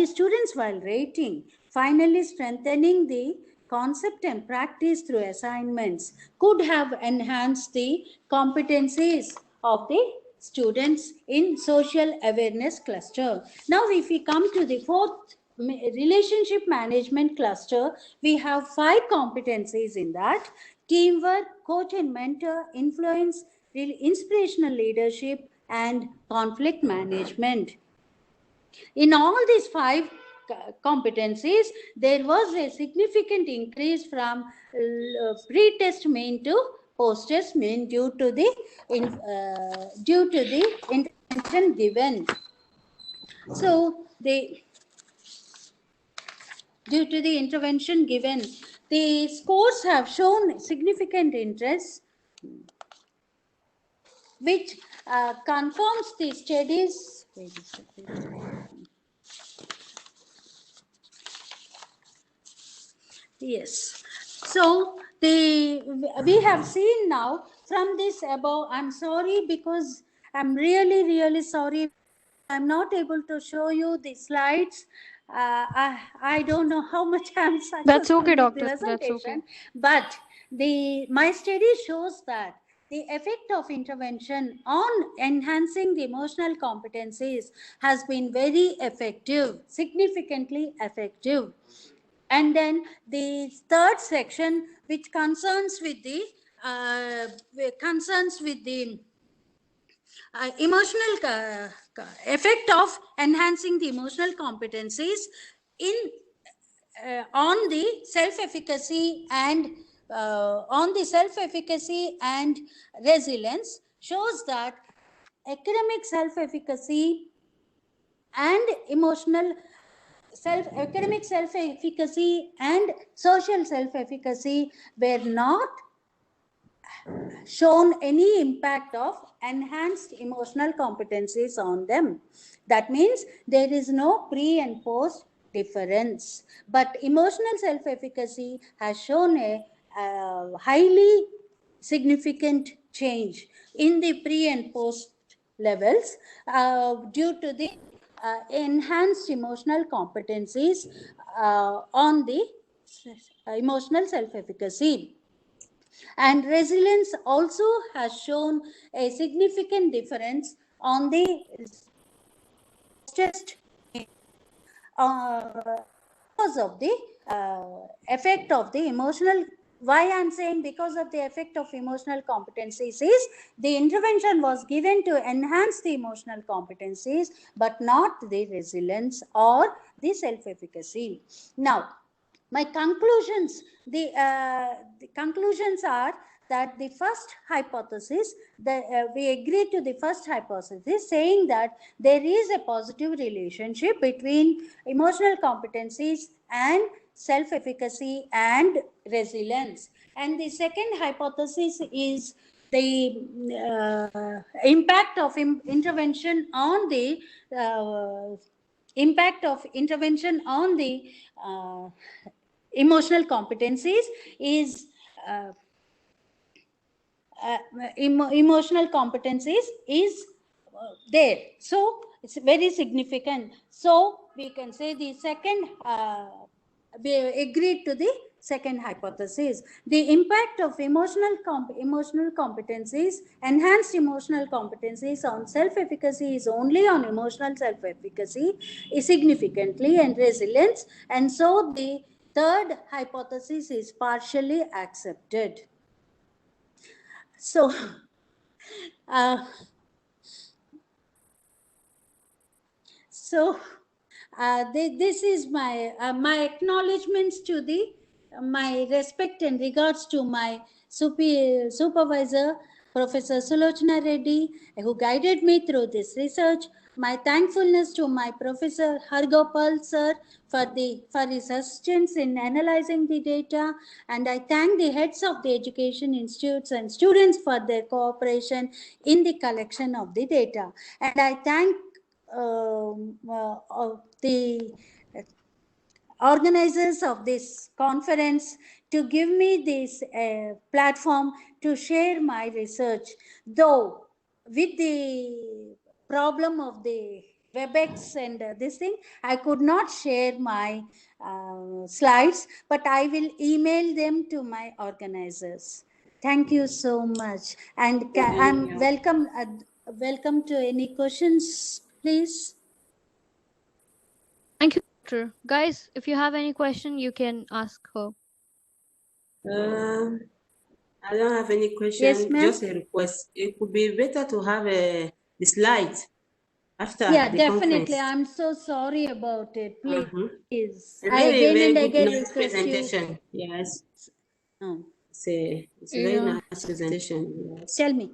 students while rating, finally strengthening the concept and practice through assignments could have enhanced the competencies of the students in social awareness cluster. Now, if we come to the 4th relationship management cluster, we have 5 competencies in that: teamwork, coach and mentor, influence, inspirational leadership, and conflict management. In all these 5 competencies, there was a significant increase from pre-test mean to post-test mean due to the intervention given. So, due to the intervention given, the scores have shown significant interest, which confirms the studies. Yes. So we have seen now from this above. I'm sorry because I'm really sorry. I'm not able to show you the slides. I don't know how much I'm successful That's okay, in doctor. That's presentation, okay. but My study shows that the effect of intervention on enhancing the emotional competencies has been very effective, significantly effective. And then the third section, which concerns with the emotional effect of enhancing the emotional competencies in on the self-efficacy and resilience, shows that academic self-efficacy and academic self-efficacy and social self-efficacy were not shown any impact of enhanced emotional competencies on them. That means there is no pre and post difference, but emotional self-efficacy has shown a highly significant change in the pre and post levels due to the enhanced emotional competencies on the emotional self-efficacy. And resilience also has shown a significant difference on the just because of the effect of the emotional. Why I'm saying because of the effect of emotional competencies is the intervention was given to enhance the emotional competencies, but not the resilience or the self-efficacy. Now, my conclusions, the conclusions are that the first hypothesis, we agreed to the first hypothesis saying that there is a positive relationship between emotional competencies and self-efficacy and resilience. And the second hypothesis is the impact of intervention on the emotional competencies is emotional competencies is there. So it's very significant. So we can say the second, we agreed to the second hypothesis. The impact of emotional competencies, enhanced emotional competencies on self-efficacy is only on emotional self-efficacy significantly and resilience. And so the third hypothesis is partially accepted. So, this is my my acknowledgements to the my respect and regards to my supervisor, Professor Sulochana Reddy, who guided me through this research. My thankfulness to my Professor Hargopal sir for his assistance in analyzing the data, and I thank the heads of the education institutes and students for their cooperation in the collection of the data. And I thank the organizers of this conference to give me this platform to share my research. Though with the problem of the WebEx and this thing, I could not share my slides, but I will email them to my organizers. Thank you so much. And I'm welcome to any questions, please. Thank you, doctor. Guys, if you have any question, you can ask her. I don't have any question. Yes, ma'am. Just a request. It would be better to have the slides after Yeah, the definitely. conference. I'm so sorry about it. Please. A I very, again very and good, again nice request you. presentation. Yes. Oh, It's a very nice presentation. Yes. tell me.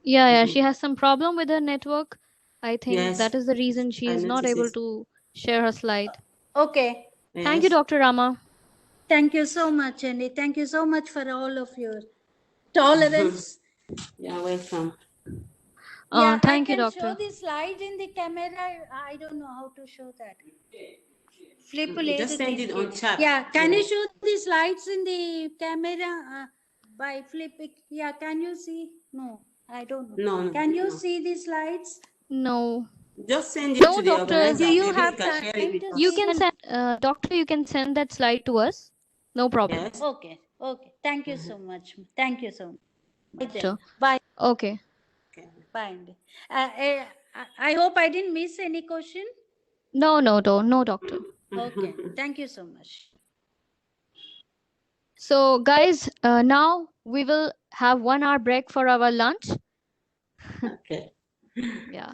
Yeah, she has some problem with her network. I think Yes, that is the reason she I is not noticed able it. to share her slide. Okay. Thank you, Yes. Dr. Rama. Thank you so much, Andy. Thank you so much for all of your tolerance. You're welcome. Yeah, Thank I you, can doctor. show the slide in the camera. I don't know how to show that. Flip Just send it on chat. Yeah, can you show the slides in the camera by flipping? Yeah, can you see? No, I don't know. No. Can you see the slides? No. Just send it No, to the doctor. organizer. Do you Maybe have he can share it time with to us. You see can the- send, doctor, you can send that slide to us. No problem. Yes. Okay. Okay. Thank you so much. Thank you so much. Bye then. Sure. Bye. Okay. Okay. Bye. Andy. I hope I didn't miss any question. No, doctor. Okay. Thank you so much. So, guys, now we will have 1 hour break for our lunch. Okay. Yeah.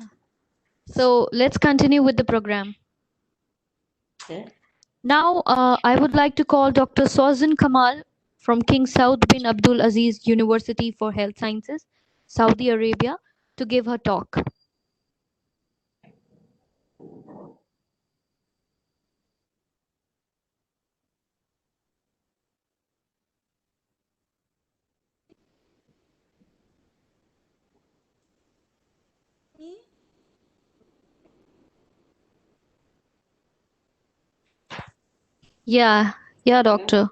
So let's continue with the program. Okay. Now, I would like to call Dr. Sozin Kamal from King Saud bin Abdul Aziz University for Health Sciences, Saudi Arabia, to give her talk. Yeah, doctor.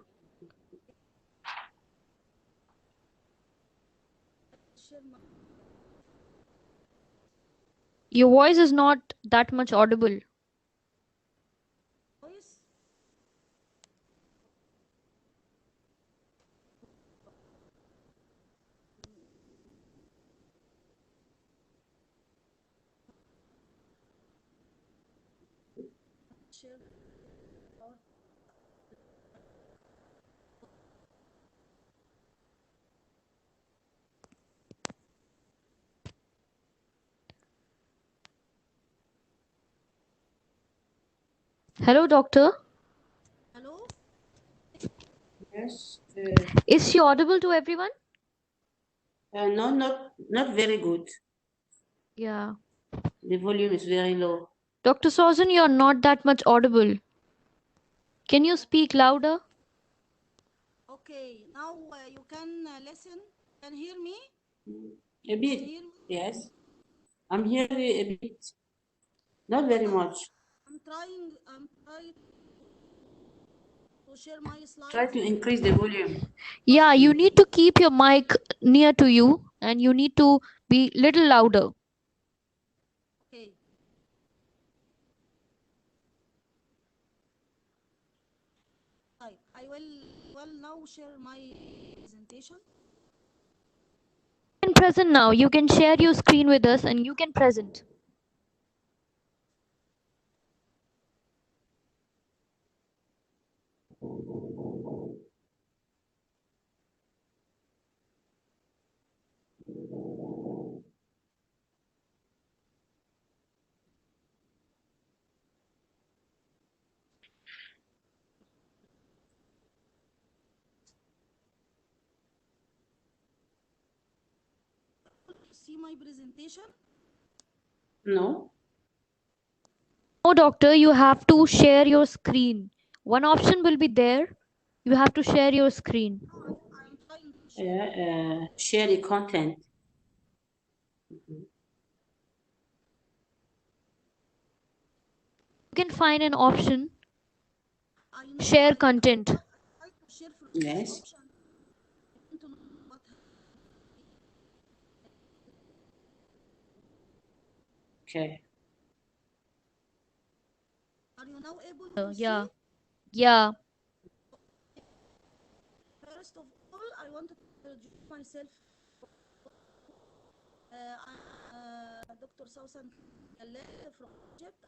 Your voice is not that much audible. Hello, doctor. Yes. Is she audible to everyone? No, not very good. Yeah. The volume is very low. Dr. Sozin, you're not that much audible. Can you speak louder? Okay, now you can listen. Can hear me? A bit. Yes. I'm hearing a bit. Not very much. I'm trying to share my slides. Try to increase the volume. Yeah, you need to keep your mic near to you and you need to be little louder. Okay. I will now share my presentation. You can present now. You can share your screen with us and you can present. See my presentation? No. No, doctor, you have to share your screen. One option will be there. You have to share your screen. I'm trying to share. Share the content. You can find an option. Share content. I to share from Yes. option. I want to know what Okay. are you now able to Yeah. see? Yeah. First of all, I want to introduce myself. I'm Dr. Sausan Khaled from Egypt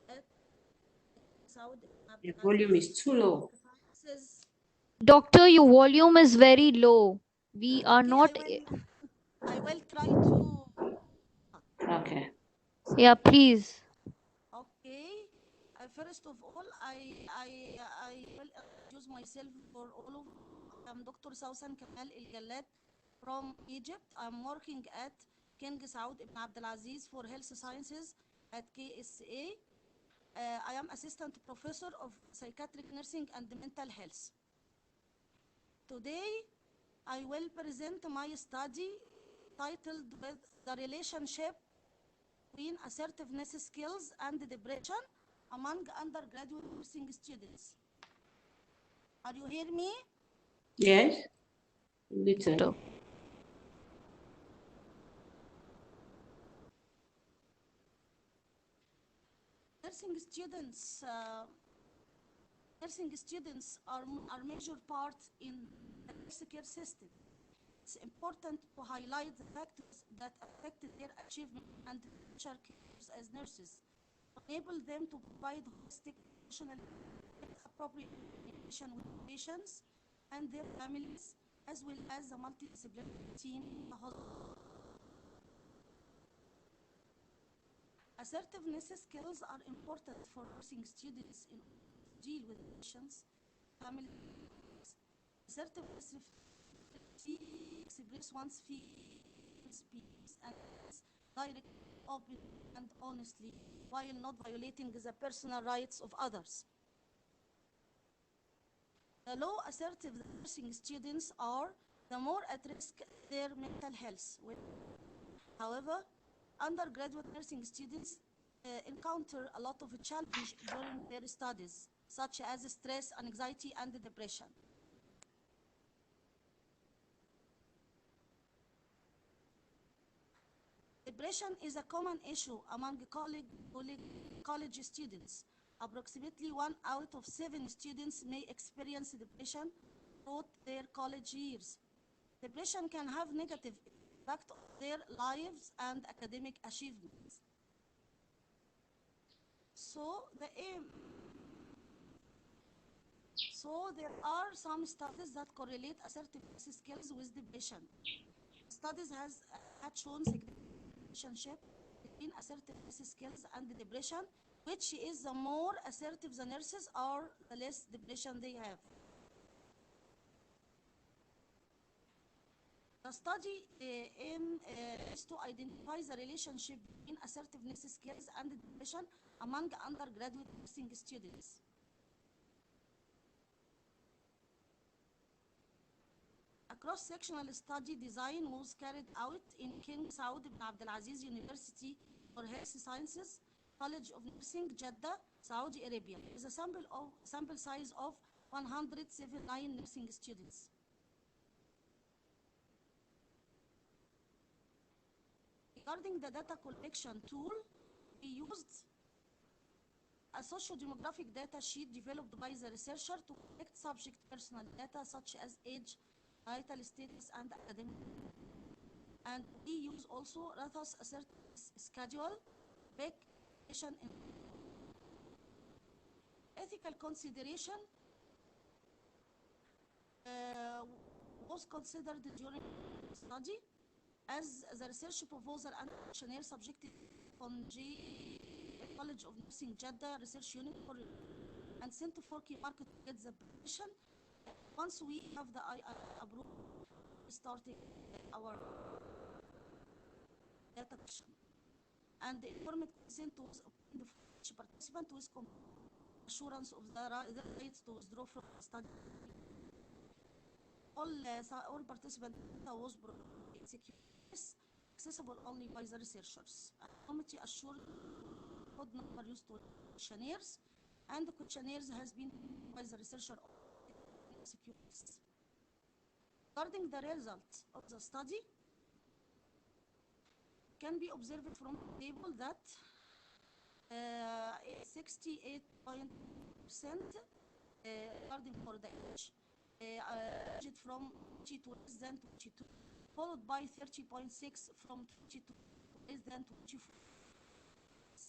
at Saudi The volume is too low. Sciences. Doctor, your volume is very low. We are Okay, not. I will try to. Okay. Yeah, please. Okay. First of all, I will introduce myself for all of. I'm Dr. Sausan Kamal El Galat from Egypt. I'm working at King Saud Ibn Abdulaziz for Health Sciences at KSA. I am assistant professor of psychiatric nursing and mental health. Today, I will present my study titled with the relationship between assertiveness skills and depression among undergraduate nursing students. Are you hear me? Yes. Little. Nursing students Nursing students are major part in the healthcare system. It's important to highlight the factors that affected their achievement and future careers as nurses, enable them to provide holistic, emotional, appropriate communication with patients and their families, as well as the multidisciplinary team in the hospital. Assertiveness skills are important for nursing students in order to deal with patients, families. Assertiveness express one's feelings, and directly, open, and honestly, while not violating the personal rights of others. The more assertive the nursing students are, the more at risk their mental health. However, undergraduate nursing students encounter a lot of challenge during their studies, such as stress, anxiety, and depression. Depression is a common issue among college students. Approximately 1 out of 7 students may experience depression throughout their college years. Depression can have negative impact on their lives and academic achievements. So there are some studies that correlate assertiveness skills with depression. Studies had shown significant relationship between assertiveness skills and depression, which is the more assertive the nurses are, the less depression they have. The study is to identify the relationship between assertiveness skills and depression among undergraduate nursing students. A cross-sectional study design was carried out in King Saud ibn Abdulaziz University for Health Sciences, College of Nursing, Jeddah, Saudi Arabia, with a sample size of 179 nursing students. Regarding the data collection tool, we used a socio-demographic data sheet developed by the researcher to collect subject personal data such as age, marital status, and academic. And we use also Rathos assertiveness schedule, back patient ethical consideration was considered during the study, as the research proposal and questionnaire subjected on College of Nursing Jeddah Research Unit and sent to Forky Market to get the permission. Once we have the approval, starting our data collection, and the informed consent was obtained for each participant with assurance of the right to withdraw from the study. All participant data was secure, accessible only by the researchers. A committee assured code number used to questionnaires, and the questionnaires has been by the researcher secure. Regarding the results of the study, can be observed from the table that 68% regarding for the age, aged from 20 to less than 22, followed by 30.6 from 22 to less than 24.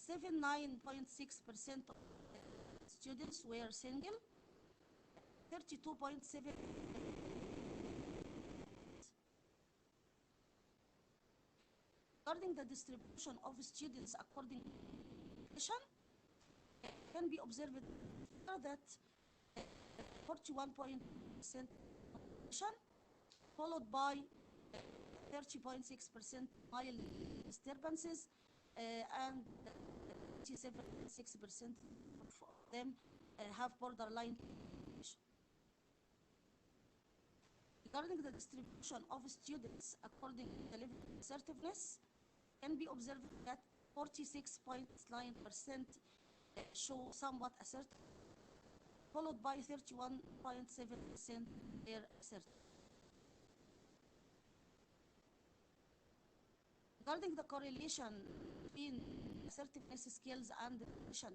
79.6% of students were single, 32.7. Regarding the distribution of students according to education, can be observed that 41% followed by 30.6% mild disturbances, and 87.6% of them have borderline condition. Regarding the distribution of students according to the level of assertiveness, can be observed that 46.9% show somewhat assertive, followed by 31.7% are assertive. Regarding the correlation between assertiveness skills and depression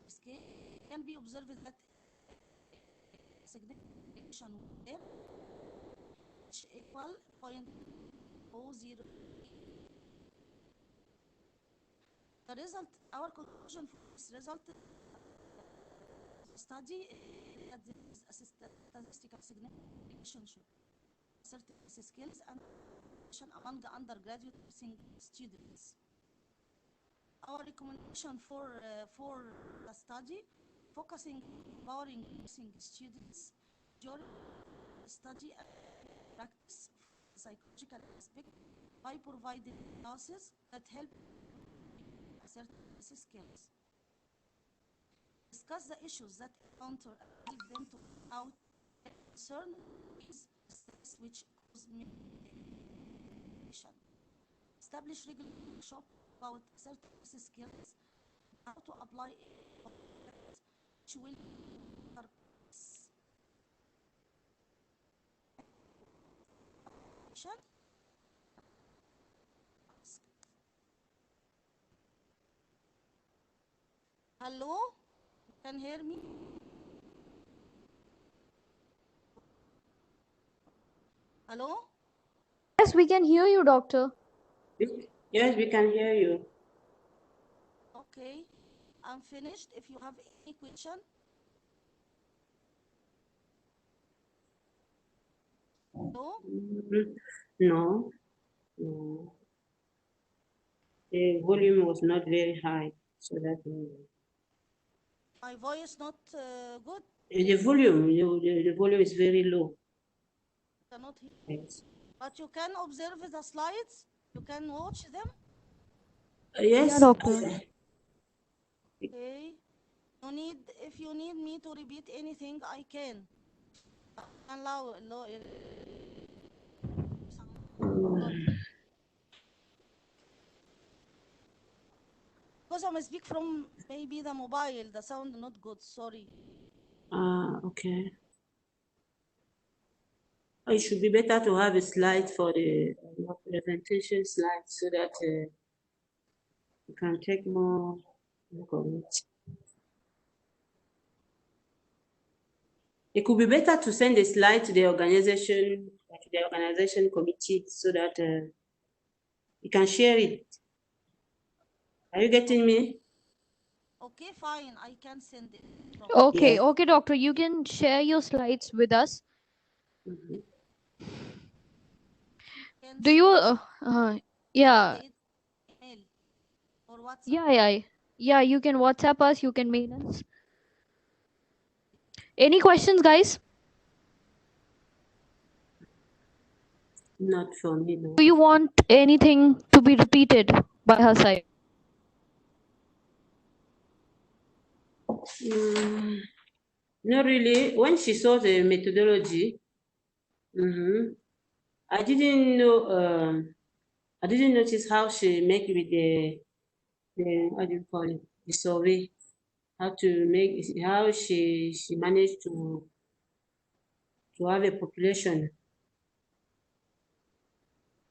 scale, can be observed that signification there, which equal 0.003. The result, our conclusion for this result study is that there is a statistical significant relationship certain skills and among undergraduate nursing students. Our recommendation for the study focusing on empowering nursing students during study and practice psychological aspect by providing classes that help certain skills. Discuss the issues that encounter and help them to out concern is stress which cause medication. Establish regular workshop about certain skills, how to apply it, which will purpose. Hello, you can hear me? Hello? Yes, we can hear you, doctor. Yes, we can hear you. Okay, I'm finished. If you have any question. No? No, no. The volume was not very high, so that My voice not good? the volume is very low. Cannot hear. Yes. But you can observe the slides. You can watch them. Yes. Yeah, doctor. Okay. If you need me to repeat anything, I can. Allow. Because I'm speak from maybe the mobile, the sound not good. Sorry. Okay. It should be better to have a slide for the presentation slide so that you can take more look on it. It could be better to send a slide to the organization committee so that you can share it. Are you getting me? Okay, fine. I can send it. Okay, Yeah. okay, doctor. You can share your slides with us. Mhm. Do you? Yeah, Mail or WhatsApp. yeah. You can WhatsApp us. You can mail us. Any questions, guys? Not for me, no. Do you want anything to be repeated by her side? Not really. When she saw the methodology, I didn't know. I didn't notice how she make with the what do you call it? The survey. How she managed to have a population.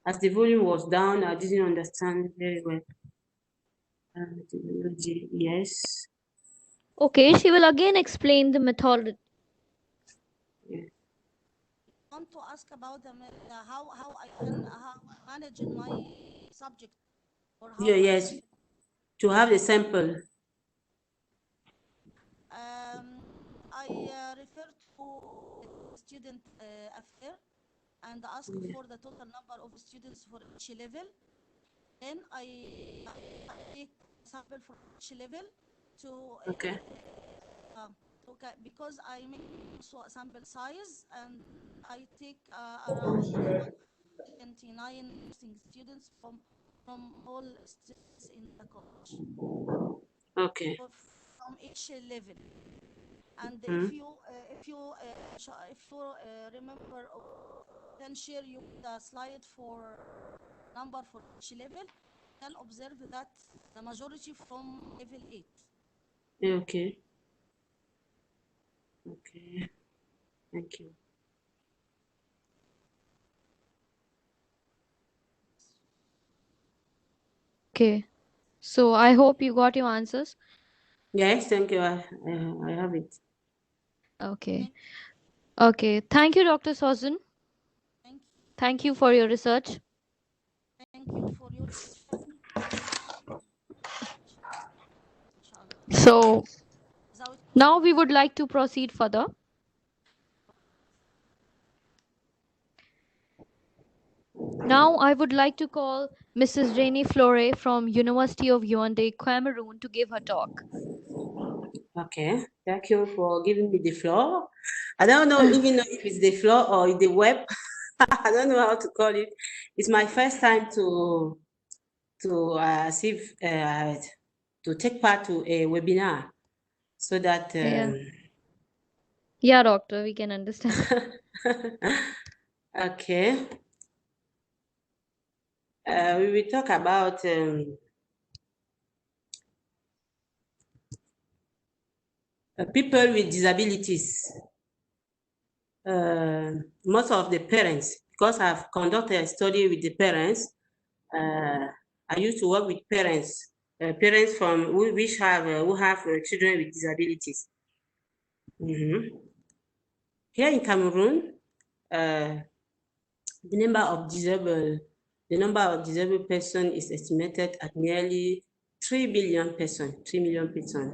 As the volume was down, I didn't understand very well. Methodology, yes. Okay, she will again explain the methodology. Yeah. I want to ask about how I can manage in my subject or how Yeah, yes. To have a sample. I refer to student affair and ask for the total number of students for each level. Then I take sample for each level to Okay. because I make also a sample size and I take around 29 students from all students in the college. Okay. From each level. And if you remember, then share you the slide for number for each level. Then observe that the majority from level 8. Okay. Okay. Thank you. Okay, so I hope you got your answers. Yes, thank you. I have it. Okay. Okay. Thank you, Dr. Sozin. Thank Thank you for your research. you for your question. Inshallah. So Without now we would like to proceed further. Now I would like to call Mrs. Rainy Flore from University of Yaoundé, Cameroon, to give her talk. Okay, thank you for giving me the floor. I don't know even know if it's the floor or the web. I don't know how to call it. It's my first time to take part to a webinar, so that Yeah, doctor, we can understand. okay. We will talk about people with disabilities. Most of the parents, because I've conducted a study with the parents, I used to work with parents, parents from who have children with disabilities. Here in Cameroon, the number of disabled persons is estimated at nearly 3 billion persons, 3 million persons.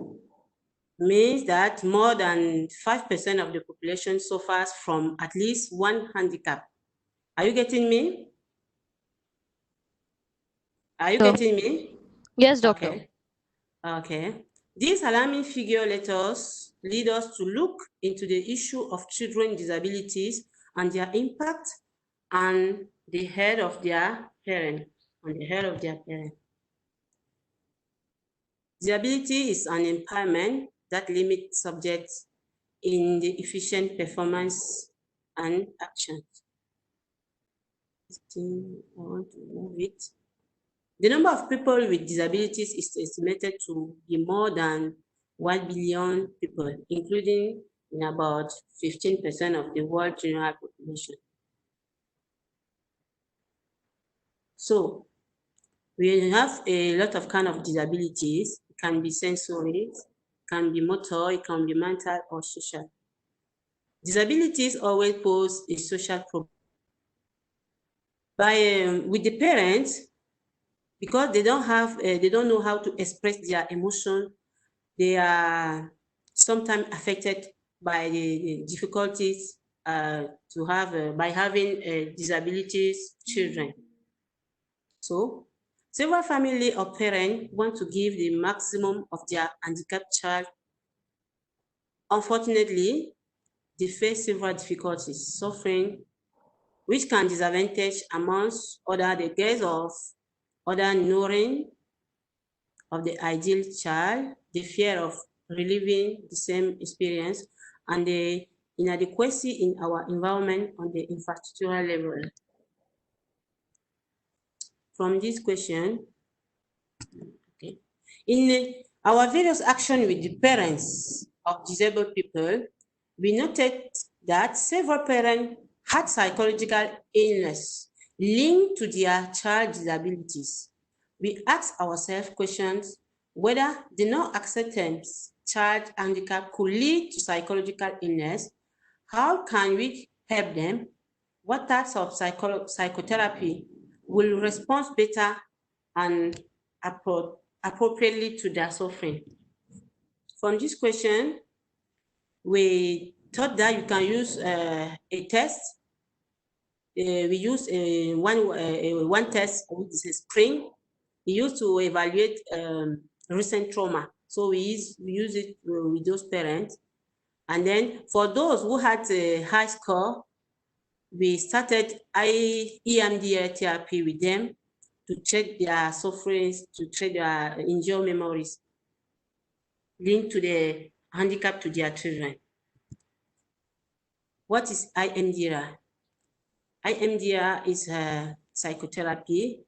Means that more than 5% of the population suffers from at least one handicap. Are you getting me? Are you getting me? Yes, doctor. Okay. Okay. This alarming figure lead us to look into the issue of children with disabilities and their impact on the head of their parent, Disability is an impairment that limits subjects in the efficient performance and actions. I want to move it. The number of people with disabilities is estimated to be more than 1 billion people, including in about 15% of the world general population. So we have a lot of kind of disabilities. It can be sensory, can be motor, it can be mental or social. Disabilities always pose a social problem. With the parents, because they don't know how to express their emotion, they are sometimes affected by the difficulties by having disabilities children. So several family or parents want to give the maximum of their handicapped child. Unfortunately, they face several difficulties, suffering, which can disadvantage amongst other the gaze of other knowing of the ideal child, the fear of reliving the same experience, and the inadequacy in our environment on the infrastructural level. From this question, okay, in our various actions with the parents of disabled people, we noted that several parents had psychological illness linked to their child disabilities. We asked ourselves questions whether the non-acceptance child handicap could lead to psychological illness. How can we help them? What types of psychotherapy will respond better and appropriately to their suffering? From this question, we thought that you can use a test. We use one test, which is a spring. We used to evaluate recent trauma. So we use it with those parents. And then for those who had a high score, we started EMDR therapy with them to check their sufferings, to check their injured memories linked to the handicap to their children. What is IMDR? IMDR is a psychotherapy.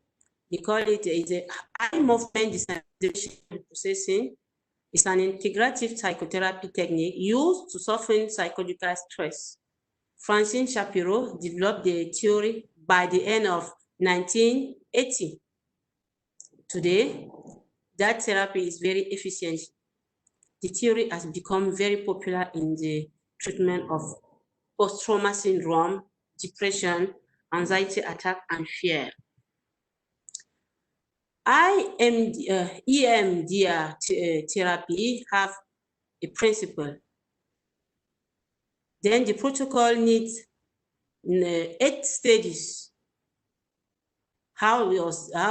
We call it a eye movement desensitization processing. It's an integrative psychotherapy technique used to soften psychological stress. Francine Shapiro developed the theory by the end of 1980. Today, that therapy is very efficient. The theory has become very popular in the treatment of post-trauma syndrome, depression, anxiety attack, and fear. EMDR therapy have a principle. Then the protocol needs 8 stages. How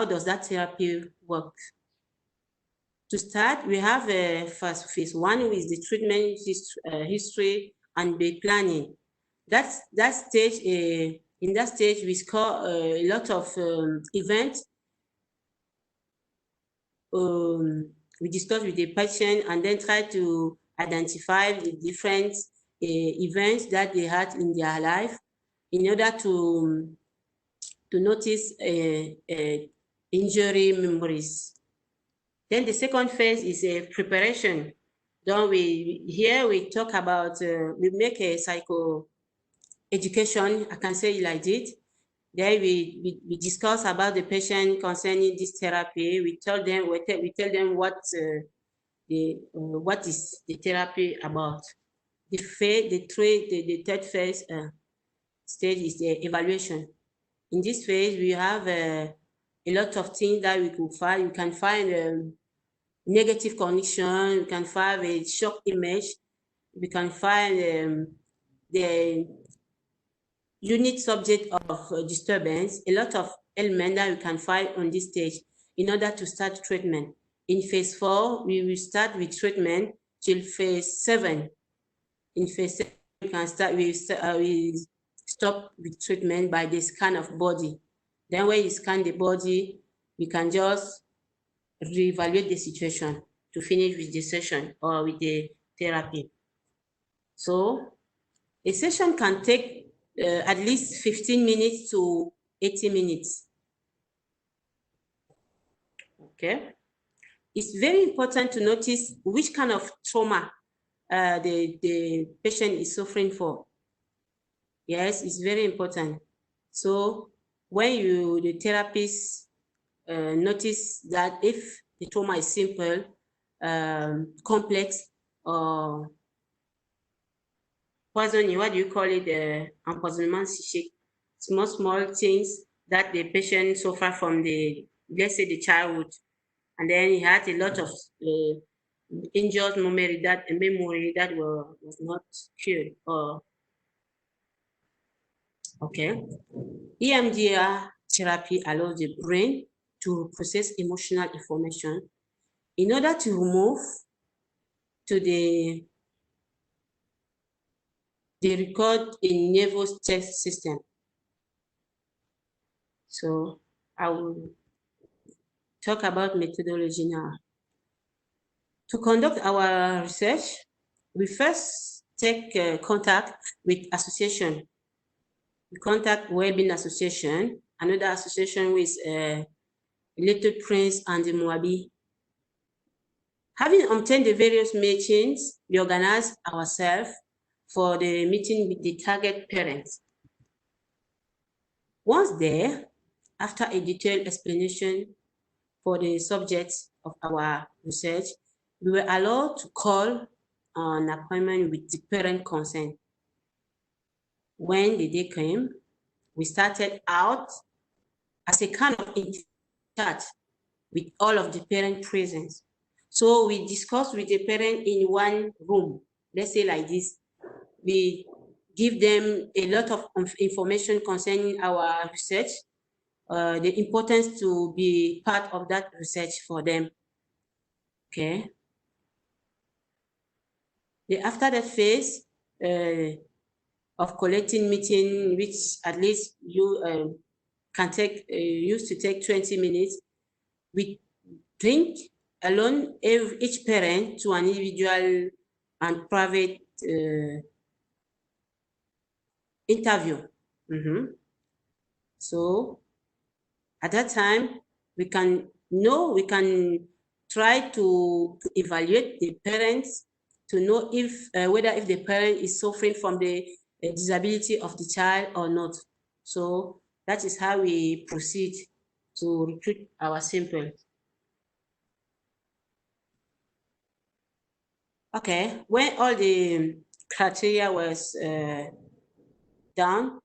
does that therapy work? To start, we have first phase 1 with the treatment history and the planning. In that stage, we score a lot of events. We discuss with the patient and then try to identify the different events that they had in their life in order to notice injury memories. Then the second phase is a preparation. Here we talk about, we make a psycho education, I can say it like this. Then we discuss about the patient concerning this therapy. We tell them what is the therapy about. The third phase stage is the evaluation. In this phase, we have a lot of things that we could find. You can find negative cognition. You can find a shock image. We can find the unit subject of disturbance, a lot of elements that we can find on this stage in order to start treatment. In phase 4, we will start with treatment till phase 7. In phase 7, we can start, we stop with treatment by the scan of body. Then when you scan the body, we can just reevaluate the situation to finish with the session or with the therapy. So a session can take at least 15 minutes to 80 minutes. Okay. It's very important to notice which kind of trauma the patient is suffering for. Yes, it's very important. So when the therapist notice that if the trauma is simple, complex, or poisoning, what do you call it? Empoisonnement psychique. Small things that the patient suffer from let's say the childhood, and then he had a lot of injured memory that was not cured. Okay. EMDR therapy allows the brain to process emotional information in order to remove to the record in nervous system. So I will talk about methodology now. To conduct our research, we first take contact with association. We contact Wellbeing Association, another association with Little Prince and the Moabi. Having obtained the various meetings, we organize ourselves for the meeting with the target parents. Once there, after a detailed explanation for the subjects of our research, we were allowed to call an appointment with the parent consent. When the day came, we started out as a kind of chat with all of the parent present. So we discussed with the parent in one room, let's say like this. We give them a lot of information concerning our research, the importance to be part of that research for them. Okay. After that phase of collecting meeting, which at least you can take, used to take 20 minutes, we drink alone each parent to an individual and private interview. So at that time, we can try to evaluate the parents to know if whether the parent is suffering from the disability of the child or not. So that is how we proceed to recruit our sample. Okay, when all the criteria was down.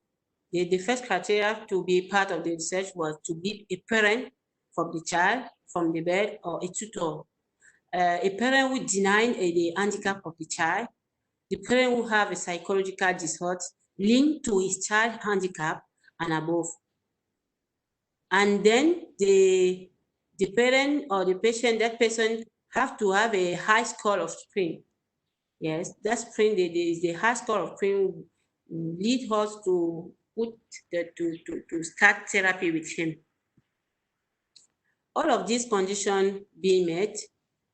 The first criteria to be part of the research was to be a parent from the child, from the bed, or a tutor. A parent who deny the handicap of the child, the parent who have a psychological disorder linked to his child handicap and above. And then the parent or the patient, that person have to have a high score of spring. Yes, that spring, the high score of spring lead us to start therapy with him. All of these conditions being met,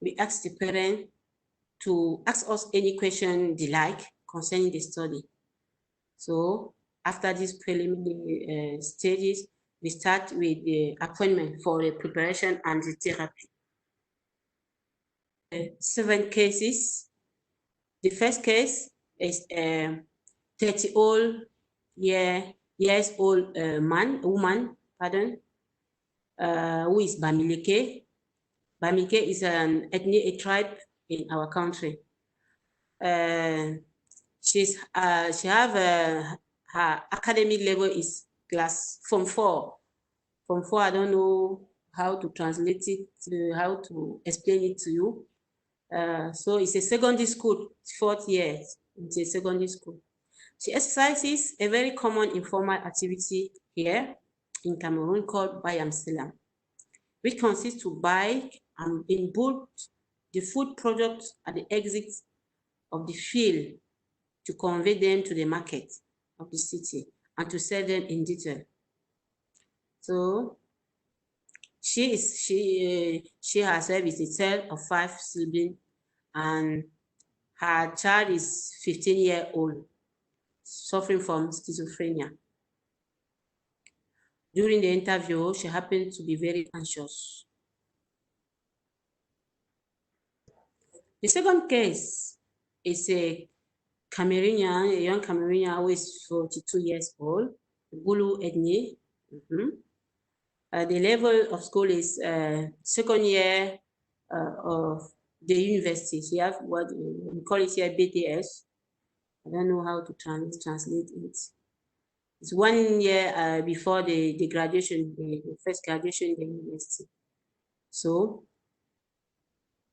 we ask the parent to ask us any question they like concerning the study. So after these preliminary stages, we start with the appointment for the preparation and the therapy. 7 cases. The first case is a 30-years-old woman, who is Bamileke. Bamileke is an ethnic tribe in our country. She have her academic level is class Form 4. Form 4, I don't know how to translate it, how to explain it to you. So it's a secondary school, 4th year, it's a secondary school. She exercises a very common informal activity here in Cameroon called buy and sell, which consists to buy and input the food products at the exit of the field to convey them to the market of the city and to sell them in detail. So she herself is a child of 5 siblings, and her child is 15-year-old, suffering from schizophrenia. During the interview, she happened to be very anxious. The second case is a Cameroonian, a young Cameroonian who is 42 years old, Bulu ethnic. The level of school is 2nd year of the university. She have what we call it here BTS. I don't know how to translate it. It's 1 year before the graduation, the first graduation in the university. So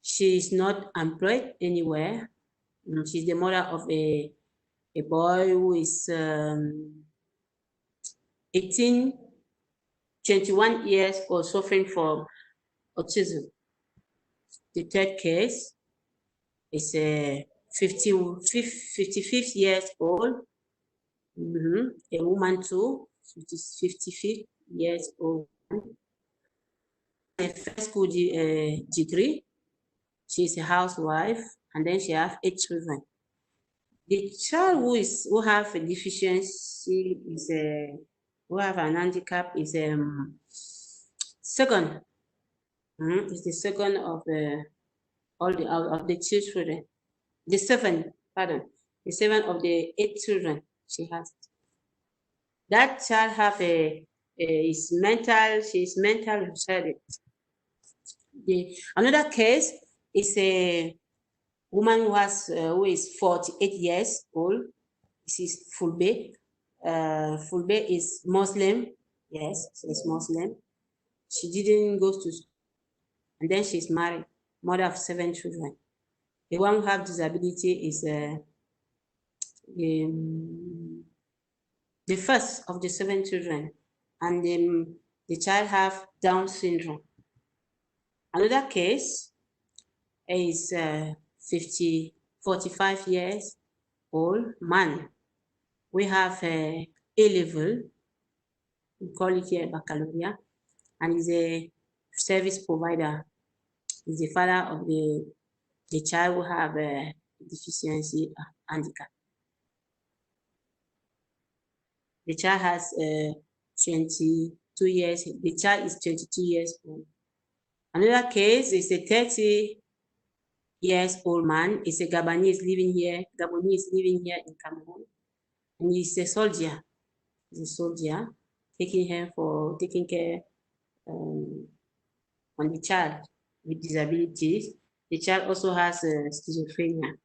she is not employed anywhere. She's the mother of a boy who is 21 years old, suffering from autism. The third case is a 55 years old, a woman too, which is 55 years old. A first school degree. She's a housewife, and then she has 8 children. The child who have a deficiency is who have an handicap is second. It's the second of all the children. The 7 of the 8 children she has. That child have she's mental retarded. Another case is a woman who is 48 years old. This is Fulbe. Fulbe is Muslim. Yes, she's Muslim. She didn't go to school. And then she's married, mother of 7 children. The one who have disability is the first of the 7 children, and the child have Down syndrome. Another case is 45 years old man. We have a level, we call it here baccalaureate, and is a service provider. Is the father of the child who have a deficiency handicap. The child has 22 years. The child is 22 years old. Another case is a 30 years old man. Is a Gabonese living here in Cameroon, and he's a soldier. He's a soldier, taking care on the child with disabilities. The child also has schizophrenia.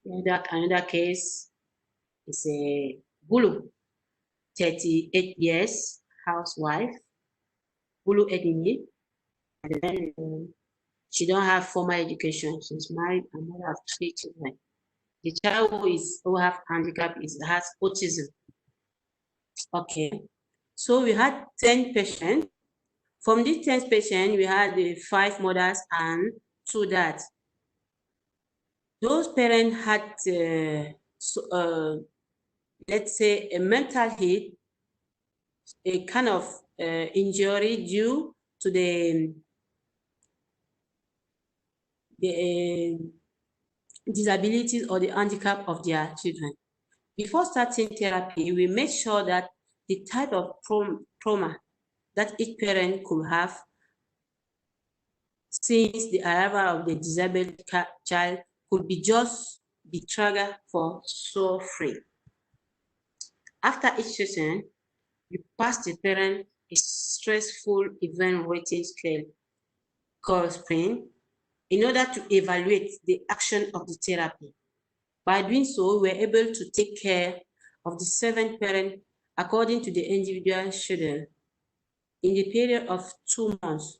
Another case is a Bulu, 38 years, housewife, Bulu ethnic, and then she don't have formal education. She's married and mother of 3 children. The child who have handicap has autism. Okay, so we had 10 patients. From these 10 patients, we had 5 mothers and 2 dads. Those parents had, let's say, a mental hit, a kind of injury due to the disabilities or the handicap of their children. Before starting therapy, we make sure that the type of trauma that each parent could have since the arrival of the disabled child could be just the trigger for suffering. After each session, we pass the parent a stressful event rating scale called SPRINT in order to evaluate the action of the therapy. By doing so, we're able to take care of the 7 parents according to the individual schedule. In the period of 2 months,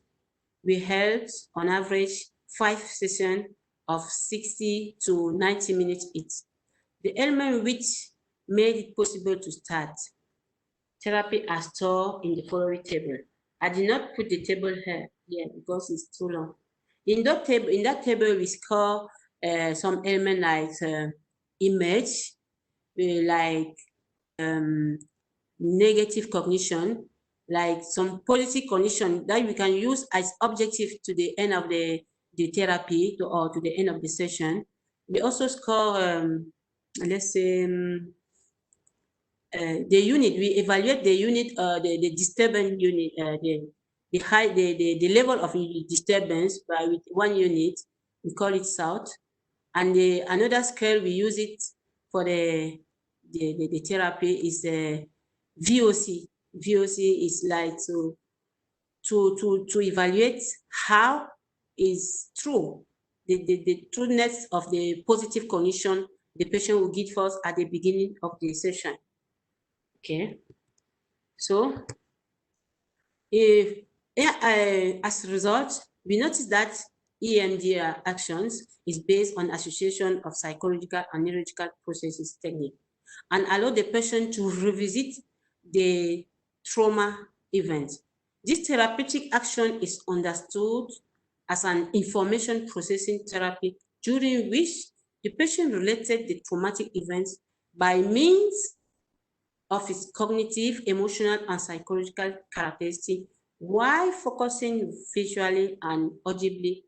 we held on average 5 sessions of 60 to 90 minutes each. The element which made it possible to start therapy are stored in the following table. I did not put the table here because it's too long. In that table, we score some element like image, like negative cognition, like some policy cognition that we can use as objective to the end of the therapy or to the end of the session. We also score, let's say, the unit. We evaluate the unit, the disturbance unit, the level of disturbance by with 1 unit. We call it SOUT, and another scale we use it for the therapy is VOC. VOC is like to evaluate how is true the trueness of the positive cognition the patient will give us at the beginning of the session. Okay, so as a result, we notice that EMDR actions is based on association of psychological and neurological processes technique and allow the patient to revisit the trauma event. This therapeutic action is understood as an information processing therapy during which the patient related the traumatic events by means of its cognitive, emotional, and psychological characteristics while focusing visually and audibly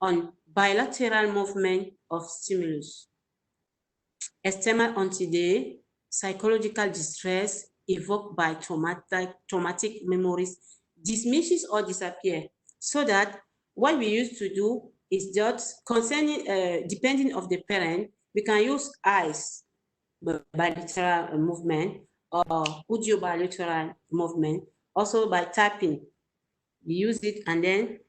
on bilateral movement of stimulus. External until the psychological distress evoked by traumatic memories diminishes or disappear, so that what we used to do is just concerning, depending of the parent, we can use eyes, bilateral movement, or audio bilateral movement, also by tapping. We use it and then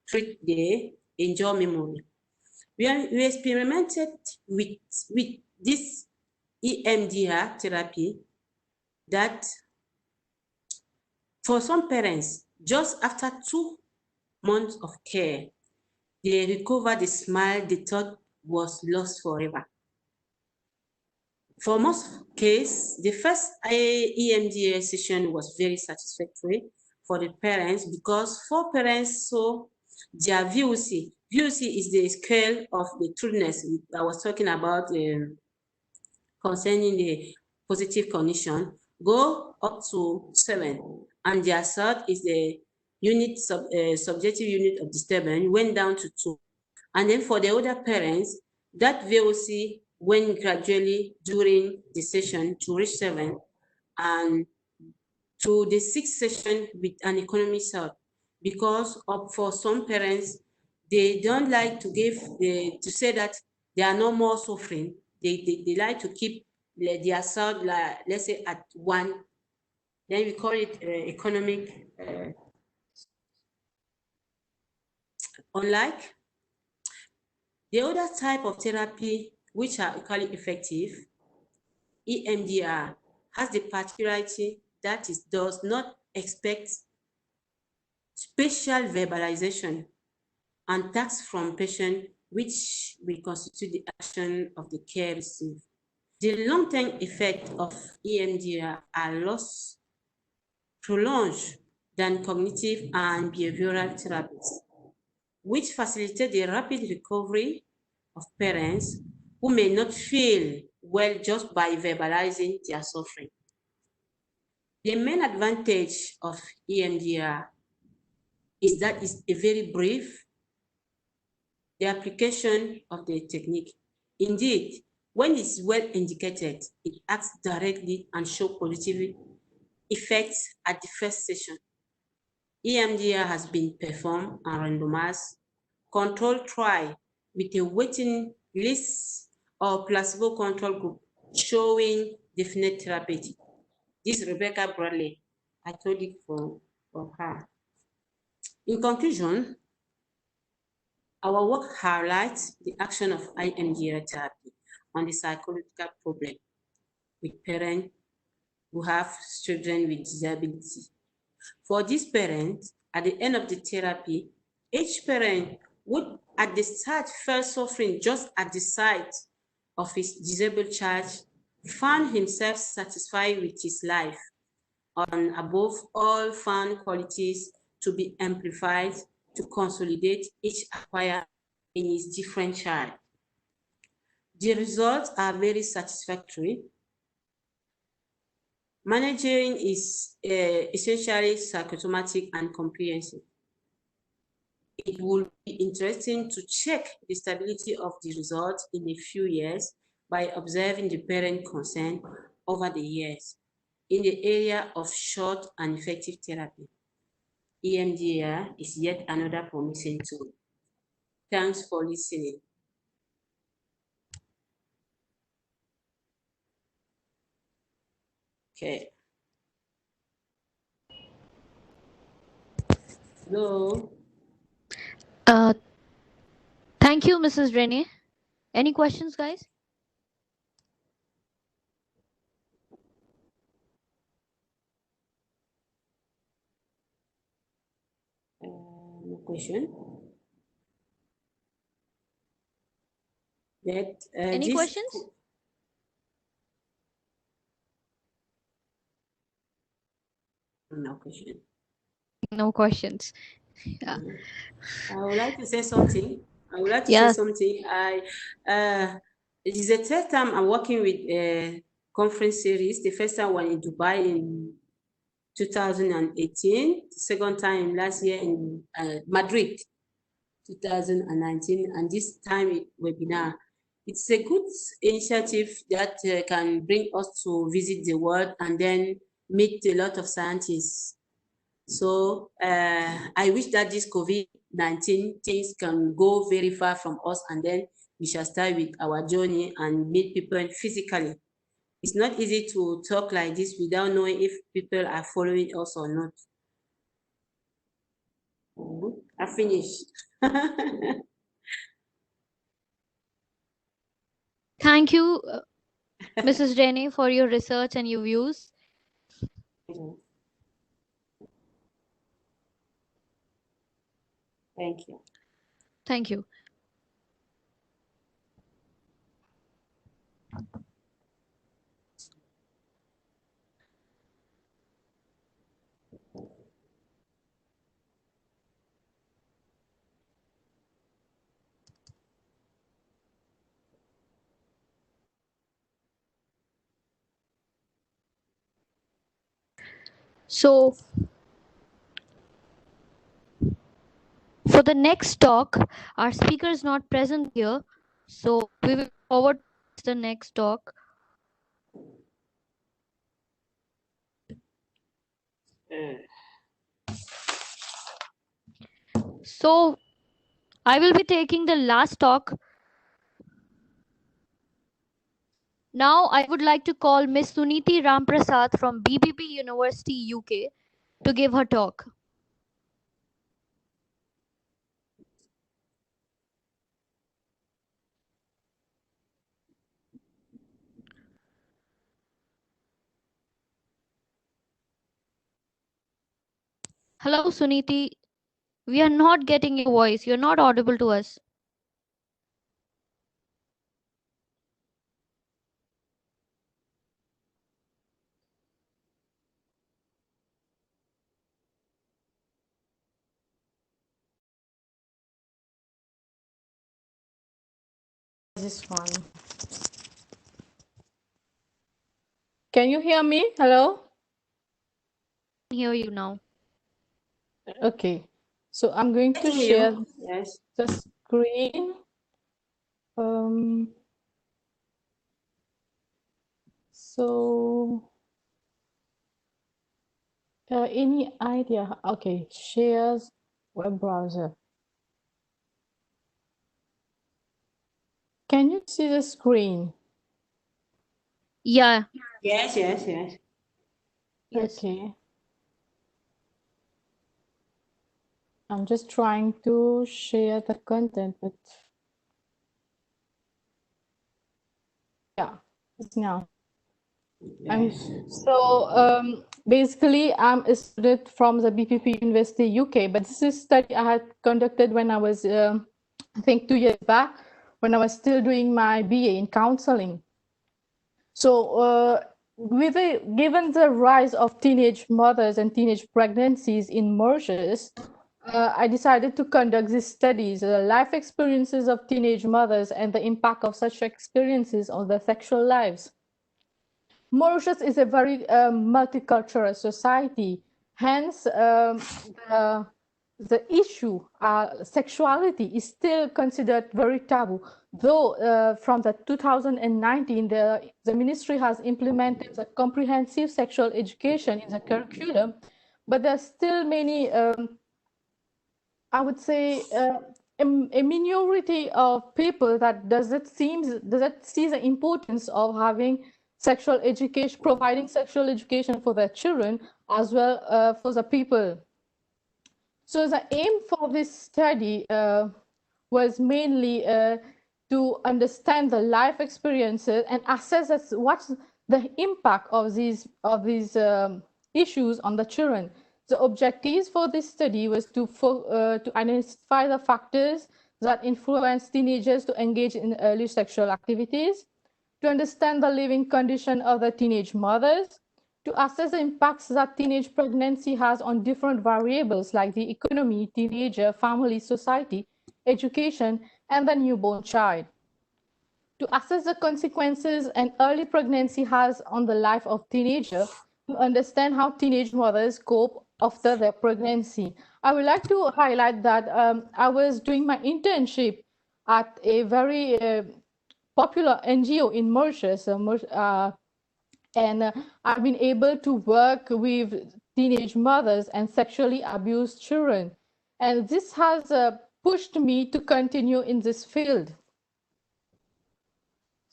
treat the injured memory. We experimented with this EMDR therapy that for some parents, just after 2 months of care, they recovered the smile they thought was lost forever. For most cases, the first EMDR session was very satisfactory for the parents because 4 parents saw their VOC. VOC is the scale of the trueness I was talking about concerning the positive cognition, go up to 7, and their SOUT is the unit subjective unit of disturbance went down to 2. And then for the other parents, that VOC went gradually during the session to reach 7, and to the 6th session with an economy SOUT, because for some parents, they don't like to to say that they are no more suffering. They like to keep their SOUT, like, let's say, at 1. Then we call it economic. Unlike the other type of therapy, which are equally effective, EMDR has the particularity that it does not expect spatial verbalization and tasks from patient which will constitute the action of the care received. The long-term effects of EMDR are less prolonged than cognitive and behavioral therapies, which facilitate the rapid recovery of parents who may not feel well just by verbalizing their suffering. The main advantage of EMDR is that it's a very brief, the application of the technique. Indeed, when it's well indicated, it acts directly and shows positive effects at the first session. EMDR has been performed and randomized controlled trial with a waiting list or placebo control group showing definite therapeutic. This is Rebecca Bradley. I told it for her. In conclusion, our work highlights the action of EMDR therapy on the psychological problem with parents who have children with disability. For these parents, at the end of the therapy, each parent would at the start felt suffering just at the sight of his disabled child, found himself satisfied with his life, and above all found qualities to be amplified to consolidate each acquired in his different child. The results are very satisfactory. Managing is essentially psychosomatic and comprehensive. It will be interesting to check the stability of the results in a few years by observing the parent consent over the years in the area of short and effective therapy. EMDR is yet another promising tool. Thanks for listening. Okay. Hello. Thank you, Mrs. Renee. Any questions, guys? No question. Any questions? No question. No questions. Yeah. I would like to say something. Yes. It is the third time I'm working with a conference series. The first time was in Dubai in 2018. The second time last year in Madrid, 2019, and this time webinar. It's a good initiative that can bring us to visit the world and then meet a lot of scientists. So I wish that this COVID-19 things can go very far from us, and then we shall start with our journey and meet people physically. It's not easy to talk like this without knowing if people are following us or not. I finished. Thank you, Mrs. Renee, for your research and your views. Thank you. Thank you. So, for the next talk, our speaker is not present here, so we will forward to the next talk. So, I will be taking the last talk. Now, I would like to call Miss Suniti Ramprasad from BBB University, UK, to give her talk. Hello, Suniti. We are not getting your voice. You're not audible to us. This one. Can you hear me? Hello? I can hear you now. Okay. So I'm going I to can hear share you. Yes. the screen. So any idea? Okay, shares web browser. Can you see the screen? Yeah. Yes, yes, yes. Yes. Okay. I'm just trying to share the content, but yeah, it's now. Basically, I'm a student from the BPP University UK, but this is a study I had conducted when I was, I think, 2 years back, when I was still doing my BA in counseling. So, given the rise of teenage mothers and teenage pregnancies in Mauritius, I decided to conduct these studies, life experiences of teenage mothers and the impact of such experiences on their sexual lives. Mauritius is a very multicultural society. Hence, the issue, sexuality, is still considered very taboo. Though from the 2019, the ministry has implemented the comprehensive sexual education in the curriculum, but there are still many, I would say, a minority of people that doesn't see the importance of having sexual education, providing sexual education for their children as well for the people. So the aim for this study was mainly to understand the life experiences and assess what's the impact of these issues on the children. The objectives for this study was to identify the factors that influence teenagers to engage in early sexual activities, to understand the living condition of the teenage mothers, to assess the impacts that teenage pregnancy has on different variables like the economy, teenager, family, society, education, and the newborn child. To assess the consequences an early pregnancy has on the life of teenager, to understand how teenage mothers cope after their pregnancy. I would like to highlight that I was doing my internship at a very popular NGO in Mauritius, and I've been able to work with teenage mothers and sexually abused children. And this has pushed me to continue in this field.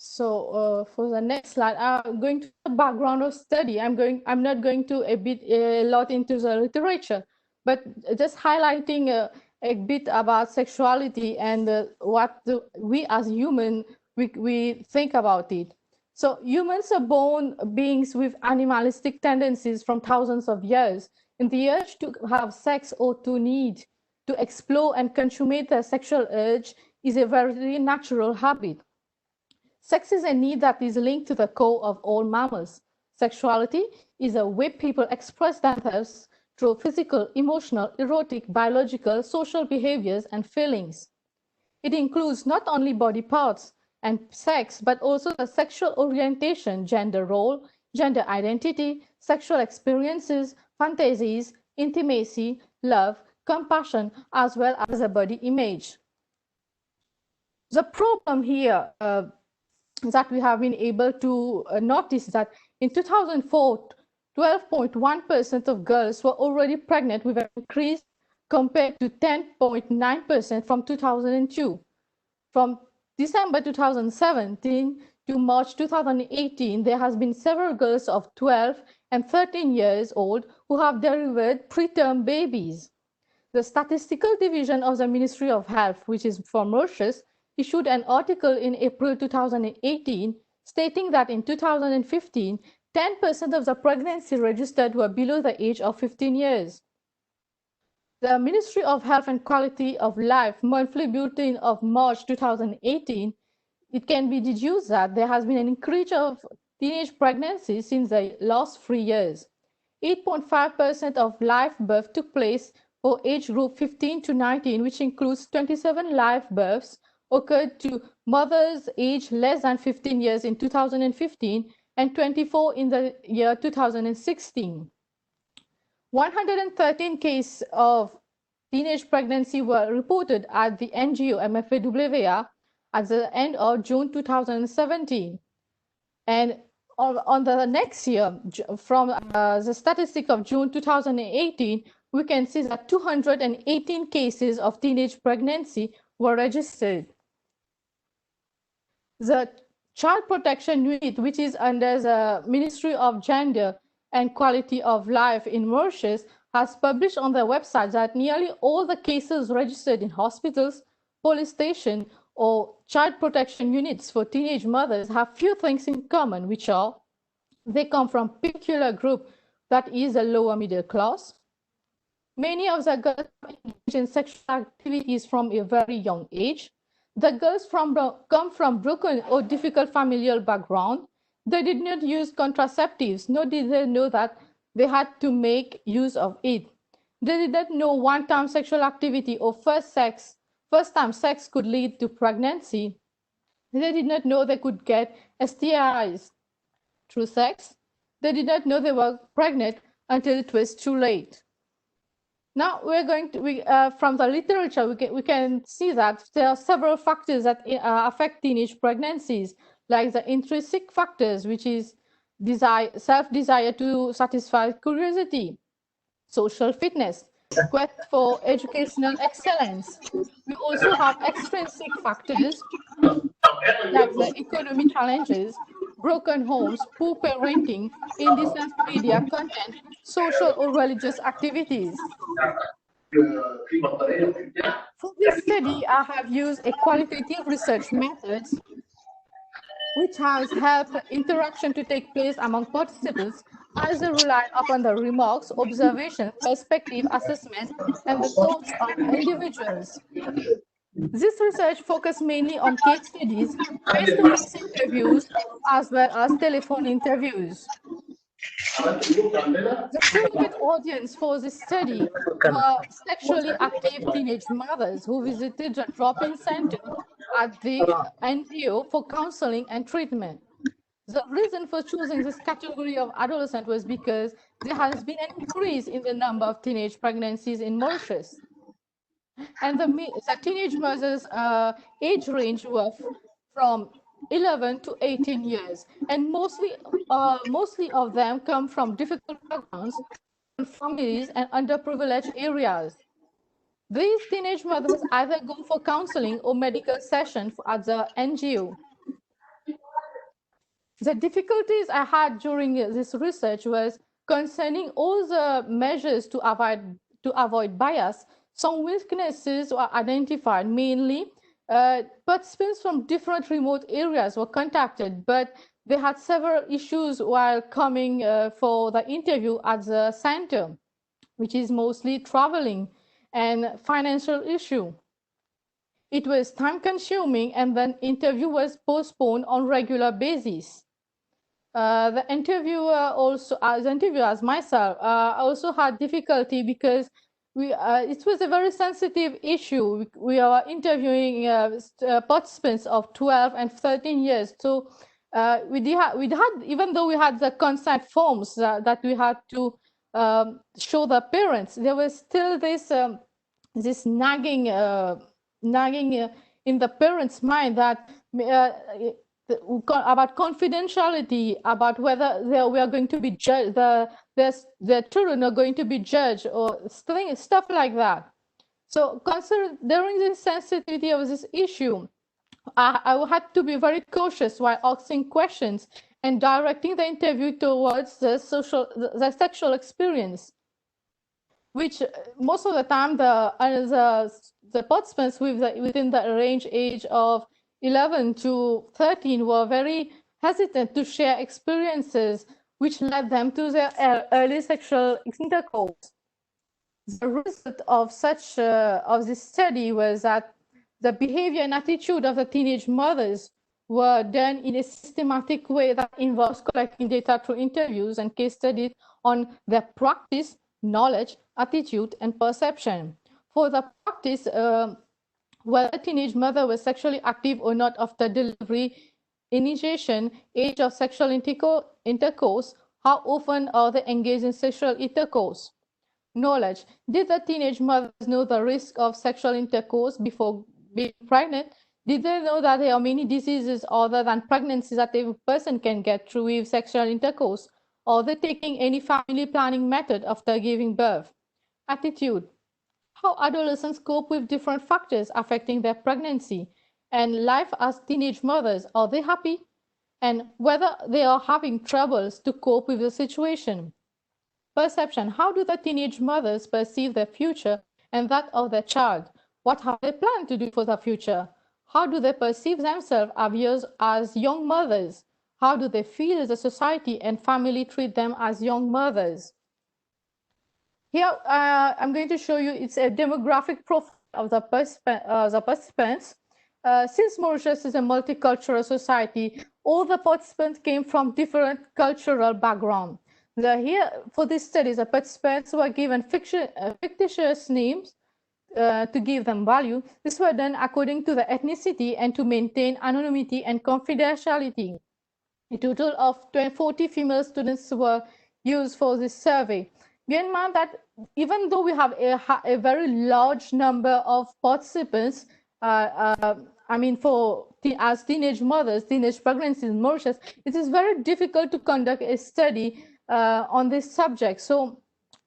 So for the next slide, I'm going to the background of study. I'm not going to a lot into the literature, but just highlighting a bit about sexuality and what we as human we think about it. So humans are born beings with animalistic tendencies from thousands of years. In the urge to have sex or to need to explore and consummate their sexual urge is a very natural habit. Sex is a need that is linked to the core of all mammals. Sexuality is a way people express themselves through physical, emotional, erotic, biological, social behaviors and feelings. It includes not only body parts and sex, but also the sexual orientation, gender role, gender identity, sexual experiences, fantasies, intimacy, love, compassion, as well as a body image. The problem here that we have been able to notice that in 2004, 12.1% of girls were already pregnant, with an increase compared to 10.9% from 2002. From December 2017 to March 2018, there has been several girls of 12 and 13 years old who have delivered preterm babies. The Statistical Division of the Ministry of Health, which is from Mauritius, issued an article in April 2018 stating that in 2015, 10% of the pregnancy registered were below the age of 15 years. The Ministry of Health and Quality of Life monthly bulletin of March 2018, it can be deduced that there has been an increase of teenage pregnancies since the last 3 years. 8.5% of live births took place for age group 15 to 19, which includes 27 live births occurred to mothers aged less than 15 years in 2015 and 24 in the year 2016. 113 cases of teenage pregnancy were reported at the NGO MFAWR at the end of June 2017. And on the next year, from the statistic of June 2018, we can see that 218 cases of teenage pregnancy were registered. The Child Protection Unit, which is under the Ministry of Gender and Quality of Life in Mauritius, has published on their website that nearly all the cases registered in hospitals, police stations, or child protection units for teenage mothers have few things in common, which are they come from peculiar group that is the lower middle class. Many of the girls engage in sexual activities from a very young age. The girls come from broken or difficult familial background. They did not use contraceptives, nor did they know that they had to make use of it. They did not know one-time sexual activity or first-time sex could lead to pregnancy. They did not know they could get STIs through sex. They did not know they were pregnant until it was too late. Now we're going to, from the literature, we can see that there are several factors that affect teenage pregnancies, like the intrinsic factors, which is self-desire to satisfy curiosity, social fitness, quest for educational excellence. We also have extrinsic factors, like the economic challenges, broken homes, poor parenting, indecent media content, social or religious activities. For this study, I have used a qualitative research method which has helped interaction to take place among participants as they rely upon the remarks, observation, perspective, assessment, and the thoughts of individuals. This research focused mainly on case studies, face-to-face interviews, as well as telephone interviews. The target audience for this study were sexually active teenage mothers who visited the drop-in center at the NGO for counseling and treatment. The reason for choosing this category of adolescent was because there has been an increase in the number of teenage pregnancies in Mauritius. And the teenage mothers' age range was from 11 to 18 years, and mostly of them come from difficult backgrounds, families, and underprivileged areas. These teenage mothers either go for counseling or medical sessions at the NGO. The difficulties I had during this research was concerning all the measures to avoid bias. Some weaknesses were identified, mainly participants from different remote areas were contacted, but they had several issues while coming for the interview at the center, which is mostly traveling and financial issue. It was time consuming, and then interview was postponed on regular basis. The interviewers myself also had difficulty because it was a very sensitive issue. We are interviewing participants of 12 and 13 years. So we had, even though we had the consent forms that we had to show the parents, there was still this nagging in the parents' mind that about confidentiality, about whether we are going to be judged, their children are going to be judged, or stuff like that. So considering the sensitivity of this issue, I had to be very cautious while asking questions and directing the interview towards the sexual experience, which most of the time the participants within the range age of 11 to 13 were very hesitant to share experiences which led them to their early sexual intercourse. The result of such of this study was that the behavior and attitude of the teenage mothers were done in a systematic way that involves collecting data through interviews and case studies on their practice, knowledge, attitude, and perception. For the practice, whether teenage mother was sexually active or not after delivery, initiation, age of sexual intercourse, how often are they engaged in sexual intercourse? Knowledge. Did the teenage mothers know the risk of sexual intercourse before being pregnant? Did they know that there are many diseases other than pregnancy that a person can get through sexual intercourse? Are they taking any family planning method after giving birth? Attitude. How adolescents cope with different factors affecting their pregnancy and life as teenage mothers. Are they happy? And whether they are having troubles to cope with the situation. Perception. How do the teenage mothers perceive their future and that of their child? What have they planned to do for the future? How do they perceive themselves as young mothers? How do they feel the society and family treat them as young mothers? Here, I'm going to show you, it's a demographic profile of the participants. Since Mauritius is a multicultural society, all the participants came from different cultural backgrounds. Here, for this study, the participants were given fictitious names to give them value. This were done according to the ethnicity and to maintain anonymity and confidentiality. A total of 40 female students were used for this survey. Bear in mind that even though we have a very large number of participants, I mean, as teenage mothers, teenage pregnancies in Mauritius, it is very difficult to conduct a study on this subject. So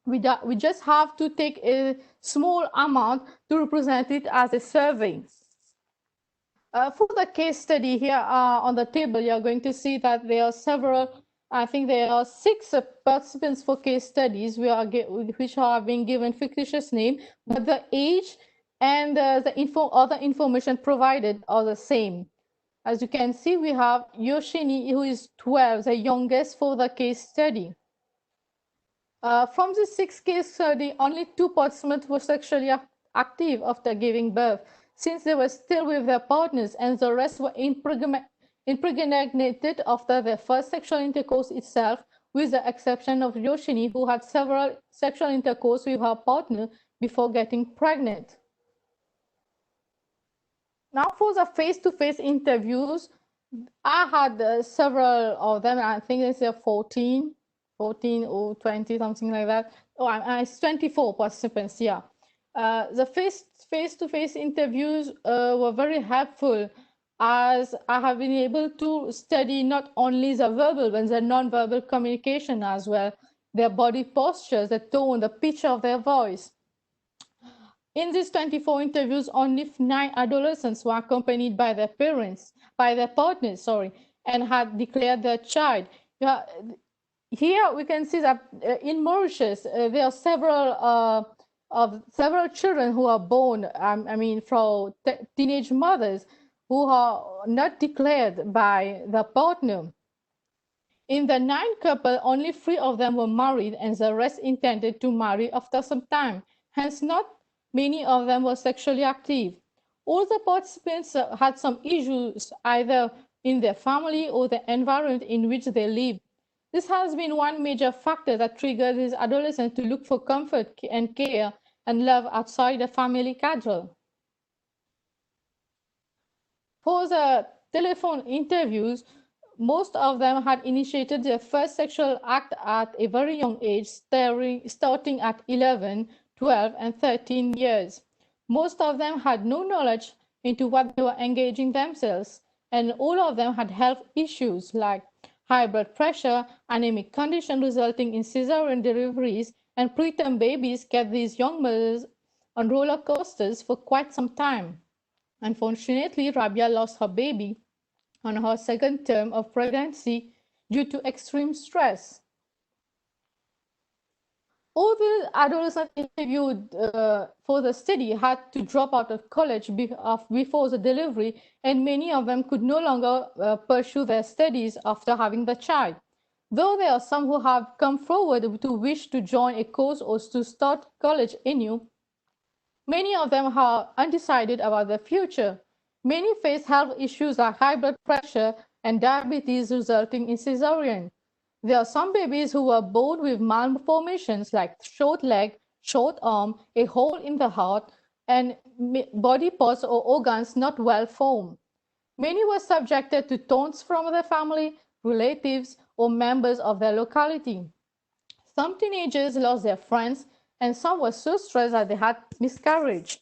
we just have to take a small amount to represent it as a survey. For the case study here on the table, you're going to see that there are several, I think there are 6 participants for case studies which are being given fictitious name, but the age and the other information provided are the same. As you can see, we have Yoshini, who is 12, the youngest for the case study. From the 6 case study, only 2 participants were sexually active after giving birth, since they were still with their partners, and the rest were impregnated after their first sexual intercourse itself, with the exception of Yoshini, who had several sexual intercourse with her partner before getting pregnant. Now for the face-to-face interviews, I had several of them. I think it's 14 or 20, something like that. Oh, it's 24 participants, yeah. The face-to-face interviews were very helpful, as I have been able to study not only the verbal but the non-verbal communication as well, their body postures, the tone, the pitch of their voice. In these 24 interviews, only 9 adolescents were accompanied by their partners, and had declared their child. Here we can see that in Mauritius, there are several children who are born, from teenage mothers who are not declared by the partner. In the 9 couple, only 3 of them were married, and the rest intended to marry after some time. Hence, not many of them were sexually active. All the participants had some issues either in their family or the environment in which they live. This has been one major factor that triggered these adolescents to look for comfort and care and love outside the family cadre. For the telephone interviews, most of them had initiated their first sexual act at a very young age, starting at 11, 12, and 13 years. Most of them had no knowledge into what they were engaging themselves, and all of them had health issues like high blood pressure, anemic condition resulting in cesarean deliveries, and preterm babies kept these young mothers on roller coasters for quite some time. Unfortunately, Rabia lost her baby on her 2nd term of pregnancy due to extreme stress. All the adolescents interviewed for the study had to drop out of college before the delivery, and many of them could no longer pursue their studies after having the child. Though there are some who have come forward to wish to join a course or to start college anew, many of them are undecided about their future. Many face health issues like high blood pressure and diabetes resulting in cesarean. There are some babies who were born with malformations like short leg, short arm, a hole in the heart, and body parts or organs not well formed. Many were subjected to taunts from their family, relatives, or members of their locality. Some teenagers lost their friends, and some were so stressed that they had miscarriage.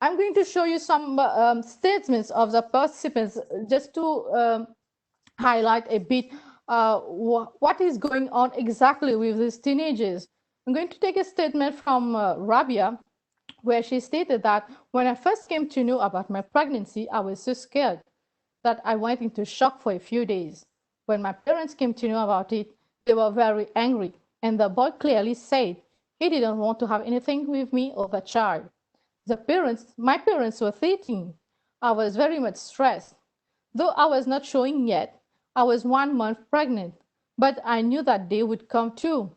I'm going to show you some statements of the participants just to highlight a bit what is going on exactly with these teenagers. I'm going to take a statement from Rabia, where she stated that when I first came to know about my pregnancy, I was so scared that I went into shock for a few days. When my parents came to know about it, they were very angry, and the boy clearly said he didn't want to have anything with me or the child. My parents were 13. I was very much stressed. Though I was not showing yet, I was 1 month pregnant, but I knew that day would come too.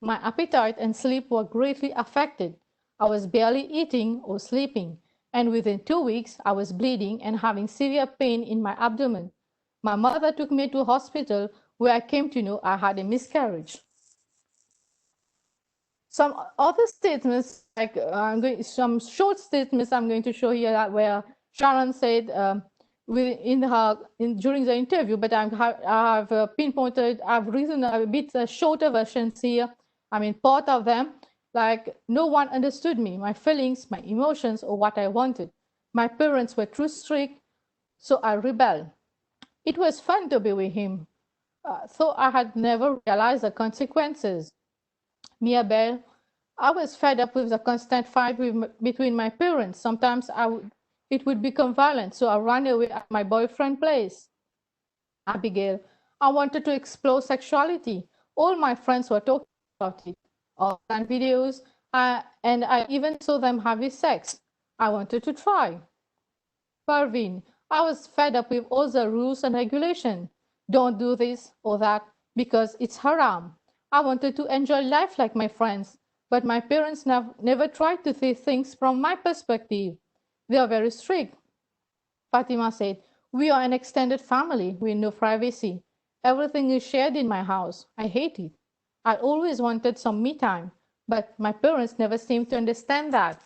My appetite and sleep were greatly affected. I was barely eating or sleeping, and within 2 weeks, I was bleeding and having severe pain in my abdomen. My mother took me to hospital where I came to know I had a miscarriage. Some other statements, like some short statements I'm going to show here where Sharon said during the interview, but I have pinpointed, I've written a bit shorter versions here. I mean, part of them, like no one understood me, my feelings, my emotions, or what I wanted. My parents were too strict, so I rebelled. It was fun to be with him, so I had never realized the consequences. Mirabel, I was fed up with the constant fight between my parents. Sometimes it would become violent, so I ran away at my boyfriend's place. Abigail, I wanted to explore sexuality. All my friends were talking about it, online videos, and I even saw them having sex. I wanted to try. Parveen, I was fed up with all the rules and regulations. Don't do this or that because it's haram. I wanted to enjoy life like my friends, but my parents never tried to see things from my perspective. They are very strict. Fatima said, we are an extended family with no privacy. Everything is shared in my house. I hate it. I always wanted some me time, but my parents never seemed to understand that.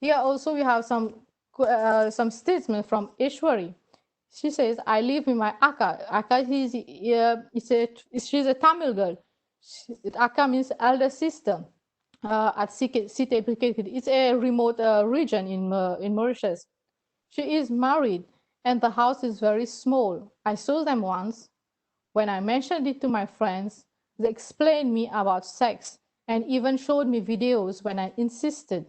Here also we have some statement from Ishwari. She says, I live with my Akka. Akka she's a Tamil girl. Akka means elder sister at Site. It's a remote region in Mauritius. She is married and the house is very small. I saw them once. When I mentioned it to my friends, they explained me about sex and even showed me videos when I insisted.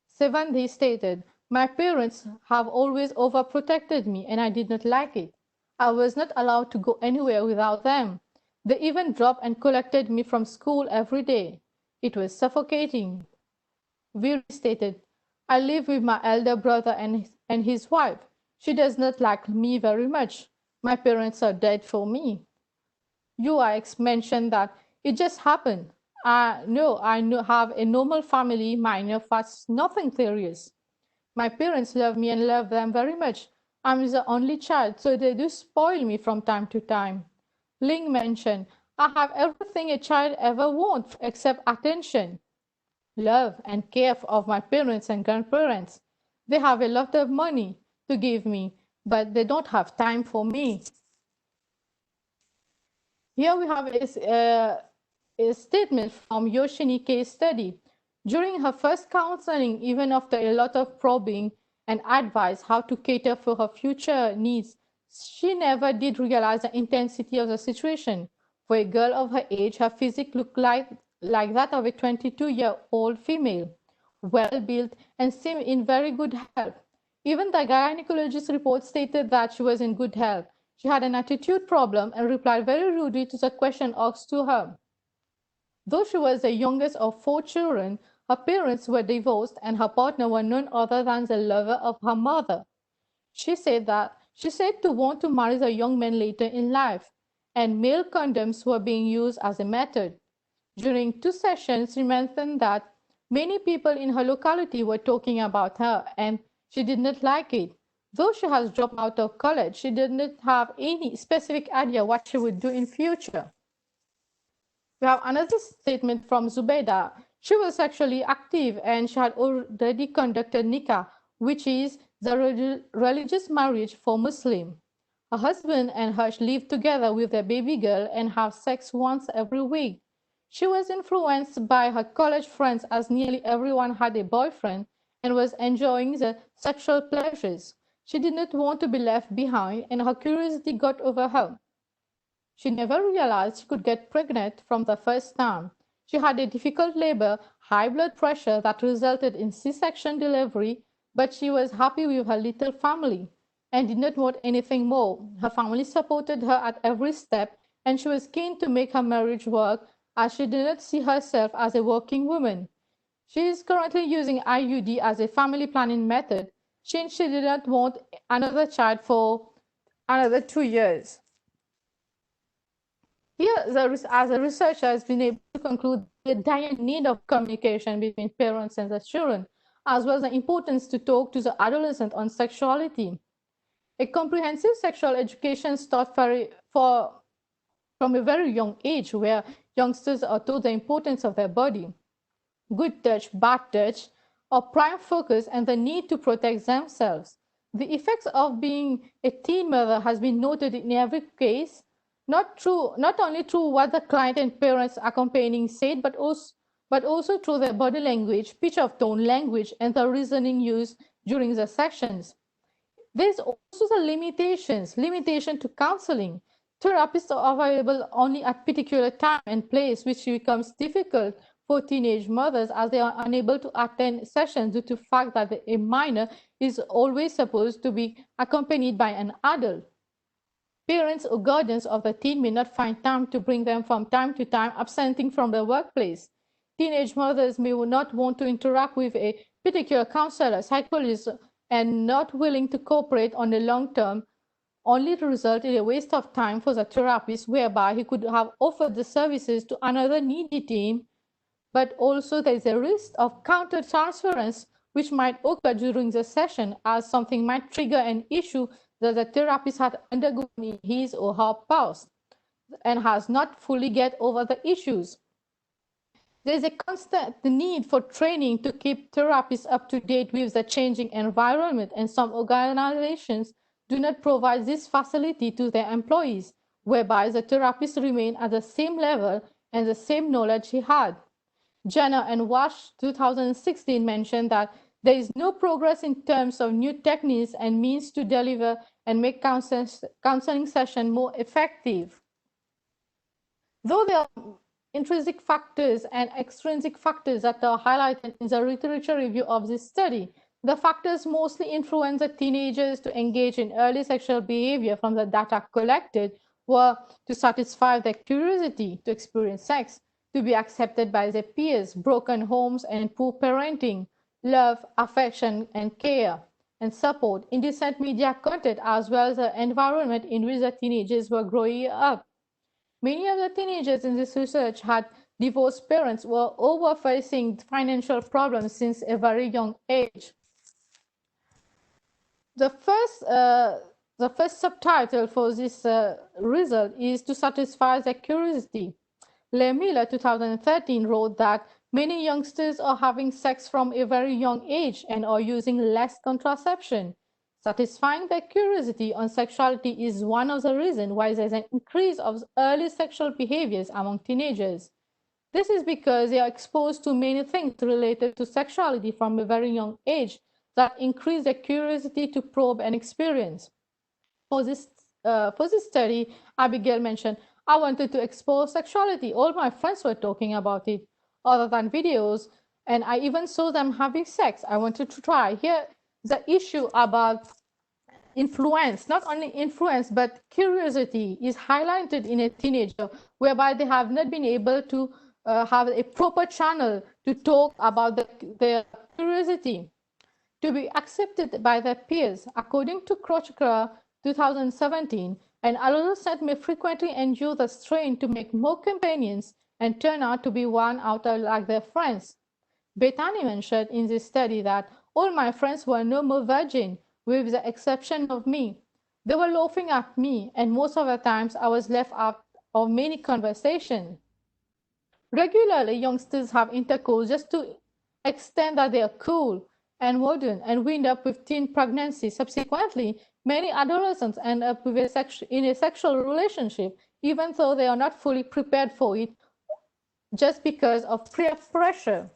Seventh, stated, my parents have always overprotected me and I did not like it. I was not allowed to go anywhere without them. They even dropped and collected me from school every day. It was suffocating. Veer stated, I live with my elder brother and his wife. She does not like me very much. My parents are dead for me. UIX mentioned that it just happened. I have a normal family, minor fuss, nothing serious. My parents love me and love them very much. I'm the only child, so they do spoil me from time to time. Ling mentioned, I have everything a child ever wants except attention, love, and care of my parents and grandparents. They have a lot of money to give me, but they don't have time for me. Here we have a statement from Yoshini case study. During her first counseling, even after a lot of probing and advice how to cater for her future needs, she never did realize the intensity of the situation. For a girl of her age, her physique looked like that of a 22-year-old female, well-built and seemed in very good health. Even the gynecologist report stated that she was in good health. She had an attitude problem and replied very rudely to the question asked to her. Though she was the youngest of 4 children, her parents were divorced and her partner was none other than the lover of her mother. She said that She said to want to marry the young man later in life, and male condoms were being used as a method. During 2 sessions, she mentioned that many people in her locality were talking about her, and she did not like it. Though she has dropped out of college, she did not have any specific idea what she would do in future. We have another statement from Zubaida. She was sexually active and she had already conducted nikah, which is the religious marriage for Muslim. Her husband and her live together with their baby girl and have sex once every week. She was influenced by her college friends as nearly everyone had a boyfriend and was enjoying the sexual pleasures. She did not want to be left behind and her curiosity got over her. She never realized she could get pregnant from the first time. She had a difficult labor, high blood pressure that resulted in C-section delivery, but she was happy with her little family and did not want anything more. Her family supported her at every step, and she was keen to make her marriage work as she did not see herself as a working woman. She is currently using IUD as a family planning method since she did not want another child for another 2 years. Here, as a researcher has been able to conclude the dire need of communication between parents and the children, as well as the importance to talk to the adolescent on sexuality. A comprehensive sexual education starts from a very young age, where youngsters are taught the importance of their body. Good touch, bad touch, are prime focus and the need to protect themselves. The effects of being a teen mother has been noted in every case, not only through what the client and parents accompanying said, but also through their body language, pitch of tone language, and the reasoning used during the sessions. There's also the limitation to counseling. Therapists are available only at particular time and place, which becomes difficult for teenage mothers as they are unable to attend sessions due to the fact that a minor is always supposed to be accompanied by an adult. Parents or guardians of the teen may not find time to bring them from time to time, absenting from the workplace. Teenage mothers may not want to interact with a particular counselor, psychologist, and not willing to cooperate on the long term, only to result in a waste of time for the therapist, whereby he could have offered the services to another needy teen. But also there is a risk of counter-transference which might occur during the session, as something might trigger an issue that the therapist had undergone in his or her past and has not fully get over the issues. There is a constant need for training to keep therapists up to date with the changing environment, and some organizations do not provide this facility to their employees, whereby the therapists remain at the same level and the same knowledge he had. Jenner and Wash 2016 mentioned that there is no progress in terms of new techniques and means to deliver and make counseling session more effective. Though there are intrinsic factors and extrinsic factors that are highlighted in the literature review of this study, the factors mostly influence the teenagers to engage in early sexual behavior from the data collected were to satisfy their curiosity to experience sex, to be accepted by their peers, broken homes and poor parenting, love, affection, and care, and support, indecent media content, as well as the environment in which the teenagers were growing up. Many of the teenagers in this research had divorced parents who were facing financial problems since a very young age. The first subtitle for this result is to satisfy their curiosity. Miller 2013 wrote that many youngsters are having sex from a very young age and are using less contraception. Satisfying their curiosity on sexuality is one of the reasons why there's an increase of early sexual behaviors among teenagers. This is because they are exposed to many things related to sexuality from a very young age that increase their curiosity to probe and experience. For this study, Abigail mentioned, I wanted to explore sexuality. All my friends were talking about it other than videos, and I even saw them having sex. I wanted to try. Here, the issue about influence, not only influence, but curiosity is highlighted in a teenager, whereby they have not been able to have a proper channel to talk about their curiosity. To be accepted by their peers. According to Krochka, 2017, an adolescent may frequently endure the strain to make more companions and turn out to be one out like their friends. Bethany mentioned in this study that all my friends were no more virgin, with the exception of me. They were laughing at me, and most of the times I was left out of many conversations. Regularly, youngsters have intercourse just to extend that they are cool and modern and wind up with teen pregnancy. Subsequently, many adolescents end up with in a sexual relationship, even though they are not fully prepared for it, just because of peer pressure.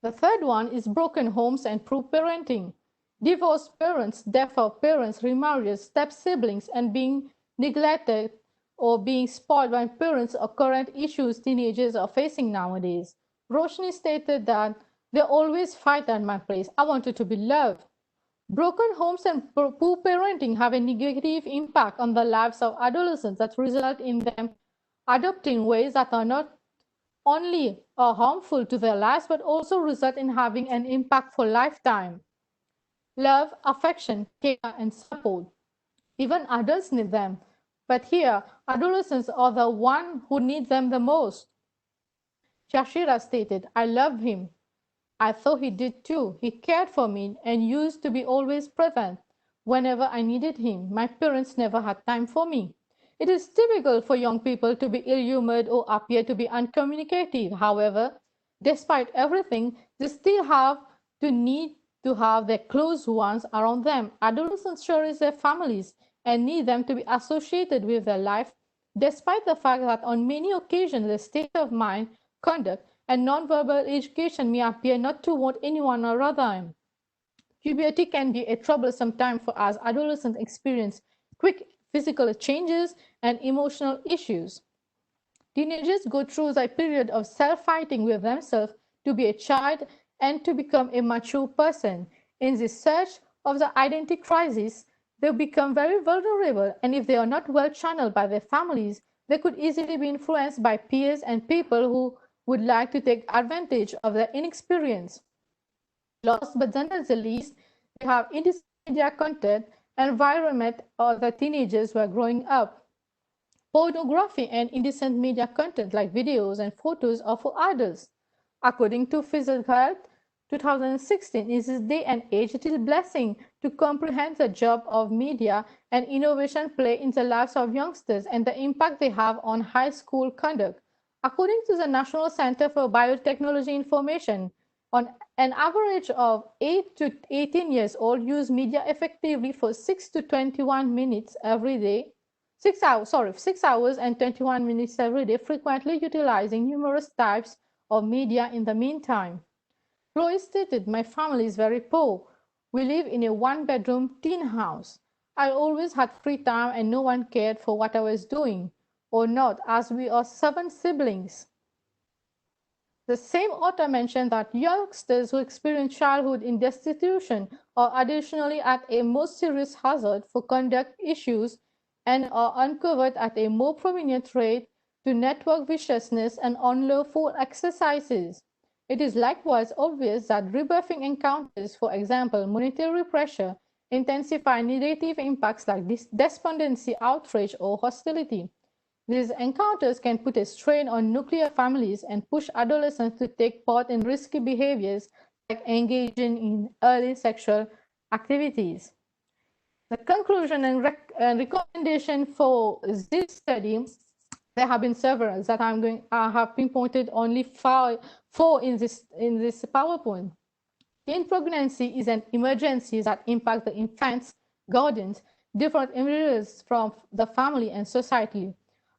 The third one is broken homes and poor parenting. Divorced parents, deaf parents, remarriages, step-siblings, and being neglected or being spoiled by parents are current issues teenagers are facing nowadays. Roshni stated that they always fight at my place. I wanted to be loved. Broken homes and poor parenting have a negative impact on the lives of adolescents that result in them adopting ways that are not only harmful to their lives but also result in having an impact for lifetime. Love, affection, care, and support. Even adults need them. But here, adolescents are the one who need them the most. Shashira stated, I love him. I thought he did too. He cared for me and used to be always present whenever I needed him. My parents never had time for me. It is typical for young people to be ill-humored or appear to be uncommunicative. However, despite everything, they still have to need to have their close ones around them. Adolescents cherish their families and need them to be associated with their life, despite the fact that on many occasions their state of mind, conduct, and nonverbal education may appear not to want anyone around them. Puberty can be a troublesome time for us adolescents experience quick physical changes and emotional issues. Teenagers go through a period of self-fighting with themselves to be a child and to become a mature person. In the search of the identity crisis, they become very vulnerable, and if they are not well channeled by their families, they could easily be influenced by peers and people who would like to take advantage of their inexperience. Last but not the least, we have indecent media content environment of the teenagers who are growing up. Pornography and indecent media content like videos and photos are for adults. According to Physical Health 2016, in this day and age, it is a blessing to comprehend the job of media and innovation play in the lives of youngsters and the impact they have on high school conduct. According to the National Center for Biotechnology Information, on an average of 8 to 18 years old use media effectively for 6 to 21 minutes every day. 6 hours and 21 minutes every day, frequently utilizing numerous types of media in the meantime. Chloe stated, my family is very poor. We live in a one-bedroom teen house. I always had free time and no one cared for what I was doing or not, as we are 7 siblings. The same author mentioned that youngsters who experience childhood in destitution are additionally at a more serious hazard for conduct issues and are uncovered at a more prominent rate to network viciousness and unlawful exercises. It is likewise obvious that rebuffing encounters, for example, monetary pressure, intensify negative impacts like despondency, outrage, or hostility. These encounters can put a strain on nuclear families and push adolescents to take part in risky behaviors like engaging in early sexual activities. The conclusion and recommendation for this study, there have been several that I have pinpointed only four in this PowerPoint. Teen pregnancy is an emergency that impacts the infants, guardians, different individuals from the family and society.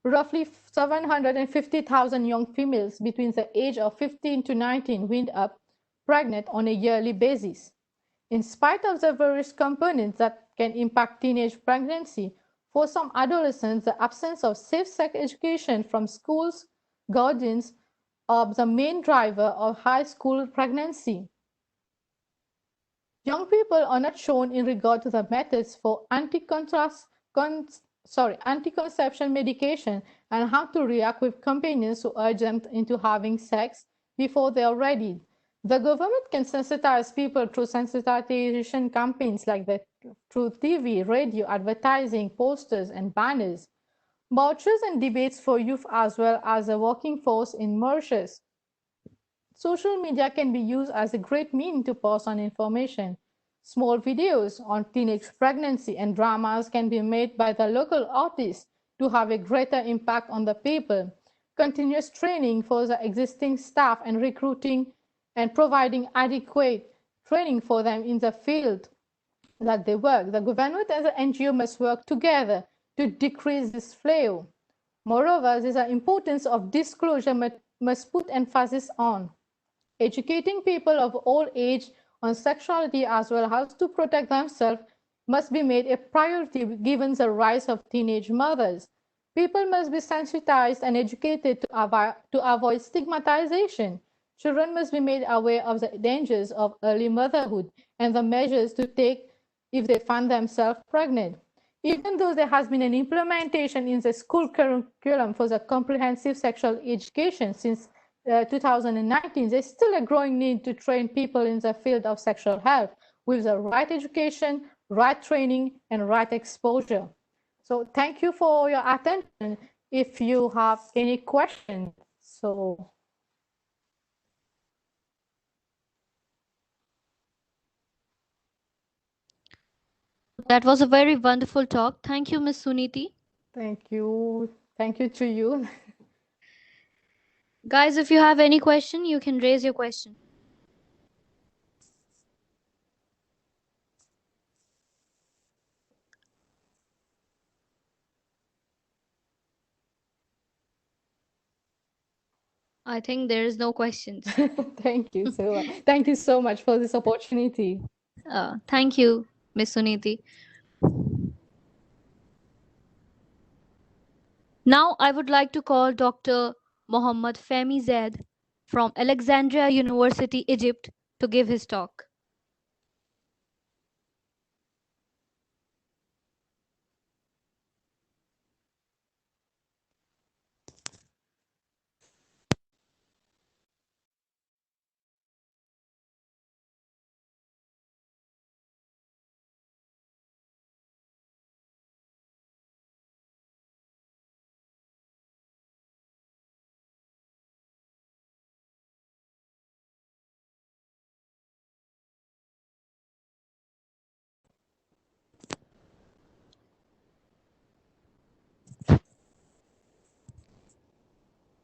Roughly 750,000 young females between the age of 15 to 19 wind up pregnant on a yearly basis. In spite of the various components that can impact teenage pregnancy, for some adolescents, the absence of safe sex education from schools, guardians, are the main driver of high school pregnancy. Young people are not shown in regard to the methods for anticonception medication and how to react with companions who urge them into having sex before they are ready. The government can sensitize people through sensitization campaigns like that, through TV, radio, advertising, posters, and banners, vouchers and debates for youth as well as a working force in Mauritius. Social media can be used as a great means to pass on information. Small videos on teenage pregnancy and dramas can be made by the local artists to have a greater impact on the people. Continuous training for the existing staff and recruiting and providing adequate training for them in the field that they work. The government and the NGO must work together to decrease this flow. Moreover, the importance of disclosure must put emphasis on educating people of all age on sexuality as well as to protect themselves must be made a priority given the rise of teenage mothers. People must be sensitized and educated to avoid stigmatization. Children must be made aware of the dangers of early motherhood and the measures to take if they find themselves pregnant. Even though there has been an implementation in the school curriculum for the comprehensive sexual education since 2019, there's still a growing need to train people in the field of sexual health with the right education, right training, and right exposure. So thank you for your attention. If you have any questions, so. That was a very wonderful talk. Thank you, Ms. Suniti. Thank you. Thank you to you. Guys, if you have any question, you can raise your question. I think there is no questions. Thank you so much. Thank you so much for this opportunity. Thank you, Ms. Suniti. Now I would like to call Dr. Mohammad Fehmi Zaid from Alexandria University, Egypt, to give his talk.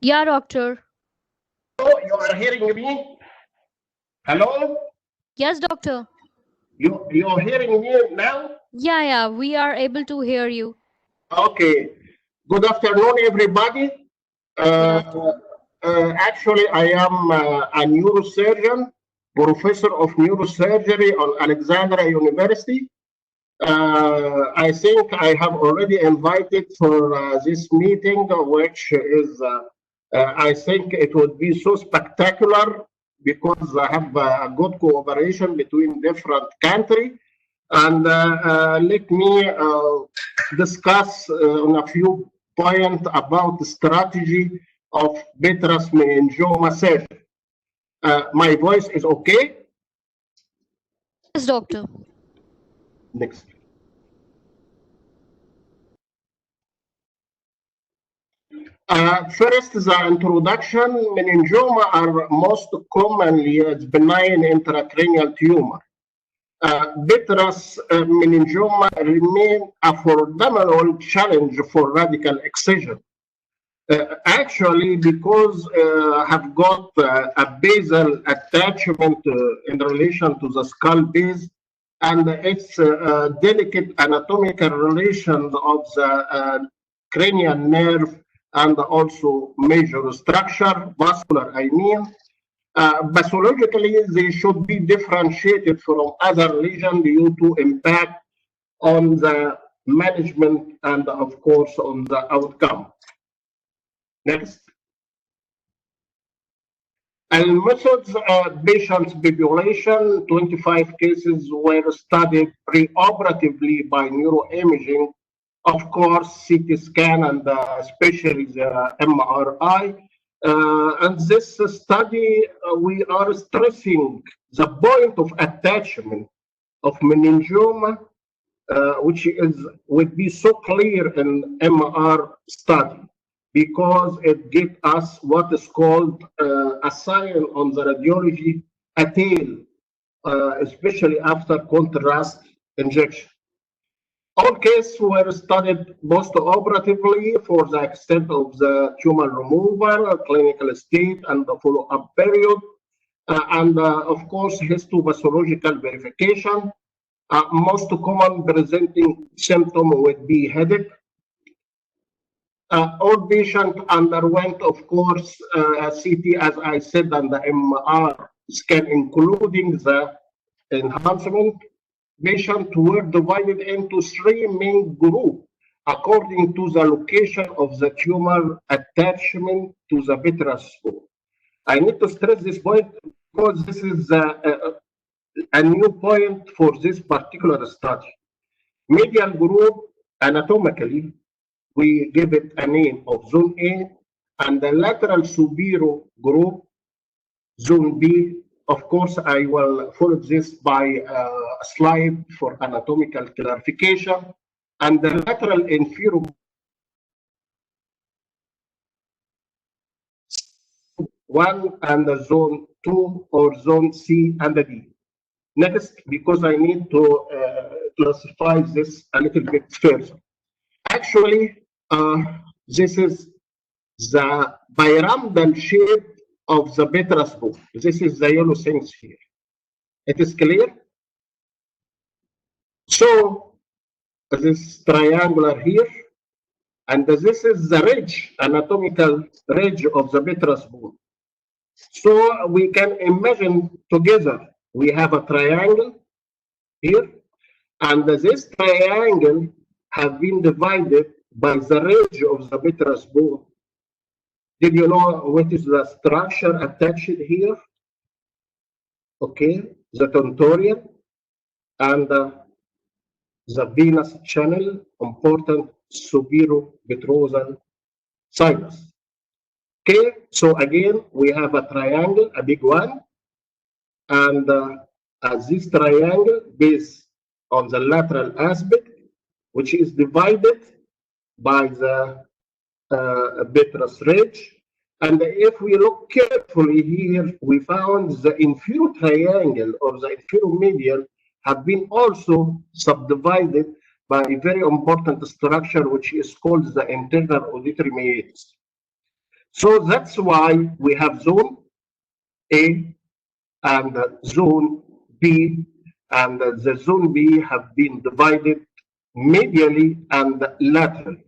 Yeah, doctor. Oh, you are hearing me? Hello? Yes, doctor. You're hearing me now? Yeah, we are able to hear you. Okay. Good afternoon, everybody. Actually, I am a neurosurgeon, professor of neurosurgery on Alexandria University. I think I have already invited for this meeting, which is, I think it would be so spectacular because I have a good cooperation between different countries. And let me discuss on a few points about the strategy of vitreous meningioma surgery. My voice is okay? Yes, doctor. Next. First, the introduction. Meningioma are most commonly a benign intracranial tumor. Vitreous meningioma remain a formidable challenge for radical excision. Actually, because have got a basal attachment in relation to the skull base, and its delicate anatomical relations of the cranial nerve and also major structure, vascular, I mean. Pathologically, they should be differentiated from other lesions due to impact on the management and, of course, on the outcome. Next. And methods, patients population, 25 cases were studied preoperatively by neuroimaging, of course, CT scan and especially the MRI. And this study, we are stressing the point of attachment of meningioma, which would be so clear in MR study, because it gives us what is called a sign on the radiology, a tail, especially after contrast injection. All cases were studied post-operatively for the extent of the tumor removal, clinical state, and the follow-up period, and of course, histopathological verification. Most common presenting symptom would be headache. All patients underwent, of course, CT, as I said, and the MR scan, including the enhancement. Patients were divided into 3 main groups according to the location of the tumor attachment to the vitreous bone. I need to stress this point because this is a new point for this particular study. Medial group, anatomically, we give it a name of zone A, and the lateral superior group, zone B. Of course, I will follow this by a slide for anatomical clarification. And the lateral inferior, one, and the zone 2 or zone C and the D. Next, because I need to classify this a little bit further. Actually, this is the pyramidal shape of the vitreous bone. This is the yellow things here. It is clear? So, this triangular here, and this is the ridge, anatomical ridge of the vitreous bone. So, we can imagine together, we have a triangle here, and this triangle have been divided by the ridge of the vitreous bone. Did you know what is the structure attached here? Okay, the tentorium and the venous channel, important superior vitreous sinus. Okay, so again, we have a triangle, a big one, and this triangle based on the lateral aspect, which is divided by the vitreous ridge. And if we look carefully here, we found the inferior triangle or the inferior medial have been also subdivided by a very important structure, which is called the internal auditory meatus. So that's why we have zone A and zone B, and the zone B have been divided medially and laterally.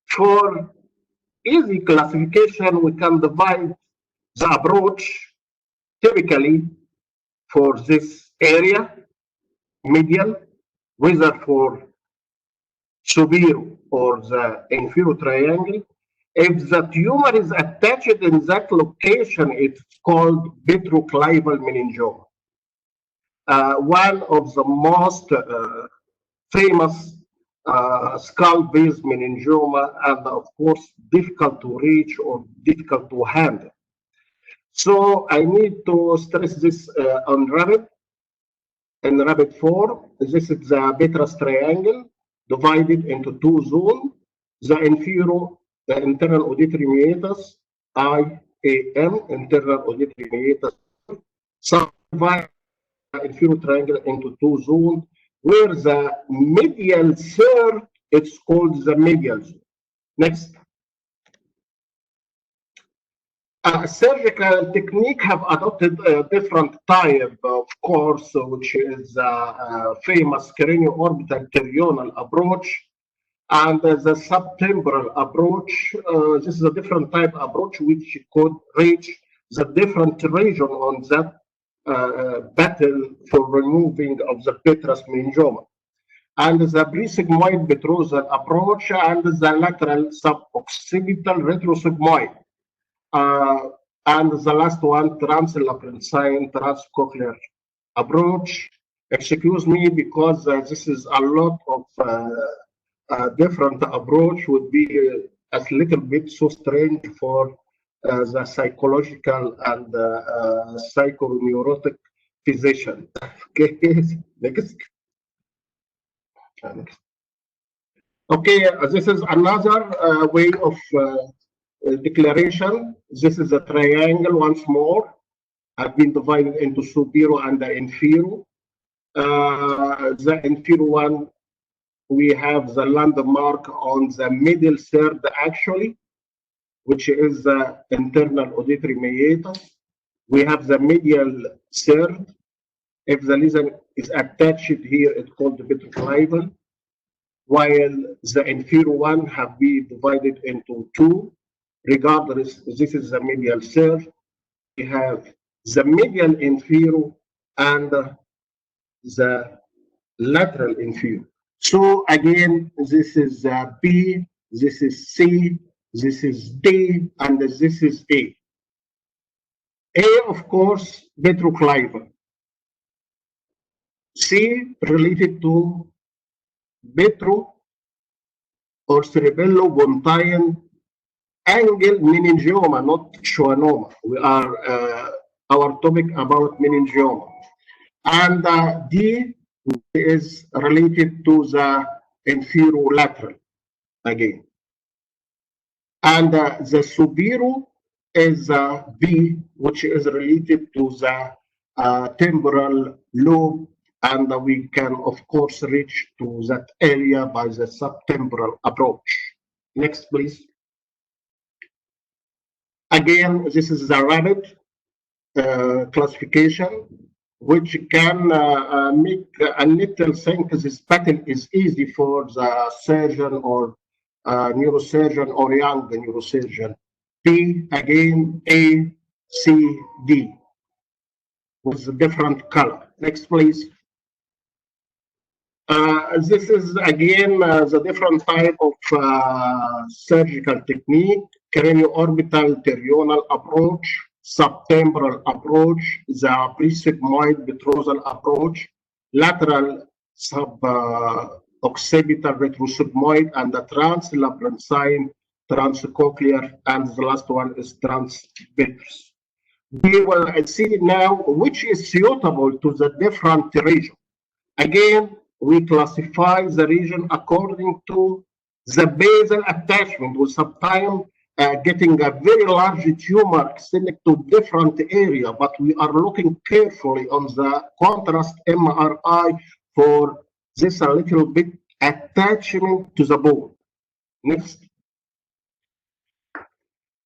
For easy classification, we can divide the approach typically for this area, medial, whether for superior or the inferior triangle. If the tumor is attached in that location, it's called retroclival meningioma. One of the most famous skull-based meningioma, and of course difficult to reach or difficult to handle. So I need to stress this on rabbit. In rabbit 4, this is the vitreous triangle divided into 2 zones. The inferior, the internal auditory meatus, IAM, internal auditory meatus, subdivide the inferior triangle into 2 zones, where the medial third, it's called the medial zone. Next. Surgical technique have adopted a different type, of course, which is famous cranio-orbital terional approach and the subtemporal approach. This is a different type approach which could reach the different region on that battle for removing of the vitreous meningioma. And the presigmoid vitreosal approach and the lateral suboccipital retrosigmoid. And the last one, translabyrinthine transcochlear approach. Excuse me, because this is a lot of different approach would be a little bit so strange for the psychological and psychoneurotic physician. Okay, next. Okay, this is another way of declaration. This is a triangle once more. Have been divided into superior and the inferior. The inferior one, we have the landmark on the middle third actually, which is the internal auditory meatus. We have the medial third. If the lesion is attached here, it's called the petroclival, while the inferior one have been divided into two. Regardless, this is the medial third. We have the medial inferior and the lateral inferior. So again, this is B, this is C, this is D, and this is A. A, of course, petroclival. C, related to petro or cerebellopontine angle meningioma, not schwannoma. We are our topic about meningioma. And D is related to the inferior lateral again. And the superior is B, which is related to the temporal lobe, and we can, of course, reach to that area by the subtemporal approach. Next, please. Again, this is the rapid classification, which can make a little think this pattern is easy for the surgeon or neurosurgeon or young neurosurgeon. B, again, A, C, D, with a different color. Next, please. This is again the different type of surgical technique: cranioorbital terional approach, subtemporal approach, the presigmoid petrosal approach, lateral occipital retrosigmoid, and the translabyrinthine transcochlear, and the last one is transpetrous. We will see now which is suitable to the different region. Again, we classify the region according to the basal attachment, with sometimes getting a very large tumor extended to different area, but we are looking carefully on the contrast MRI for this a little bit attachment to the bone. Next.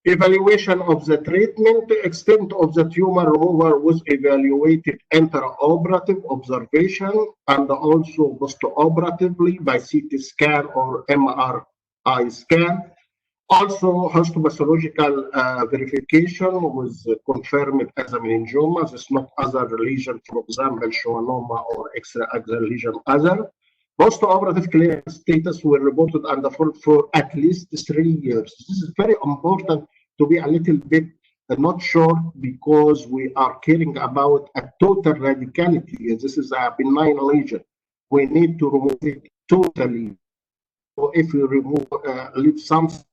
Evaluation of the treatment. The extent of the tumor removal was evaluated intraoperative observation and also postoperatively by CT scan or MRI scan. Also, histopathological verification was confirmed as a meningioma. This is not other lesion, for example, schwannoma or extra-axial lesion other. Post-operative clinical status were reported and followed for at least 3 years. This is very important to be a little bit not sure, because we are caring about a total radicality. This is a benign lesion. We need to remove it totally. So if we remove, leave something,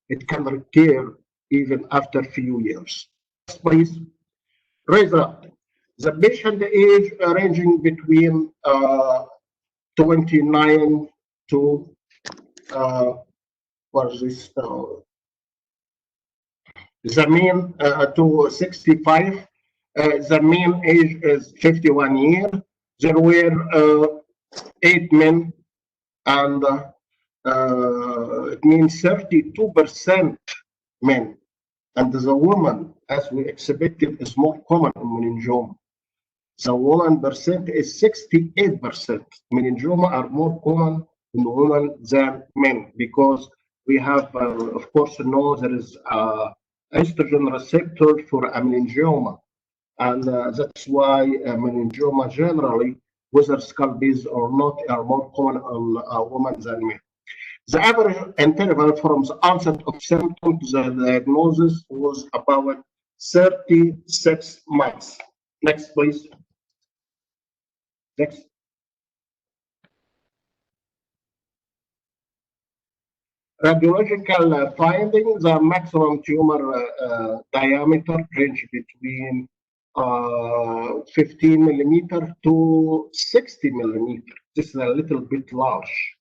it can recur even after a few years. Please raise up. The patient age ranging between 29 to what is this? The mean to 65. The mean age is 51 years. There were 8 men, and it means 32% men. And the woman, as we expected, is more common in meningioma. The woman percent is 68%. Meningioma are more common in women than men, because we have, of course, know there is estrogen receptor for a meningioma, and that's why meningioma generally, whether skull-based or not, are more common on women than men. The average interval from the onset of symptoms to the diagnosis was about 36 months. Next, please. Next. Radiological findings, the maximum tumor diameter range between 15 millimeter to 60 millimeter. This is a little bit large.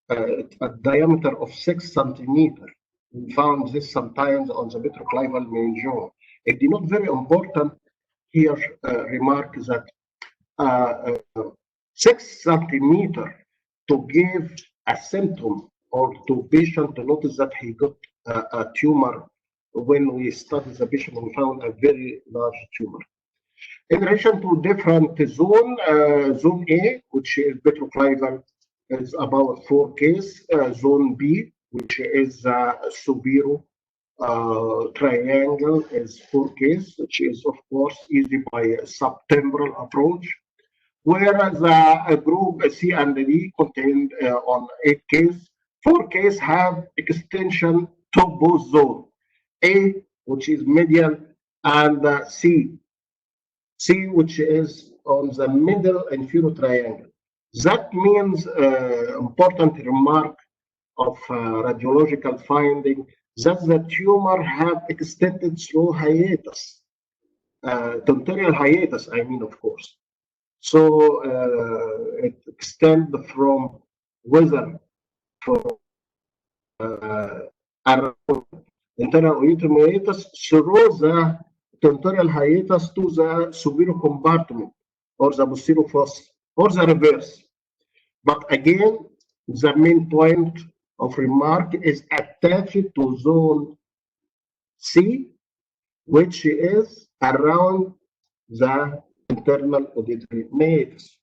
A diameter of 6 centimeter. We found this sometimes on the petroclival meningioma. It is not very important here. Remark that 6 centimeter to give a symptom or to patient to notice that he got a tumor. When we studied the patient, we found a very large tumor. In relation to different zone, zone A, which is petroclival, is about 4 cases. Zone B, which is Subiro triangle, is 4 cases, which is of course easy by a subtemporal approach. Whereas group C and D contained on 8 cases, 4 cases have extension to both zones. A, which is medial, and C, which is on the middle inferior triangle. That means important remark of radiological finding that the tumor have extended through hiatus, tentorial hiatus, I mean, of course. So it extends from whether from around internal auditory hiatus through the tentorial hiatus to the superior compartment or the posterior fossa or the reverse. But again, the main point of remark is attached to zone C, which is around the internal auditory hiatus.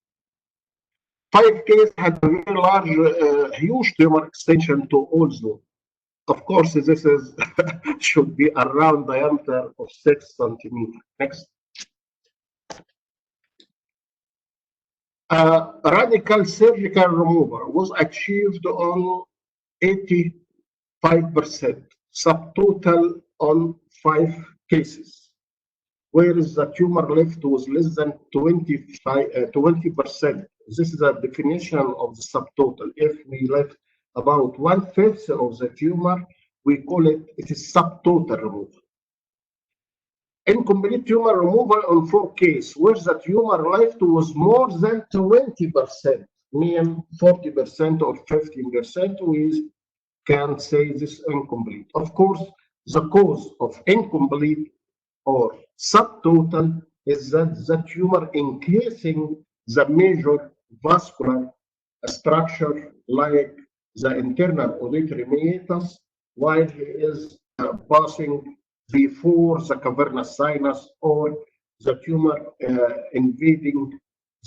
5 cases had a very large, huge tumor extension to all zones. Of course, this is should be around diameter of 6 centimeters. Next. Radical surgical removal was achieved on 85%, subtotal on 5 cases, whereas the tumor left was less than 20%. This is a definition of the subtotal. If we left about 1/5 of the tumor, we call it is subtotal removal. Incomplete tumor removal on 4 cases, where the tumor left was more than 20%, meaning 40% or 15%, we can say this incomplete. Of course, the cause of incomplete or subtotal is that the tumor encasing the major vascular structure like the internal auditory hiatus while he is passing before the cavernous sinus or the tumor invading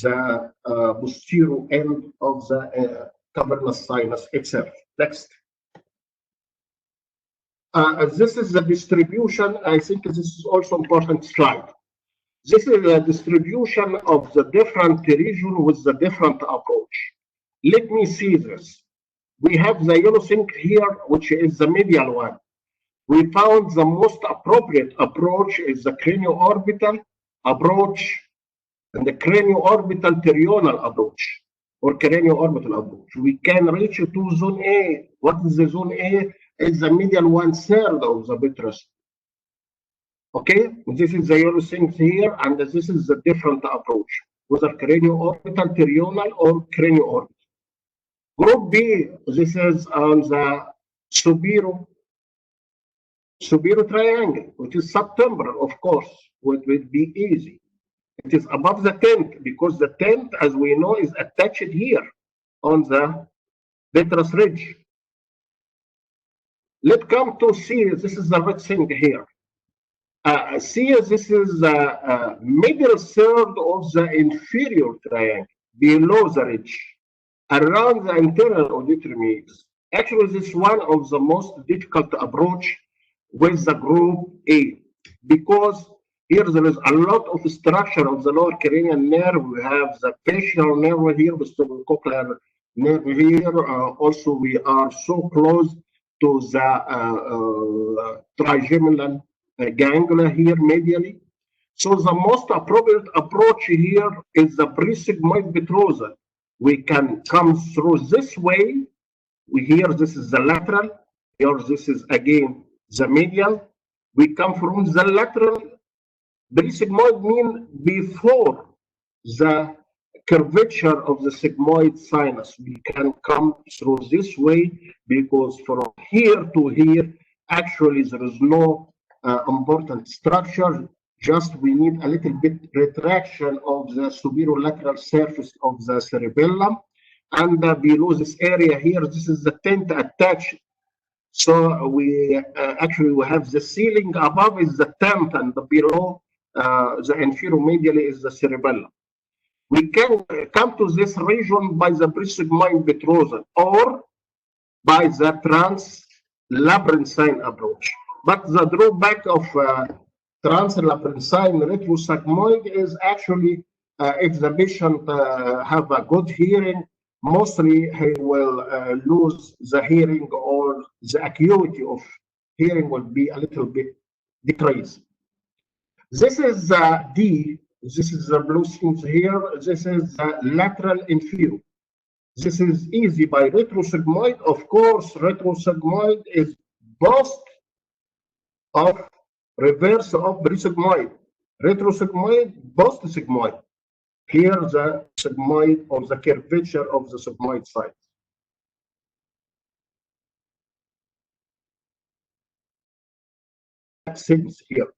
the posterior end of the cavernous sinus itself. Next. This is the distribution. I think this is also important slide. This is the distribution of the different region with the different approach. Let me see this. We have the yellow thing here, which is the medial one. We found the most appropriate approach is the cranio-orbital approach and the cranio-orbital terional approach or cranio-orbital approach. We can reach to zone A. What is the zone A? It's the medial 1/3 of the vitreous. Okay, this is the yellow thing here, and this is the different approach, whether cranio-orbital, terional, or cranio-orbital. Group B, this is on the superior triangle, which is subtemporal, of course, which will be easy. It is above the tent because the tent, as we know, is attached here on the vitreous ridge. Let's come to C. This is the red thing here. C, this is the middle third of the inferior triangle, below the ridge, around the internal auditory hiatus. Actually, this is one of the most difficult approach with the group A, because here there is a lot of structure of the lower cranial nerve. We have the facial nerve here, the cochlear nerve here. Also, we are so close to the trigeminal ganglia here medially. So the most appropriate approach here is the presigmoid petrosal. We can come through this way Here, this is the lateral. Here, this is again the medial. We come from the lateral. Perisigmoid mean before the curvature of the sigmoid sinus. We can come through this way because from here to here, actually there is no important structure. Just we need a little bit retraction of the superolateral surface of the cerebellum. And below this area here, this is the tent attached. So we actually we have the ceiling above is the tent, and below the infero-medially is the cerebellum. We can come to this region by the perisigmoid petrosal or by the translabyrinthine approach. But the drawback of translabyrinthine retrosigmoid is actually if the patient have a good hearing, mostly he will lose the hearing, or the acuity of hearing will be a little bit decreased. This is D. This is the blue things here. This is the lateral inferior. This is easy by retrosigmoid. Of course, retrosigmoid is both of reverse of perisigmoid. Retrosigmoid, both sigmoid. Here, the sigmoid or the curvature of the sigmoid side. Things here.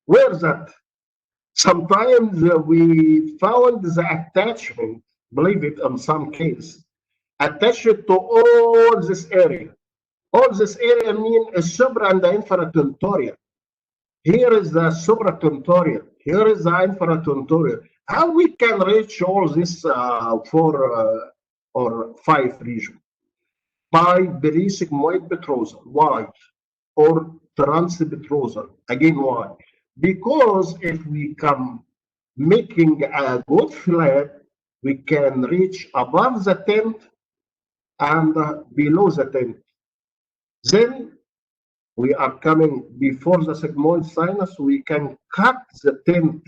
Where that? Sometimes we found the attachment, believe it in some case, attached to all this area. All this area means a supra and the infratentorial. Here is the supratentorial. Here is the infratentorial. How we can reach all this 4 or 5 regions? By perisigmoid petrosal. Why? Or transpetrosal. Again, why? Because if we come making a good flap, we can reach above the tent and below the tent. Then we are coming before the sigmoid sinus, we can cut the tent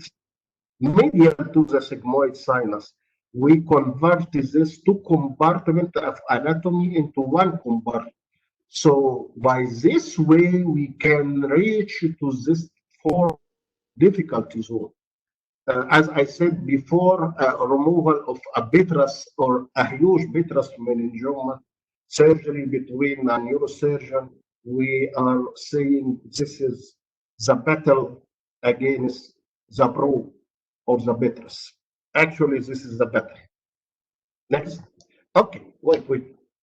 medial to the sigmoid sinus. We convert this 2 compartments of anatomy into 1 compartment. So by this way, we can reach to this 4 difficulty zone. As I said before, removal of a petrous or a huge petrous meningioma, surgery between a neurosurgeon, we are saying this is the battle against the probe or the petrous. Actually, this is the battle. Next. Okay, wait,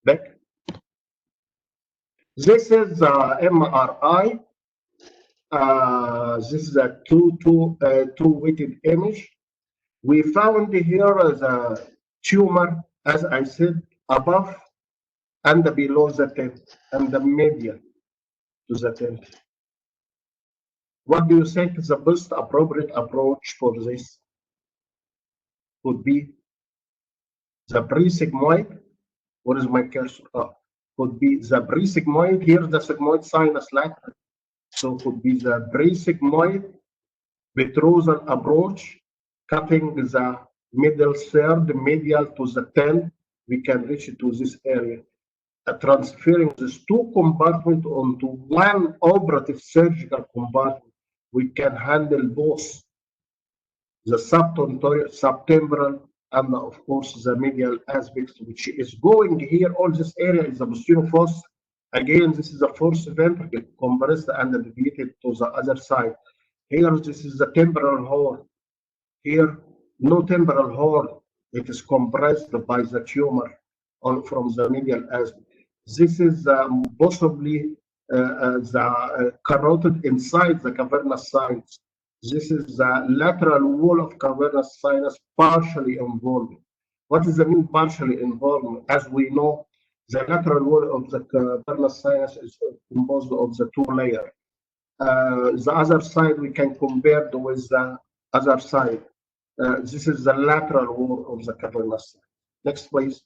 back. This is MRI. This is a two-weighted image. We found here the tumor, as I said, above and below the tent, and the medial to the tent. What do you think is the most appropriate approach for this? Could be the perisigmoid. What is my cursor? Could be the perisigmoid. Here, the sigmoid sinus lateral. So could be the perisigmoid petrosal approach, cutting the middle third medial to the tent. We can reach to this area. Transferring these 2 compartments onto 1 operative surgical compartment, we can handle both the subtemporal and of course the medial aspects, which is going here. All this area is the posterior fossa. Again, this is the fourth ventricle compressed and deviated to the other side. Here, this is the temporal horn. Here, no temporal horn. It is compressed by the tumor from the medial aspect. This is possibly the carotid inside the cavernous sinus. This is the lateral wall of cavernous sinus partially involved. What does it mean partially involved? As we know, the lateral wall of the cavernous sinus is composed of the 2 layers. The other side we can compare with the other side. This is the lateral wall of the cavernous sinus. Next, please.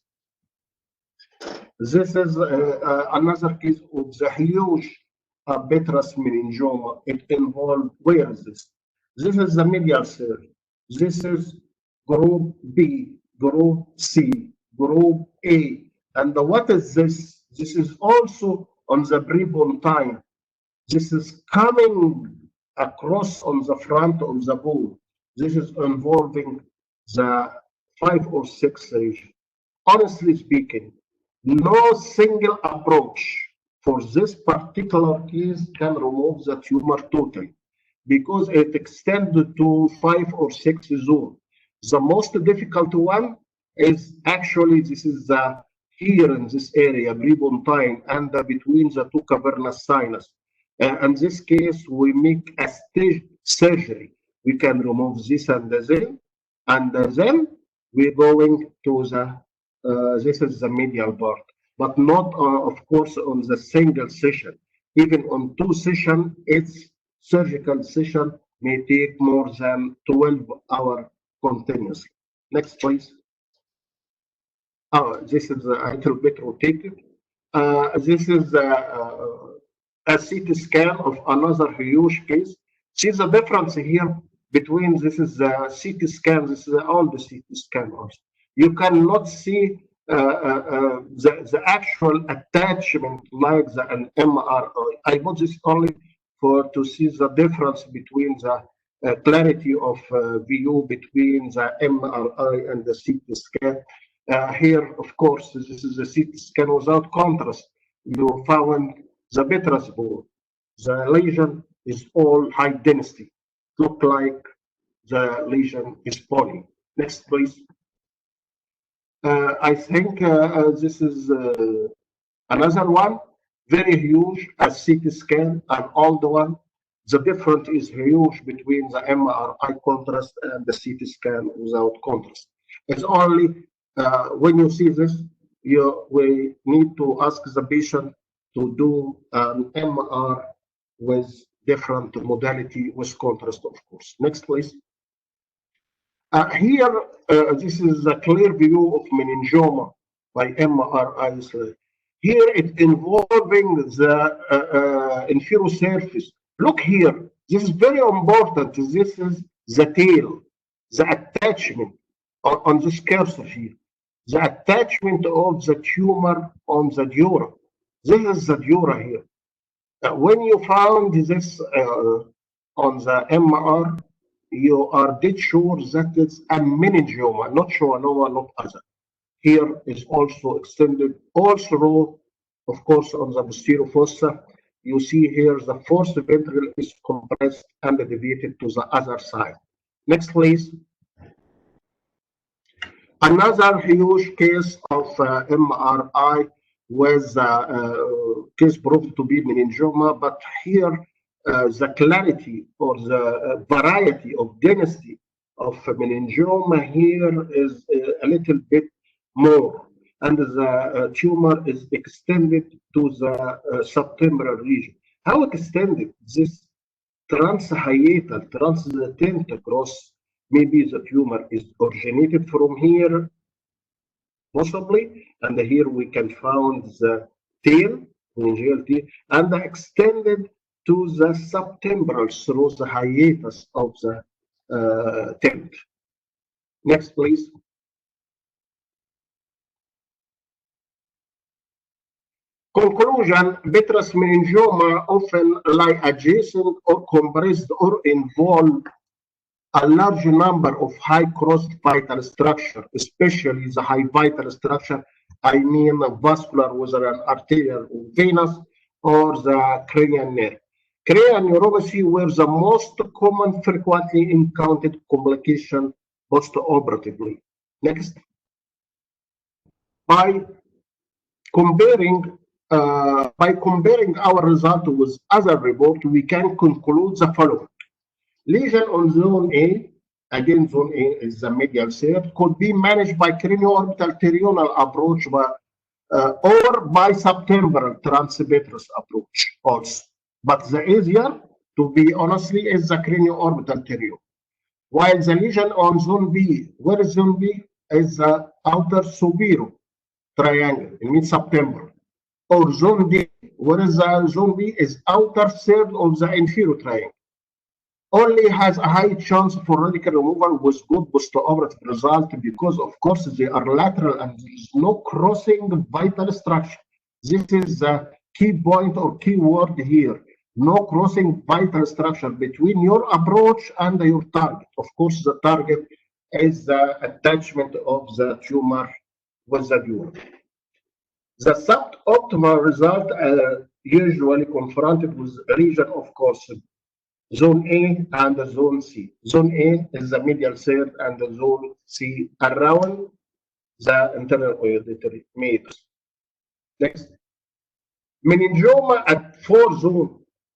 This is another case of the huge petrous meningioma. It involved, where is this? This is the medial surgery. This is group B, group C, group A. And what is this? This is also on the pre-pontine. This is coming across on the front of the bone. This is involving the 5 or 6 region. Honestly speaking, no single approach for this particular case can remove the tumor totally because it extends to 5 or 6 zones. The most difficult one is actually this is the here in this area, pre-pontine, and between the two cavernous sinus. In this case, we make a stage surgery. We can remove this and then we're going to the this is the medial part, but not, of course, on the single session. Even on 2 sessions, its surgical session may take more than 12 hours continuously. Next, please. This is a little bit rotated. This is a CT scan of another huge case. See the difference here between this is the CT scan, this is all the CT scan also. You cannot see the actual attachment like an MRI. I put this only to see the difference between the clarity of view between the MRI and the CT scan. Here, of course, this is the CT scan without contrast. You found the vitreous bone. The lesion is all high density. Look like the lesion is bony. Next, please. I think this is another one, very huge, a CT scan, an old one. The difference is huge between the MRI contrast and the CT scan without contrast. It's only when you see this, we need to ask the patient to do an MR with different modality with contrast, of course. Next, please. Here, this is a clear view of meningioma by MRI. Here, it's involving the inferior surface. Look here, this is very important. This is the tail, the attachment on this cursor here, the attachment of the tumor on the dura. This is the dura here. When you found this on the MR, you are dead sure that it's a meningioma, not schwannoma, not other. Here is also extended all through, of course, on the posterior fossa. You see here the fourth ventricle is compressed and deviated to the other side. Next, please. Another huge case of MRI was case proved to be meningioma, but here the clarity or the variety of density of meningioma here is a little bit more, and the tumor is extended to the subtemporal region. How extended? This transhiatal, translatent across. Maybe the tumor is originated from here, possibly, and here we can find the tail, meningeal tail, and extended to the subtemporal through the hiatus of the tent. Next, please. Conclusion, vitreous meningioma often lie adjacent or compressed or involve a large number of high crossed vital structure, especially the high vital structure, I mean vascular, whether an arterial or venous, or the cranial nerve. Cranial neuropathy were the most common frequently encountered complication post-operatively. Next. By comparing our result with other reports, we can conclude the following. Lesion on zone A, again, zone A is the medial third, could be managed by cranioorbital terional approach or by subtemporal transvitreous approach also. But the easier, to be honestly, is the cranioorbital terional. While the lesion on zone B, where is zone B? Is the outer superior triangle, it means subtemporal. Or zone D, where is the zone B? Is outer third of the inferior triangle. only has a high chance for radical removal with good postoperative result because, of course, they are lateral and there is no crossing vital structure. This is the key point or key word here. No crossing vital structure between your approach and your target. Of course, the target is the attachment of the tumor with the dura. The suboptimal result usually confronted with region, of course, Zone A and Zone C. Zone A is the medial third and the Zone C around the internal auditory meatus. Next. Meningioma at 4 zones,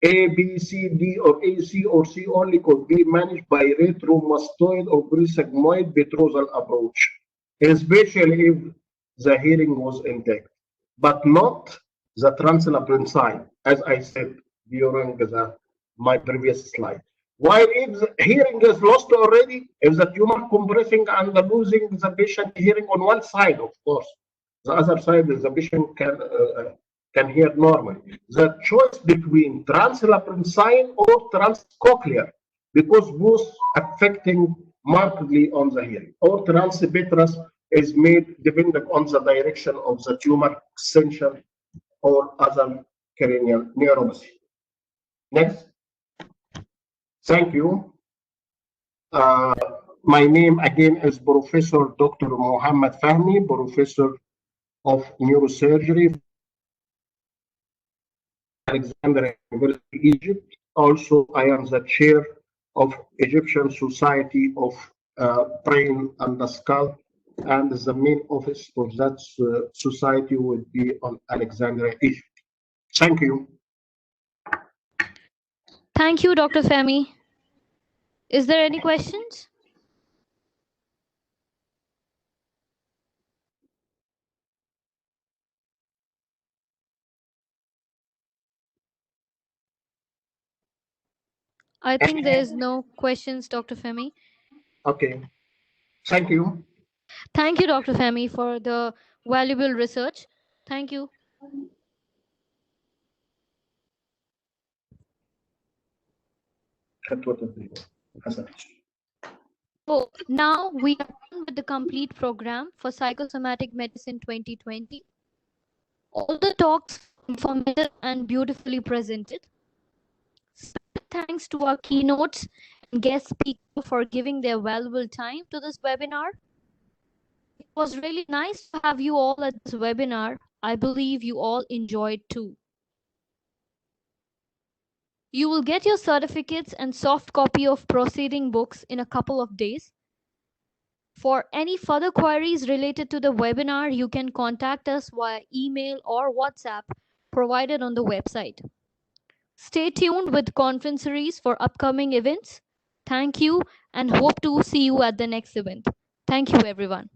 A, B, C, D, or A, C, or C only could be managed by retromastoid or presigmoid betrothal approach, especially if the hearing was intact, but not the translabyrinthine, as I said during my previous slide. While if the hearing is lost already, if the tumor compressing and losing the patient hearing on one side, of course, the other side is the patient can hear normally. The choice between translabyrinthine or transcochlear, because both affecting markedly on the hearing, or transpetrous is made depending on the direction of the tumor extension or other cranial neuropathy. Next. Thank you. My name again is Professor Dr. Mohammed Fahmi, Professor of Neurosurgery, Alexandria University, Egypt. Also, I am the chair of Egyptian Society of Brain and the Skull, and the main office of that society would be on Alexandria, Egypt. Thank you. Thank you, Dr. Fahmi. Is there any questions? I think there is no questions, Dr. Fahmi. Okay. Thank you. Thank you, Dr. Fahmi, for the valuable research. Thank you. So now we are done with the complete program for Psychosomatic Medicine 2020. All the talks informative and beautifully presented. Special thanks to our keynotes and guest speakers for giving their valuable time to this webinar. It was really nice to have you all at this webinar. I believe you all enjoyed too. You will get your certificates and soft copy of proceeding books in a couple of days. For any further queries related to the webinar, you can contact us via email or WhatsApp provided on the website. Stay tuned with conference series for upcoming events. Thank you and hope to see you at the next event. Thank you, everyone.